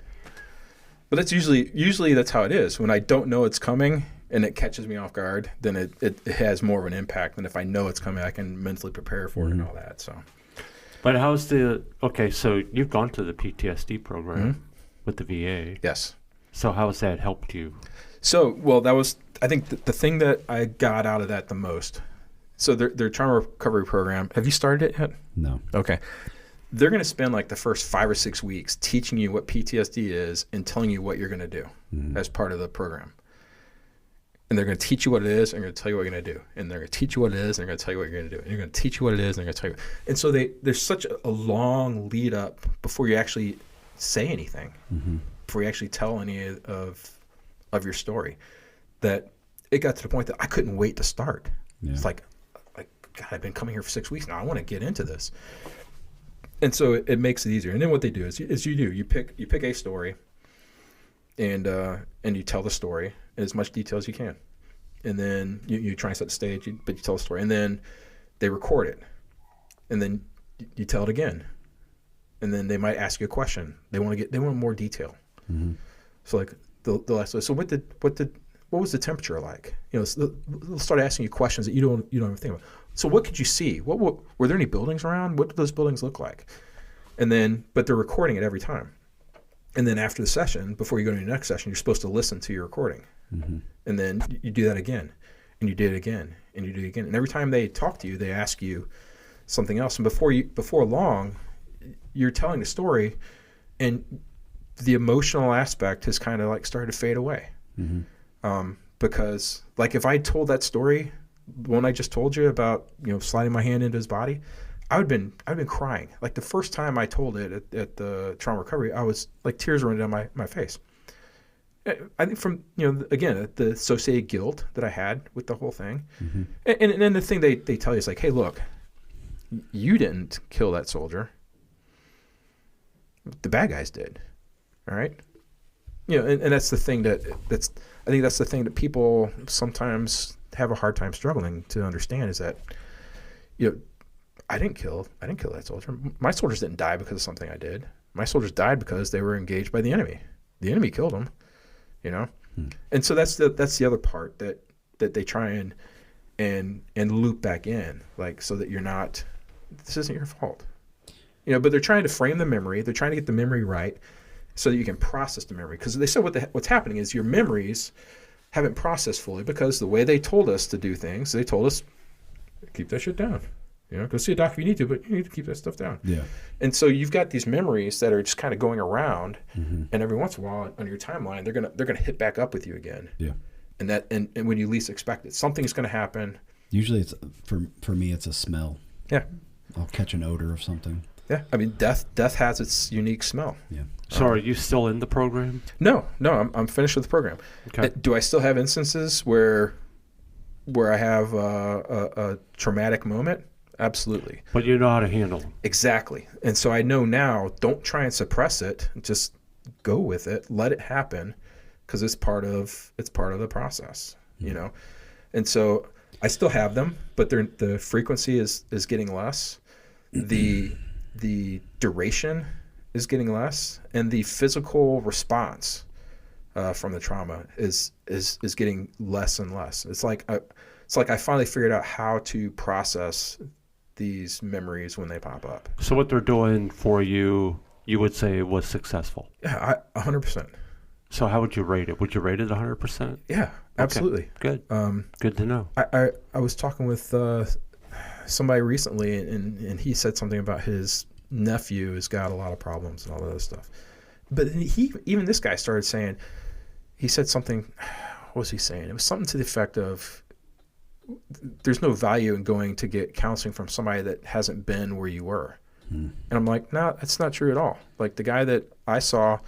C: But that's usually that's how it is. When I don't know it's coming and it catches me off guard, then it has more of an impact than if I know it's coming. I can mentally prepare for it and all that. So,
A: But so you've gone to the PTSD program with the VA.
C: yes.
A: So how has that helped you?
C: So, well, that was, I think, the thing that I got out of that the most. So their trauma recovery program, have you started it yet?
B: No.
C: Okay. They're going to spend like the first 5 or 6 weeks teaching you what PTSD is and telling you what you're going to do as part of the program. And they're going to teach you what it is, and they're going to tell you what you're going to do. And they're going to teach you what it is, and they're going to tell you what you're going to do. And they're going to teach you what it is, and they're going to tell you. And so there's such a long lead up before you actually say anything, before you actually tell any of your story, that it got to the point that I couldn't wait to start.
B: Yeah.
C: It's like, God, I've been coming here for 6 weeks now. I want to get into this. And so it makes it easier. And then what they do is you pick a story, and you tell the story in as much detail as you can, and then you try and set the stage, but you tell the story, and then they record it, and then you tell it again, and then they might ask you a question. They want more detail. So like they'll ask, so what was the temperature like? So they'll start asking you questions that you don't even think about. So what could you see? Were there any buildings around? What did those buildings look like? And then, but they're recording it every time. And then after the session, before you go to your next session, you're supposed to listen to your recording. And then you do that again, and you do it again, and you do it again. And every time they talk to you, they ask you something else. And before long, you're telling the story, and the emotional aspect has kind of like started to fade away. Because like if I told that story, the one I just told you about, sliding my hand into his body, I've been crying. Like the first time I told it at the trauma recovery, I was like tears running down my face. I think from, again, the associated guilt that I had with the whole thing. And then the thing they tell you is like, hey, look, you didn't kill that soldier. The bad guys did. All right. And that's the thing I think that's the thing that people sometimes have a hard time struggling to understand, is that, I didn't kill that soldier. My soldiers didn't die because of something I did. My soldiers died because they were engaged by the enemy. The enemy killed them, And so that's the other part that they try and loop back in, like, so that you're not, this isn't your fault. But they're trying to frame the memory. They're trying to get the memory right so that you can process the memory. Because they said what's happening is your memories haven't processed fully, because the way they told us to do things, they told us, keep that shit down. Go see a doctor if you need to, but you need to keep that stuff down. Yeah. And so you've got these memories that are just kind of going around, and every once in a while on your timeline, they're gonna hit back up with you again. Yeah. And when you least expect it, something's gonna happen.
B: Usually, it's for me, it's a smell.
C: Yeah.
B: I'll catch an odor of something.
C: Yeah. I mean, death has its unique smell.
B: Yeah.
A: So are you still in the program?
C: No, I'm finished with the program. Okay. Do I still have instances where I have a traumatic moment? Absolutely.
A: But you know how to handle them.
C: Exactly. And so I know now, don't try and suppress it. Just go with it. Let it happen, because it's part of the process, And so I still have them, but the frequency is getting less. The duration is getting less, and the physical response from the trauma is getting less and less. It's like I finally figured out how to process these memories when they pop up.
A: So what they're doing for you would say was successful?
C: Yeah, 100%.
A: So how would you rate it? Would you rate it 100%?
C: Yeah, absolutely.
A: Okay. Good. Good to know.
C: I was talking with somebody recently, and he said something about his nephew has got a lot of problems and all that other stuff. But even this guy started saying, he said something, what was he saying? It was something to the effect of, there's no value in going to get counseling from somebody that hasn't been where you were. And I'm like, no, that's not true at all. Like the guy that I saw,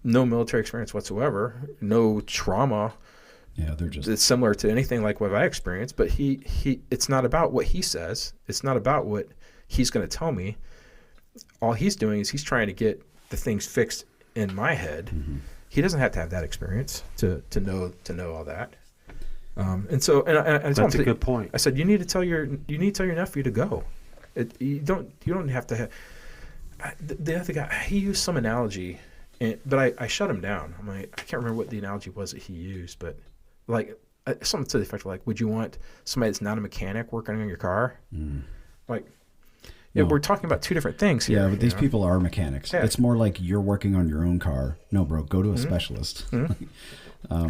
C: no military experience whatsoever, no trauma.
B: Yeah, they're just,
C: it's similar to anything like what I experienced, but he it's not about what he says. It's not about what he's going to tell me. All he's doing is he's trying to get the things fixed in my head. He doesn't have to have that experience to know all that. And so, and I
A: that's a good point.
C: I said, you need to tell your nephew to go. You don't have to have. The other guy, he used some analogy, but I shut him down. I'm like, I can't remember what the analogy was that he used, but like something to the effect of like, would you want somebody that's not a mechanic working on your car? Like,
B: No.
C: we're talking about two different things here.
B: Yeah, but these people are mechanics.
C: Yeah.
B: It's more like you're working on your own car. No, bro, go to a specialist.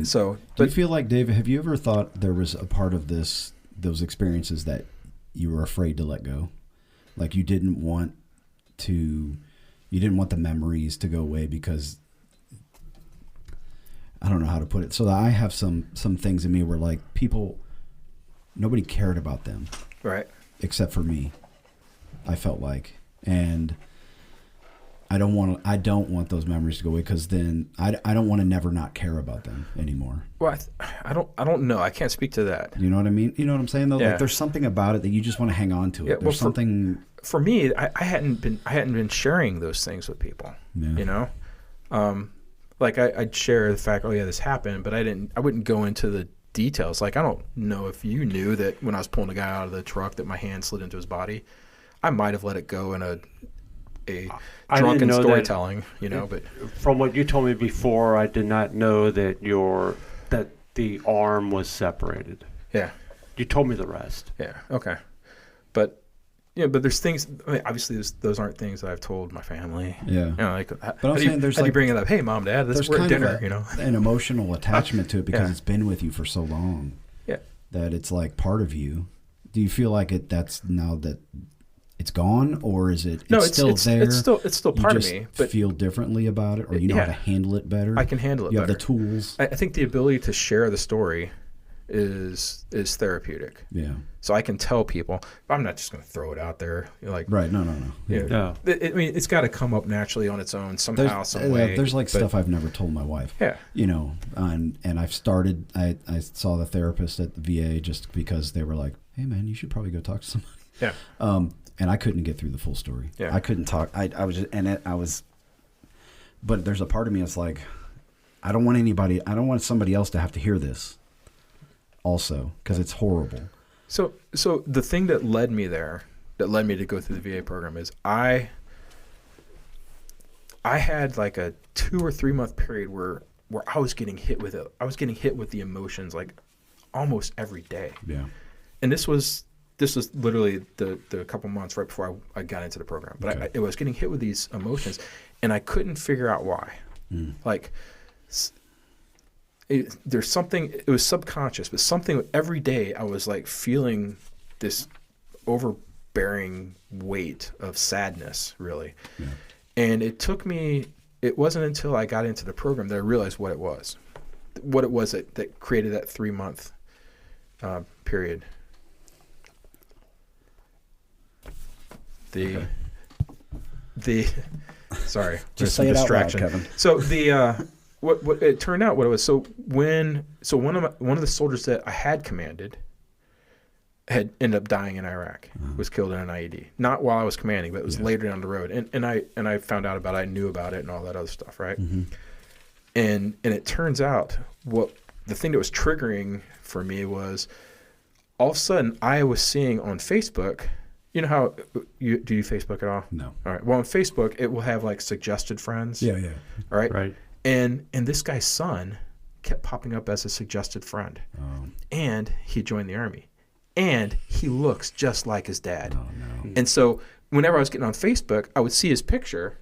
C: So,
B: Do you feel like, David, have you ever thought there was a part of those experiences that you were afraid to let go? Like you didn't want the memories to go away because I don't know how to put it. So I have some things in me where like nobody cared about them.
C: right.
B: Except for me, I felt like. And I don't want those memories to go away because then I don't want to never not care about them anymore.
C: Well, I don't know. I can't speak to that.
B: You know what I mean? You know what I'm saying though?
C: Yeah.
B: Like there's something about it that you just want to hang on to it.
C: Yeah, well,
B: There's something.
C: For me, I hadn't been sharing those things with people.
B: Yeah.
C: You know, like I'd share the fact, oh yeah, this happened, but I wouldn't go into the details. Like I don't know if you knew that when I was pulling the guy out of the truck that my hand slid into his body. I might have let it go in a
A: I
C: drunken
A: didn't know
C: storytelling, you know, but
A: From what you told me before, I did not know that that the arm was separated.
C: yeah,
A: You told me the rest.
C: yeah, okay, but yeah, but there's things. I mean, obviously, those aren't things that I've told my family.
B: Yeah.
C: You know, like,
B: But I'm saying there's
C: how do you
B: like
C: bring it up? Hey, mom, dad,
B: there's
C: we're at
B: kind
C: dinner.
B: of
C: You know,
B: an emotional attachment to it because
C: Yeah.
B: it's been with you for so long.
C: Yeah.
B: That it's like part of you. Do you feel like that's now that it's gone, or is it
C: no,
B: still there?
C: It's still
B: You
C: part of
B: just
C: me, but
B: feel differently about it, or you know how
C: Yeah.
B: to handle it better.
C: I can handle it
B: You
C: better.
B: have the tools.
C: I think the ability to share the story is therapeutic.
B: Yeah.
C: So I can tell people. I'm not just going to throw it out there. You're like,
B: Right. No.
C: you
B: Yeah.
C: know,
A: No.
C: I mean, it's got to come up naturally on its own somehow, some way.
B: There's like
C: but-
B: stuff I've never told my wife.
C: Yeah.
B: You know, and I've started. I saw the therapist at the VA just because they were like, "Hey, man, you should probably go talk to somebody."
C: Yeah.
B: And I couldn't get through the full story.
C: Yeah.
B: I couldn't talk. I was just, and I was. But there's a part of me that's like, I don't want somebody else to have to hear this. Also, because it's horrible.
C: So the thing that led me to go through the VA program is I had like a 2 or 3 month period where I was getting hit with it. I was getting hit with the emotions like almost every day.
B: Yeah.
C: And this was literally the couple months right before I got into the program. But
B: Okay.
C: I was getting hit with these emotions, and I couldn't figure out why. Like, there's something. It was subconscious, but something every day I was like feeling this overbearing weight of sadness, really.
B: Yeah.
C: And it took me. It wasn't until I got into the program that I realized what it was that created that 3 month period. Sorry,
B: Just
C: some
B: say it out loud,
C: distraction.
B: Kevin.
C: So what it turned out what it was. So one of the soldiers that I had commanded had ended up dying in Iraq, was killed in an IED. Not while I was commanding, but it was later down the road. And I found out about it, I knew about it and all that other stuff, right?
B: Mm-hmm.
C: And it turns out the thing that was triggering for me was all of a sudden I was seeing on Facebook, you know how do you Facebook at all?
B: No.
C: All right. Well, on Facebook it will have like suggested friends.
B: Yeah.
C: All right.
A: Right.
C: And this guy's son kept popping up as a suggested friend.
B: Oh.
C: And he joined the Army. And he looks just like his dad.
B: Oh no.
C: And so whenever I was getting on Facebook, I would see his picture,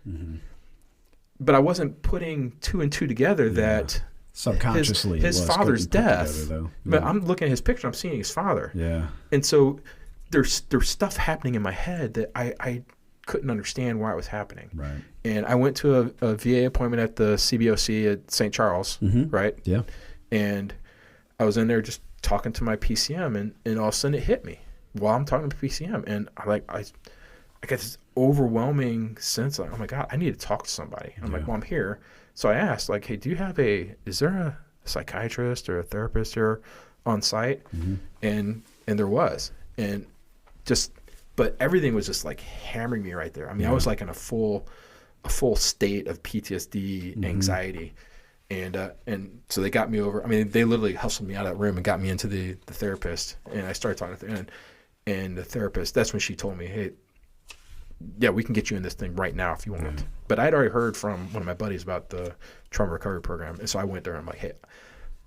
C: but I wasn't putting 2 and 2 together that
B: Subconsciously,
C: his
B: it was
C: father's
B: put together,
C: death.
B: though.
C: But
B: Yeah.
C: I'm looking at his picture, I'm seeing his father.
B: Yeah.
C: And so there's stuff happening in my head that I couldn't understand why it was happening.
B: Right.
C: And I went to a VA appointment at the CBOC at St. Charles, right?
B: Yeah.
C: And I was in there just talking to my PCM, and all of a sudden it hit me while I'm talking to PCM. And I got this overwhelming sense like, oh my God, I need to talk to somebody. I'm like, well, I'm here. So I asked, like, hey, is there a psychiatrist or a therapist here on site? And there was. And but everything was just like hammering me right there. I mean, I was like in a full state of PTSD, anxiety. And so they got me over. I mean, they literally hustled me out of that room and got me into the therapist. And I started talking to and the therapist, that's when she told me, hey, yeah, we can get you in this thing right now if you want.
B: Yeah.
C: But I'd already heard from one of my buddies about the trauma recovery program. And so I went there and I'm like, hey,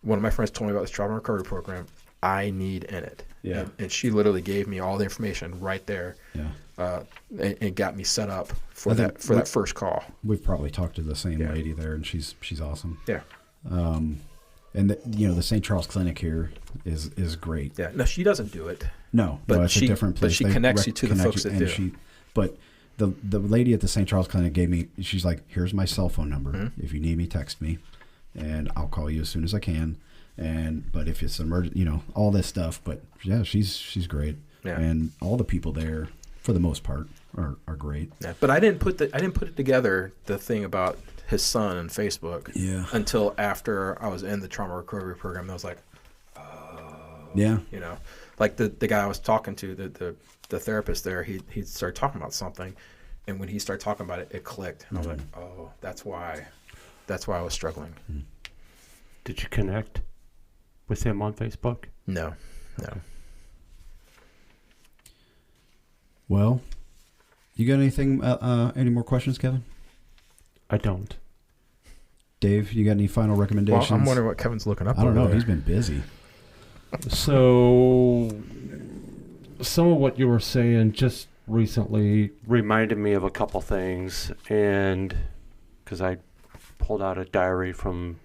C: one of my friends told me about this trauma recovery program. I need in it.
B: Yeah.
C: And she literally gave me all the information right there.
B: Yeah.
C: And got me set up for that first call.
B: We've probably talked to the same
C: Yeah.
B: lady there, and she's awesome.
C: Yeah.
B: And the St. Charles Clinic here is great.
C: Yeah. No, she doesn't do it.
B: No,
C: But
B: it's a different place.
C: But she connects you to the folks that do.
B: But the lady at the St. Charles Clinic gave me. She's like, "Here's my cell phone number.
C: Mm-hmm.
B: If you need me, text me, and I'll call you as soon as I can. But if it's emergent, all this stuff. But yeah, she's great.
C: Yeah.
B: And all the people there, for the most part, are great.
C: Yeah. But I didn't put it together, the thing about his son and Facebook.
B: Yeah.
C: Until after I was in the trauma recovery program, and I was like,
B: Yeah.
C: Like the guy I was talking to, the therapist there, he started talking about something, and when he started talking about it, it clicked, and I was like, oh, that's why I was struggling.
A: Did you connect with him on Facebook?
C: No.
B: Well, you got anything? Any more questions, Kevin?
A: I don't.
B: Dave, you got any final
C: Well,
B: recommendations?
C: I'm wondering what Kevin's looking up.
B: I don't know.
C: over there.
B: He's been busy.
A: So, some of what you were saying just recently reminded me of a couple things, and because I pulled out a diary from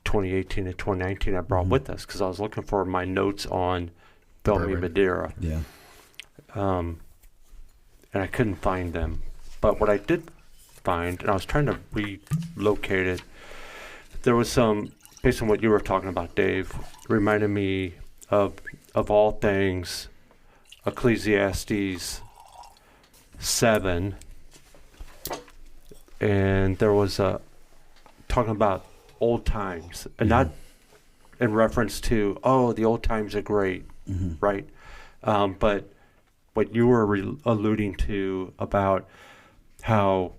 A: 2018 and 2019 I brought with us because I was looking for my notes on Belle, Meade, Madeira.
B: Yeah.
A: And I couldn't find them. But what I did find, and I was trying to relocate it, there was some, based on what you were talking about, Dave, reminded me of all things, Ecclesiastes 7. And there was a, talking about old times, and not in reference to, the old times are great, right? But what you were alluding to about how,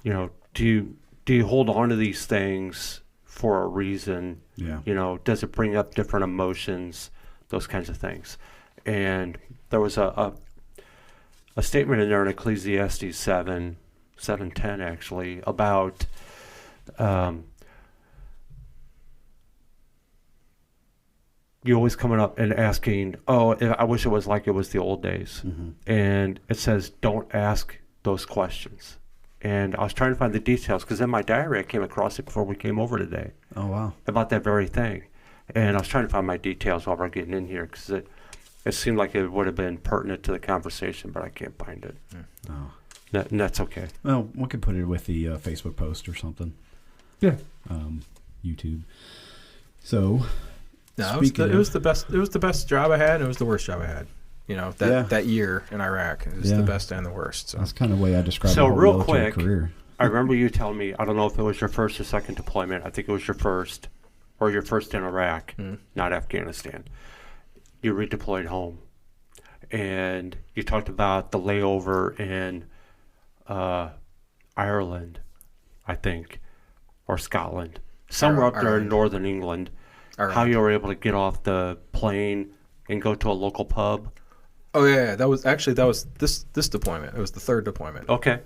A: do you hold on to these things for a reason?
B: Yeah.
A: Does it bring up different emotions, those kinds of things? And there was a statement in there in Ecclesiastes 7:10 actually about you always coming up and asking, I wish it was like it was the old days. And it says, don't ask those questions. And I was trying to find the details because in my diary I came across it before we came over today.
B: Oh, wow.
A: About that very thing. And I was trying to find my details while we're getting in here because it seemed like it would have been pertinent to the conversation, but I can't find it.
B: Oh.
A: And that's okay.
B: Well, we could put it with the Facebook post or something.
A: Yeah.
B: YouTube. So,
C: No, it was the best job I had. And it was the worst job I had. That year in Iraq, it was the best and the worst. So
B: that's kind of the way I describe
A: So
B: my whole
A: real
B: military
A: quick,
B: career.
A: I remember you telling me, I don't know if it was your first or second deployment. I think it was your first, or your first in Iraq, not Afghanistan. You redeployed home, and you talked about the layover in Ireland, I think, or Scotland, somewhere up there in
C: Ireland.
A: northern England.
C: Ireland.
A: How you were able to get off the plane and go to a local pub.
C: Oh yeah, that was this deployment. It was the third deployment.
A: Okay.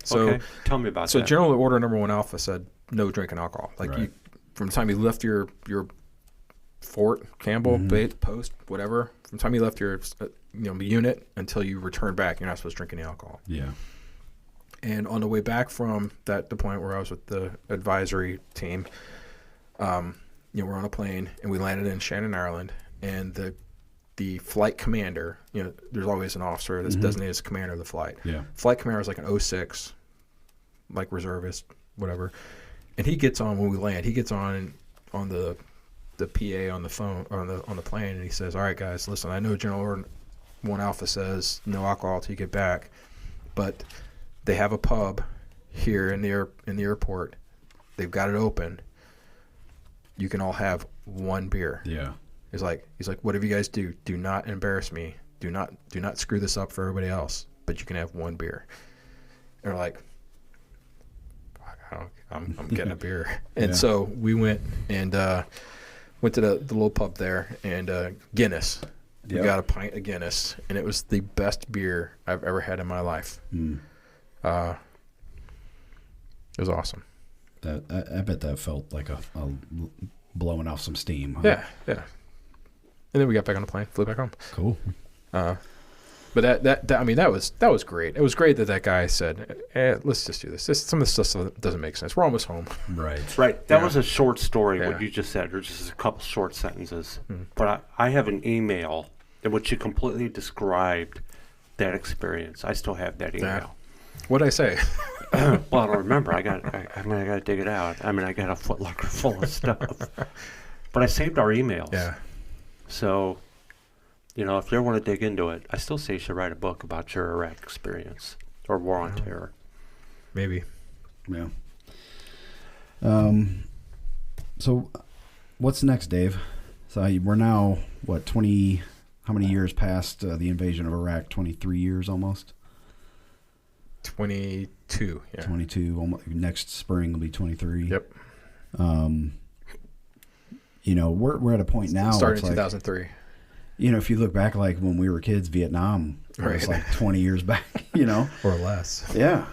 A: Tell me about that.
C: So General Order Number 1 Alpha said no drinking alcohol. Like
B: Right.
C: from the time you left your fort, Campbell, bait, post, whatever. From the time you left your unit until you return back, you're not supposed to drink any alcohol.
B: Yeah.
C: And on the way back from that deployment where I was with the advisory team, we're on a plane and we landed in Shannon, Ireland, and the flight commander, there's always an officer that's designated as commander of the flight.
B: Yeah.
C: Flight commander is like an 06, like reservist, whatever. And he gets on when we land. He gets on the PA on the phone on the plane, and he says, "All right, guys, listen. I know General Order 1 Alpha says no alcohol till you get back, but they have a pub here in the airport. They've got it open. You can all have one beer."
B: Yeah.
C: He's like, whatever you guys do not embarrass me. Do not screw this up for everybody else. But you can have one beer. And we're like, I'm getting a beer. And so we went to the little pub there, and Guinness. We got a pint of Guinness, and it was the best beer I've ever had in my life. It was awesome.
B: I bet that felt like a blowing off some steam. Huh?
C: Yeah. And then we got back on the plane, flew back home.
B: Cool.
C: But that was great. It was great that guy said, let's just do this. Some of the stuff doesn't make sense. We're almost home.
A: Right. That was a short story, what you just said, or just a couple short sentences. But I have an email in which you completely described that experience. I still have that email.
C: Yeah. What did I say?
A: Well, I don't remember. I got to dig it out. I got a footlocker full of stuff. But I saved our emails.
C: Yeah.
A: So, if you want to dig into it, I still say you should write a book about your Iraq experience or War on Terror.
C: Maybe.
B: Yeah. So, what's next, Dave? So we're now, 20... How many years past the invasion of Iraq? 23 years almost?
C: 22, yeah.
B: 22. Almost, next spring will be 23.
C: Yep.
B: We're at a point now.
C: Started in 2003.
B: If you look back, like when we were kids, Vietnam was like 20 years back,
C: Or less.
B: Yeah.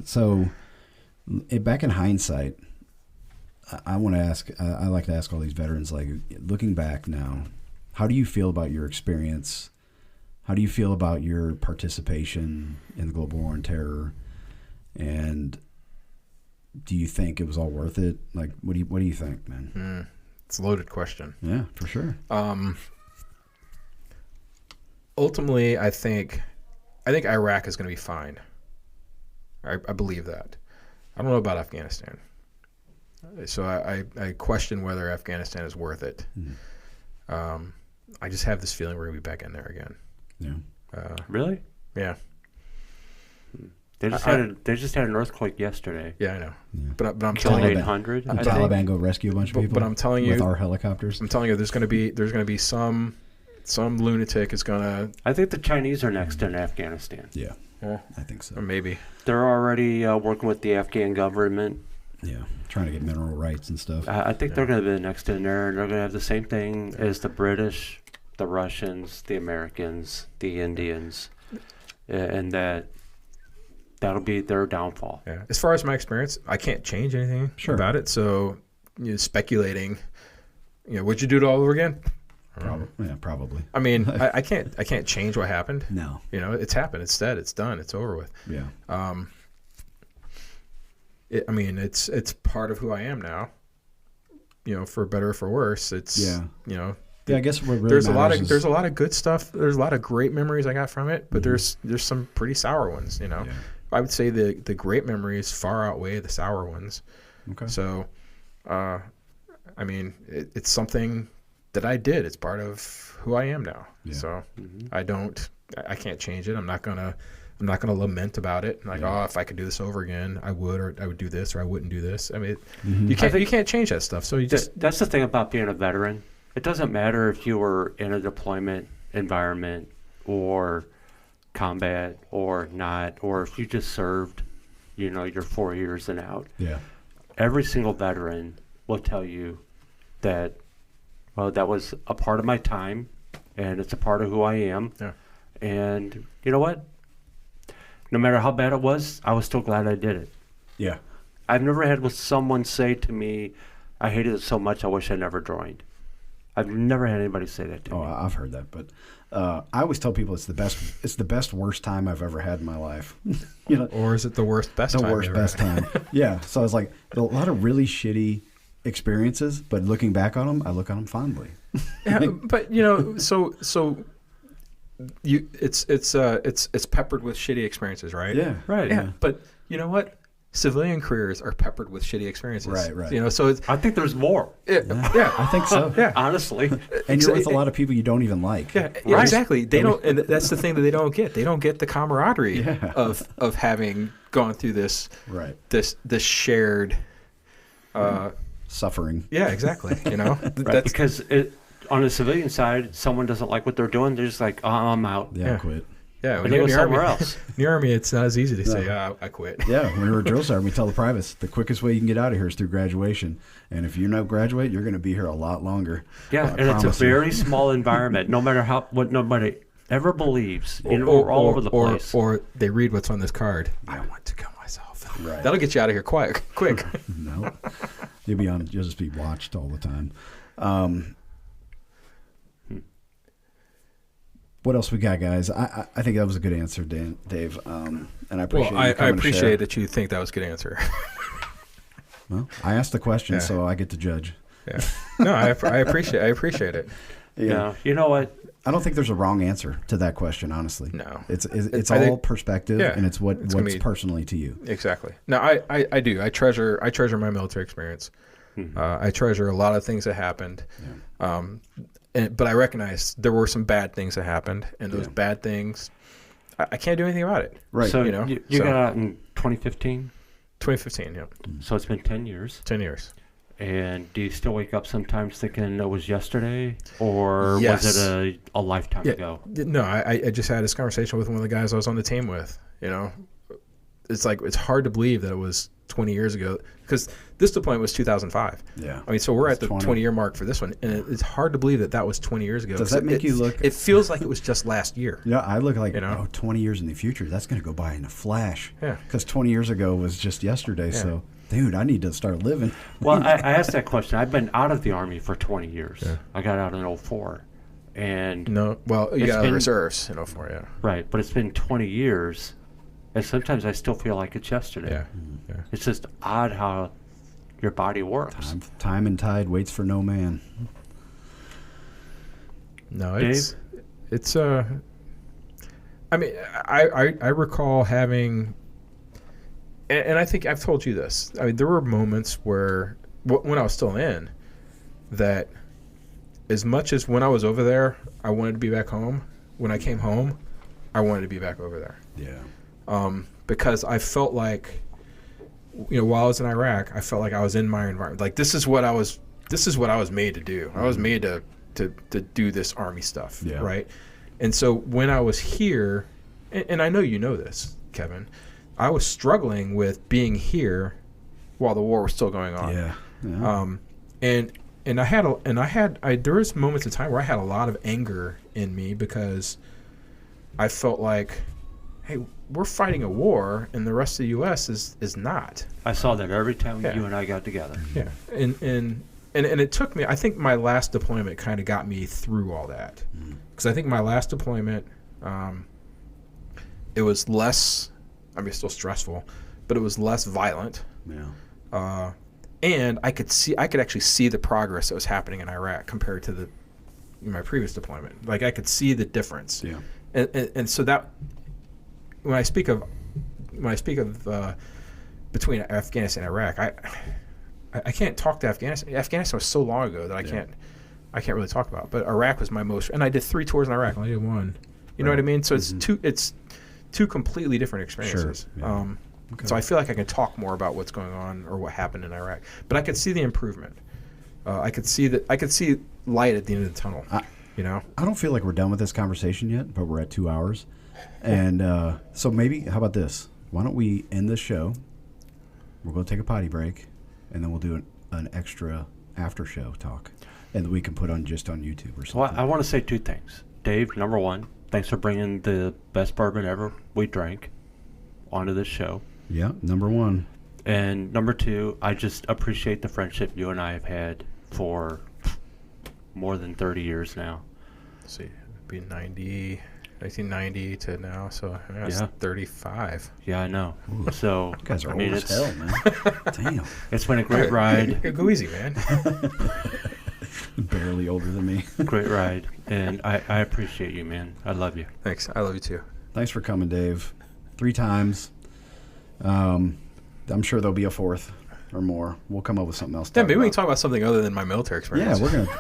B: So, back in hindsight, I want to ask, I like to ask all these veterans, like, looking back now, how do you feel about your experience? How do you feel about your participation in the global war on terror? And do you think it was all worth it? Like, what do you think, man?
C: It's a loaded question.
B: Yeah, for sure.
C: Ultimately, I think Iraq is going to be fine. I believe that. I don't know about Afghanistan. So I question whether Afghanistan is worth it. I just have this feeling we're going to be back in there again.
B: Yeah.
A: Really?
C: Yeah.
A: They just had an earthquake yesterday.
C: Yeah, I know.
B: Yeah.
C: But I'm
A: Killed
C: telling you,
A: 800.
B: The Taliban go rescue a bunch of people.
C: But I'm telling you,
B: with our helicopters.
C: I'm telling you, there's going to be some lunatic is going to.
A: I think the Chinese are next in Afghanistan.
B: Yeah, I think so.
C: Or maybe
A: they're already working with the Afghan government.
B: Yeah, trying to get mineral rights and stuff.
A: I think they're going to be the next in there, and they're going to have the same thing as the British, the Russians, the Americans, the Indians, and that'll be their downfall.
C: Yeah. As far as my experience, I can't change anything about it. So, speculating, would you do it all over again?
B: Probably. Yeah, probably.
C: I mean, I can't change what happened.
B: No.
C: It's happened. It's dead. It's done. It's over with.
B: Yeah.
C: It's part of who I am now. For better or for worse. It's
B: yeah, I guess what really
C: there's a lot of good stuff. There's a lot of great memories I got from it, but there's some pretty sour ones. Yeah. I would say the great memories far outweigh the sour ones.
B: Okay.
C: So, it's something that I did. It's part of who I am now. Yeah. So I can't change it. I'm not gonna lament about it. Like, if I could do this over again, I would, or I would do this, or I wouldn't do this. I mean, you can't change that stuff. So
A: that's the thing about being a veteran. It doesn't matter if you were in a deployment environment or combat or not, or if you just served, your 4 years and out.
B: Yeah.
A: Every single veteran will tell you that, well, that was a part of my time, and it's a part of who I am.
C: Yeah.
A: And you know what? No matter how bad it was, I was still glad I did it.
B: Yeah.
A: I've never had someone say to me, I hated it so much I wish I never joined. I've never had anybody say that to me.
B: Oh, I've heard that, but I always tell people it's the best worst time I've ever had in my life.
C: Or is it the worst best time?
B: The worst best time. Yeah. So I was like, a lot of really shitty experiences, but looking back on them, I look on them fondly.
C: Yeah, but it's peppered with shitty experiences, right?
B: Yeah.
A: Right.
C: Yeah. But you know what? Civilian careers are peppered with shitty experiences.
B: Right.
C: So it's.
A: I think there's more.
C: Yeah,
B: I think so.
C: Yeah,
A: honestly.
B: And you're with a lot of people you don't even like.
C: Yeah, right. Exactly. They don't, and that's the thing that they don't get. They don't get the camaraderie of having gone through this.
B: Right.
C: This shared.
B: Suffering.
C: Yeah, exactly.
A: Right, because on the civilian side, someone doesn't like what they're doing. They're just like, I'm out.
B: Yeah, quit.
C: Yeah,
A: and it was somewhere else.
C: In the Army, it's not as easy to say, I quit.
B: Yeah, when we were a drill sergeant, we tell the privates, the quickest way you can get out of here is through graduation. And if you don't graduate, you're going to be here a lot longer.
A: Yeah, and it's a very small environment. No matter what nobody ever believes. We're all over the place.
C: Or they read what's on this card. I want to kill myself.
B: Right.
C: That'll get you out of here quick.
B: No. You'll just be watched all the time. What else we got, guys? I think that was a good answer, Dave. And I appreciate
C: I appreciate that you think that was a good answer.
B: Well, I asked the question, so I get to judge.
C: Yeah. No, I appreciate it.
A: Yeah. You know what?
B: I don't think there's a wrong answer to that question, honestly.
C: No.
B: It's all perspective, and it's what's personally to you.
C: Exactly. No, I do. I treasure my military experience. Mm-hmm. I treasure a lot of things that happened. Yeah. But I recognize there were some bad things that happened, and those bad things, I can't do anything about it.
B: Right.
A: So you got out in 2015?
C: 2015, yeah.
A: So it's been 10 years.
C: 10 years.
A: And do you still wake up sometimes thinking it was yesterday, or
C: Yes.
A: was it a lifetime ago?
C: No, I just had this conversation with one of the guys I was on the team with. It's like it's hard to believe that it was 20 years ago, because this deployment was 2005.
B: Yeah.
C: I mean, so we're at the 20-year mark for this one, and it's hard to believe that was 20 years ago.
B: Does that make you look?
C: It feels like it was just last year.
B: Yeah, I look like 20 years in the future. That's going to go by in a flash.
C: Yeah.
B: Because 20 years ago was just yesterday. Yeah. So, dude, I need to start living.
A: Well, I asked that question. I've been out of the Army for 20 years. Yeah. I got out in 2004. And
C: you got out of the reserves in 2004, yeah.
A: Right, but it's been 20 years. And sometimes I still feel like it's yesterday.
C: Yeah.
A: It's just odd how your body works.
B: Time and tide waits for no man.
C: No, it's I mean, I recall having, and I think I've told you this. I mean, there were moments where when I was still in, that as much as when I was over there, I wanted to be back home. When I came home, I wanted to be back over there.
B: Yeah.
C: Because I felt like, while I was in Iraq, I felt like I was in my environment. Like this is what I was made to do. I was made to do this Army stuff, right? And so when I was here, and I know you know this, Kevin, I was struggling with being here while the war was still going on.
B: Yeah.
C: And there was moments in time where I had a lot of anger in me because I felt like, hey, we're fighting a war, and the rest of the U.S. is not.
A: I saw that every time you and I got together.
C: Yeah, and it took me. I think my last deployment kind of got me through all that, because I think my last deployment, it was less. I mean, still stressful, but it was less violent.
B: Yeah.
C: And I could actually see the progress that was happening in Iraq compared to my previous deployment. Like I could see the difference.
B: Yeah.
C: And so that. When I speak of between Afghanistan and Iraq, I can't talk to Afghanistan. Afghanistan was so long ago that I can't really talk about. But Iraq was my most, and I did 3 tours in Iraq. I only did 1. You know what I mean? So it's two completely different experiences.
B: Sure. Yeah.
C: Okay. So I feel like I can talk more about what's going on or what happened in Iraq. But I could see the improvement. I could see light at the end of the tunnel. I
B: don't feel like we're done with this conversation yet, but we're at 2 hours. And so maybe, how about this? Why don't we end the show? We're going to take a potty break, and then we'll do an extra after show talk, and we can put on just on YouTube or something.
A: Well, I want to say 2 things. Dave, number 1, thanks for bringing the best bourbon ever we drank onto this show.
B: Yeah, number 1.
A: And number 2, I just appreciate the friendship you and I have had for more than 30 years now.
C: Let's see, it'd be 1990 to now, so it's 35.
A: Yeah, I know. Ooh. So
B: you guys are old as hell, man. Damn.
A: It's been a great ride.
C: Go easy, man.
B: Barely older than me.
A: Great ride. And I appreciate you, man. I love you.
C: Thanks. I love you too.
B: Thanks for coming, Dave. 3 times. I'm sure there'll be a 4th or more. We'll come up with something else.
C: Yeah, maybe we can talk about something other than my military experience.
B: Yeah, we're going to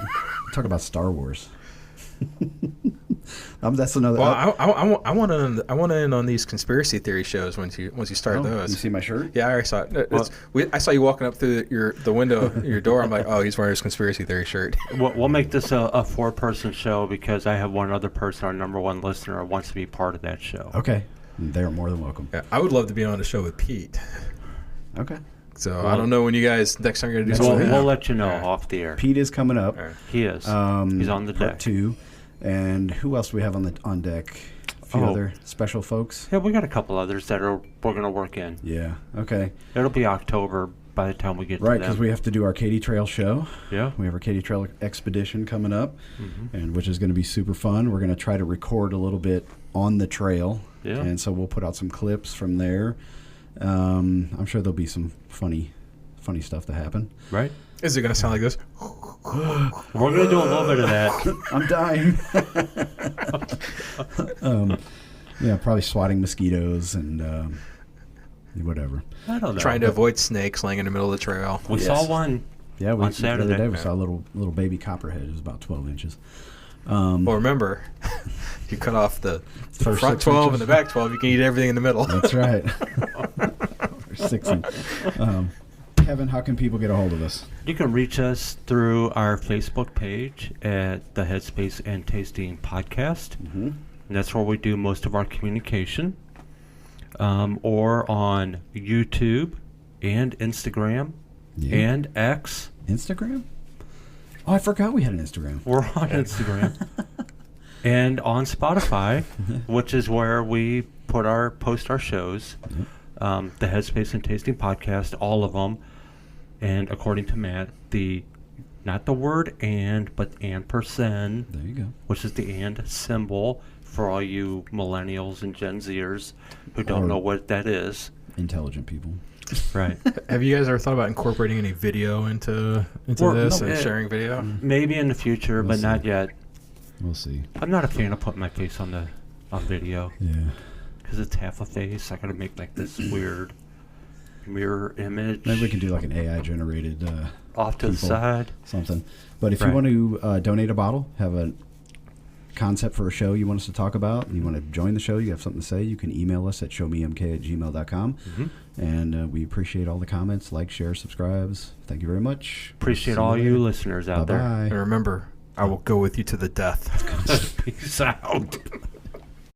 B: talk about Star Wars. That's another.
C: Well, I want to end on these conspiracy theory shows once you start those.
B: You see my shirt?
C: Yeah, I already saw it. I saw you walking up through the window of your door. I'm like, oh, he's wearing his conspiracy theory shirt.
A: We'll make this a 4-person show because I have one other person, our number one listener, wants to be part of that show.
B: Okay. They're more than welcome.
C: Yeah, I would love to be on a show with Pete.
B: Okay.
C: So I don't know when you guys next time you're going to do something.
A: We'll let you know off the air.
B: Pete is coming up.
A: He is. He's on the deck.
B: Part 2. And who else do we have on deck? A few other special folks.
A: Yeah, we got a couple others that we're going to work in.
B: Yeah. Okay.
A: It'll be October by the time we get to them.
B: Right, because we have to do our Katy Trail show.
A: Yeah.
B: We have our Katy Trail expedition coming up, and which is going to be super fun. We're going to try to record a little bit on the trail.
A: Yeah.
B: And so we'll put out some clips from there. I'm sure there'll be some funny stuff to happen.
A: Right.
C: Is it going to sound like this?
A: We're going to do a little bit of that.
B: I'm dying. Yeah, probably swatting mosquitoes and whatever.
A: I don't know.
C: Trying to avoid snakes laying in the middle of the trail.
A: We saw one on Saturday.
B: The other day we saw a little baby copperhead. It was about 12 inches.
C: Well, remember, you cut off the
B: First
C: front
B: 6
C: 12
B: inches.
C: and the back 12. You can eat everything in the middle.
B: That's right. Or 60. Kevin, how can people get a hold of us?
A: You can reach us through our Facebook page at the Headspace and Tasting Podcast.
B: Mm-hmm.
A: And that's where we do most of our communication. Or on YouTube and Instagram and X.
B: Instagram? Oh, I forgot we had an Instagram.
A: We're on Instagram. And on Spotify, which is where we post our shows. The Headspace and Tasting Podcast, all of them. And according to Matt, not the word and, but ampersand.
B: There you go.
A: Which is the and symbol for all you millennials and Gen Zers who don't know what that is.
B: Intelligent people.
A: Right.
C: Have you guys ever thought about incorporating any video into this and sharing video?
A: Maybe in the future, but not yet.
B: We'll see.
A: I'm not a fan of putting my face on video.
B: Yeah.
A: Because it's half a face. I gotta make like this weird mirror image.
B: Maybe we can do like an AI generated
A: off to the side.
B: Something. But if you want to donate a bottle, have a concept for a show you want us to talk about, and you want to join the show, you have something to say, you can email us at showmemk@gmail.com. And we appreciate all the comments, like, share, subscribes. Thank you very much.
A: Appreciate all you listeners out there.
C: And remember, I will go with you to the death.
A: Peace out.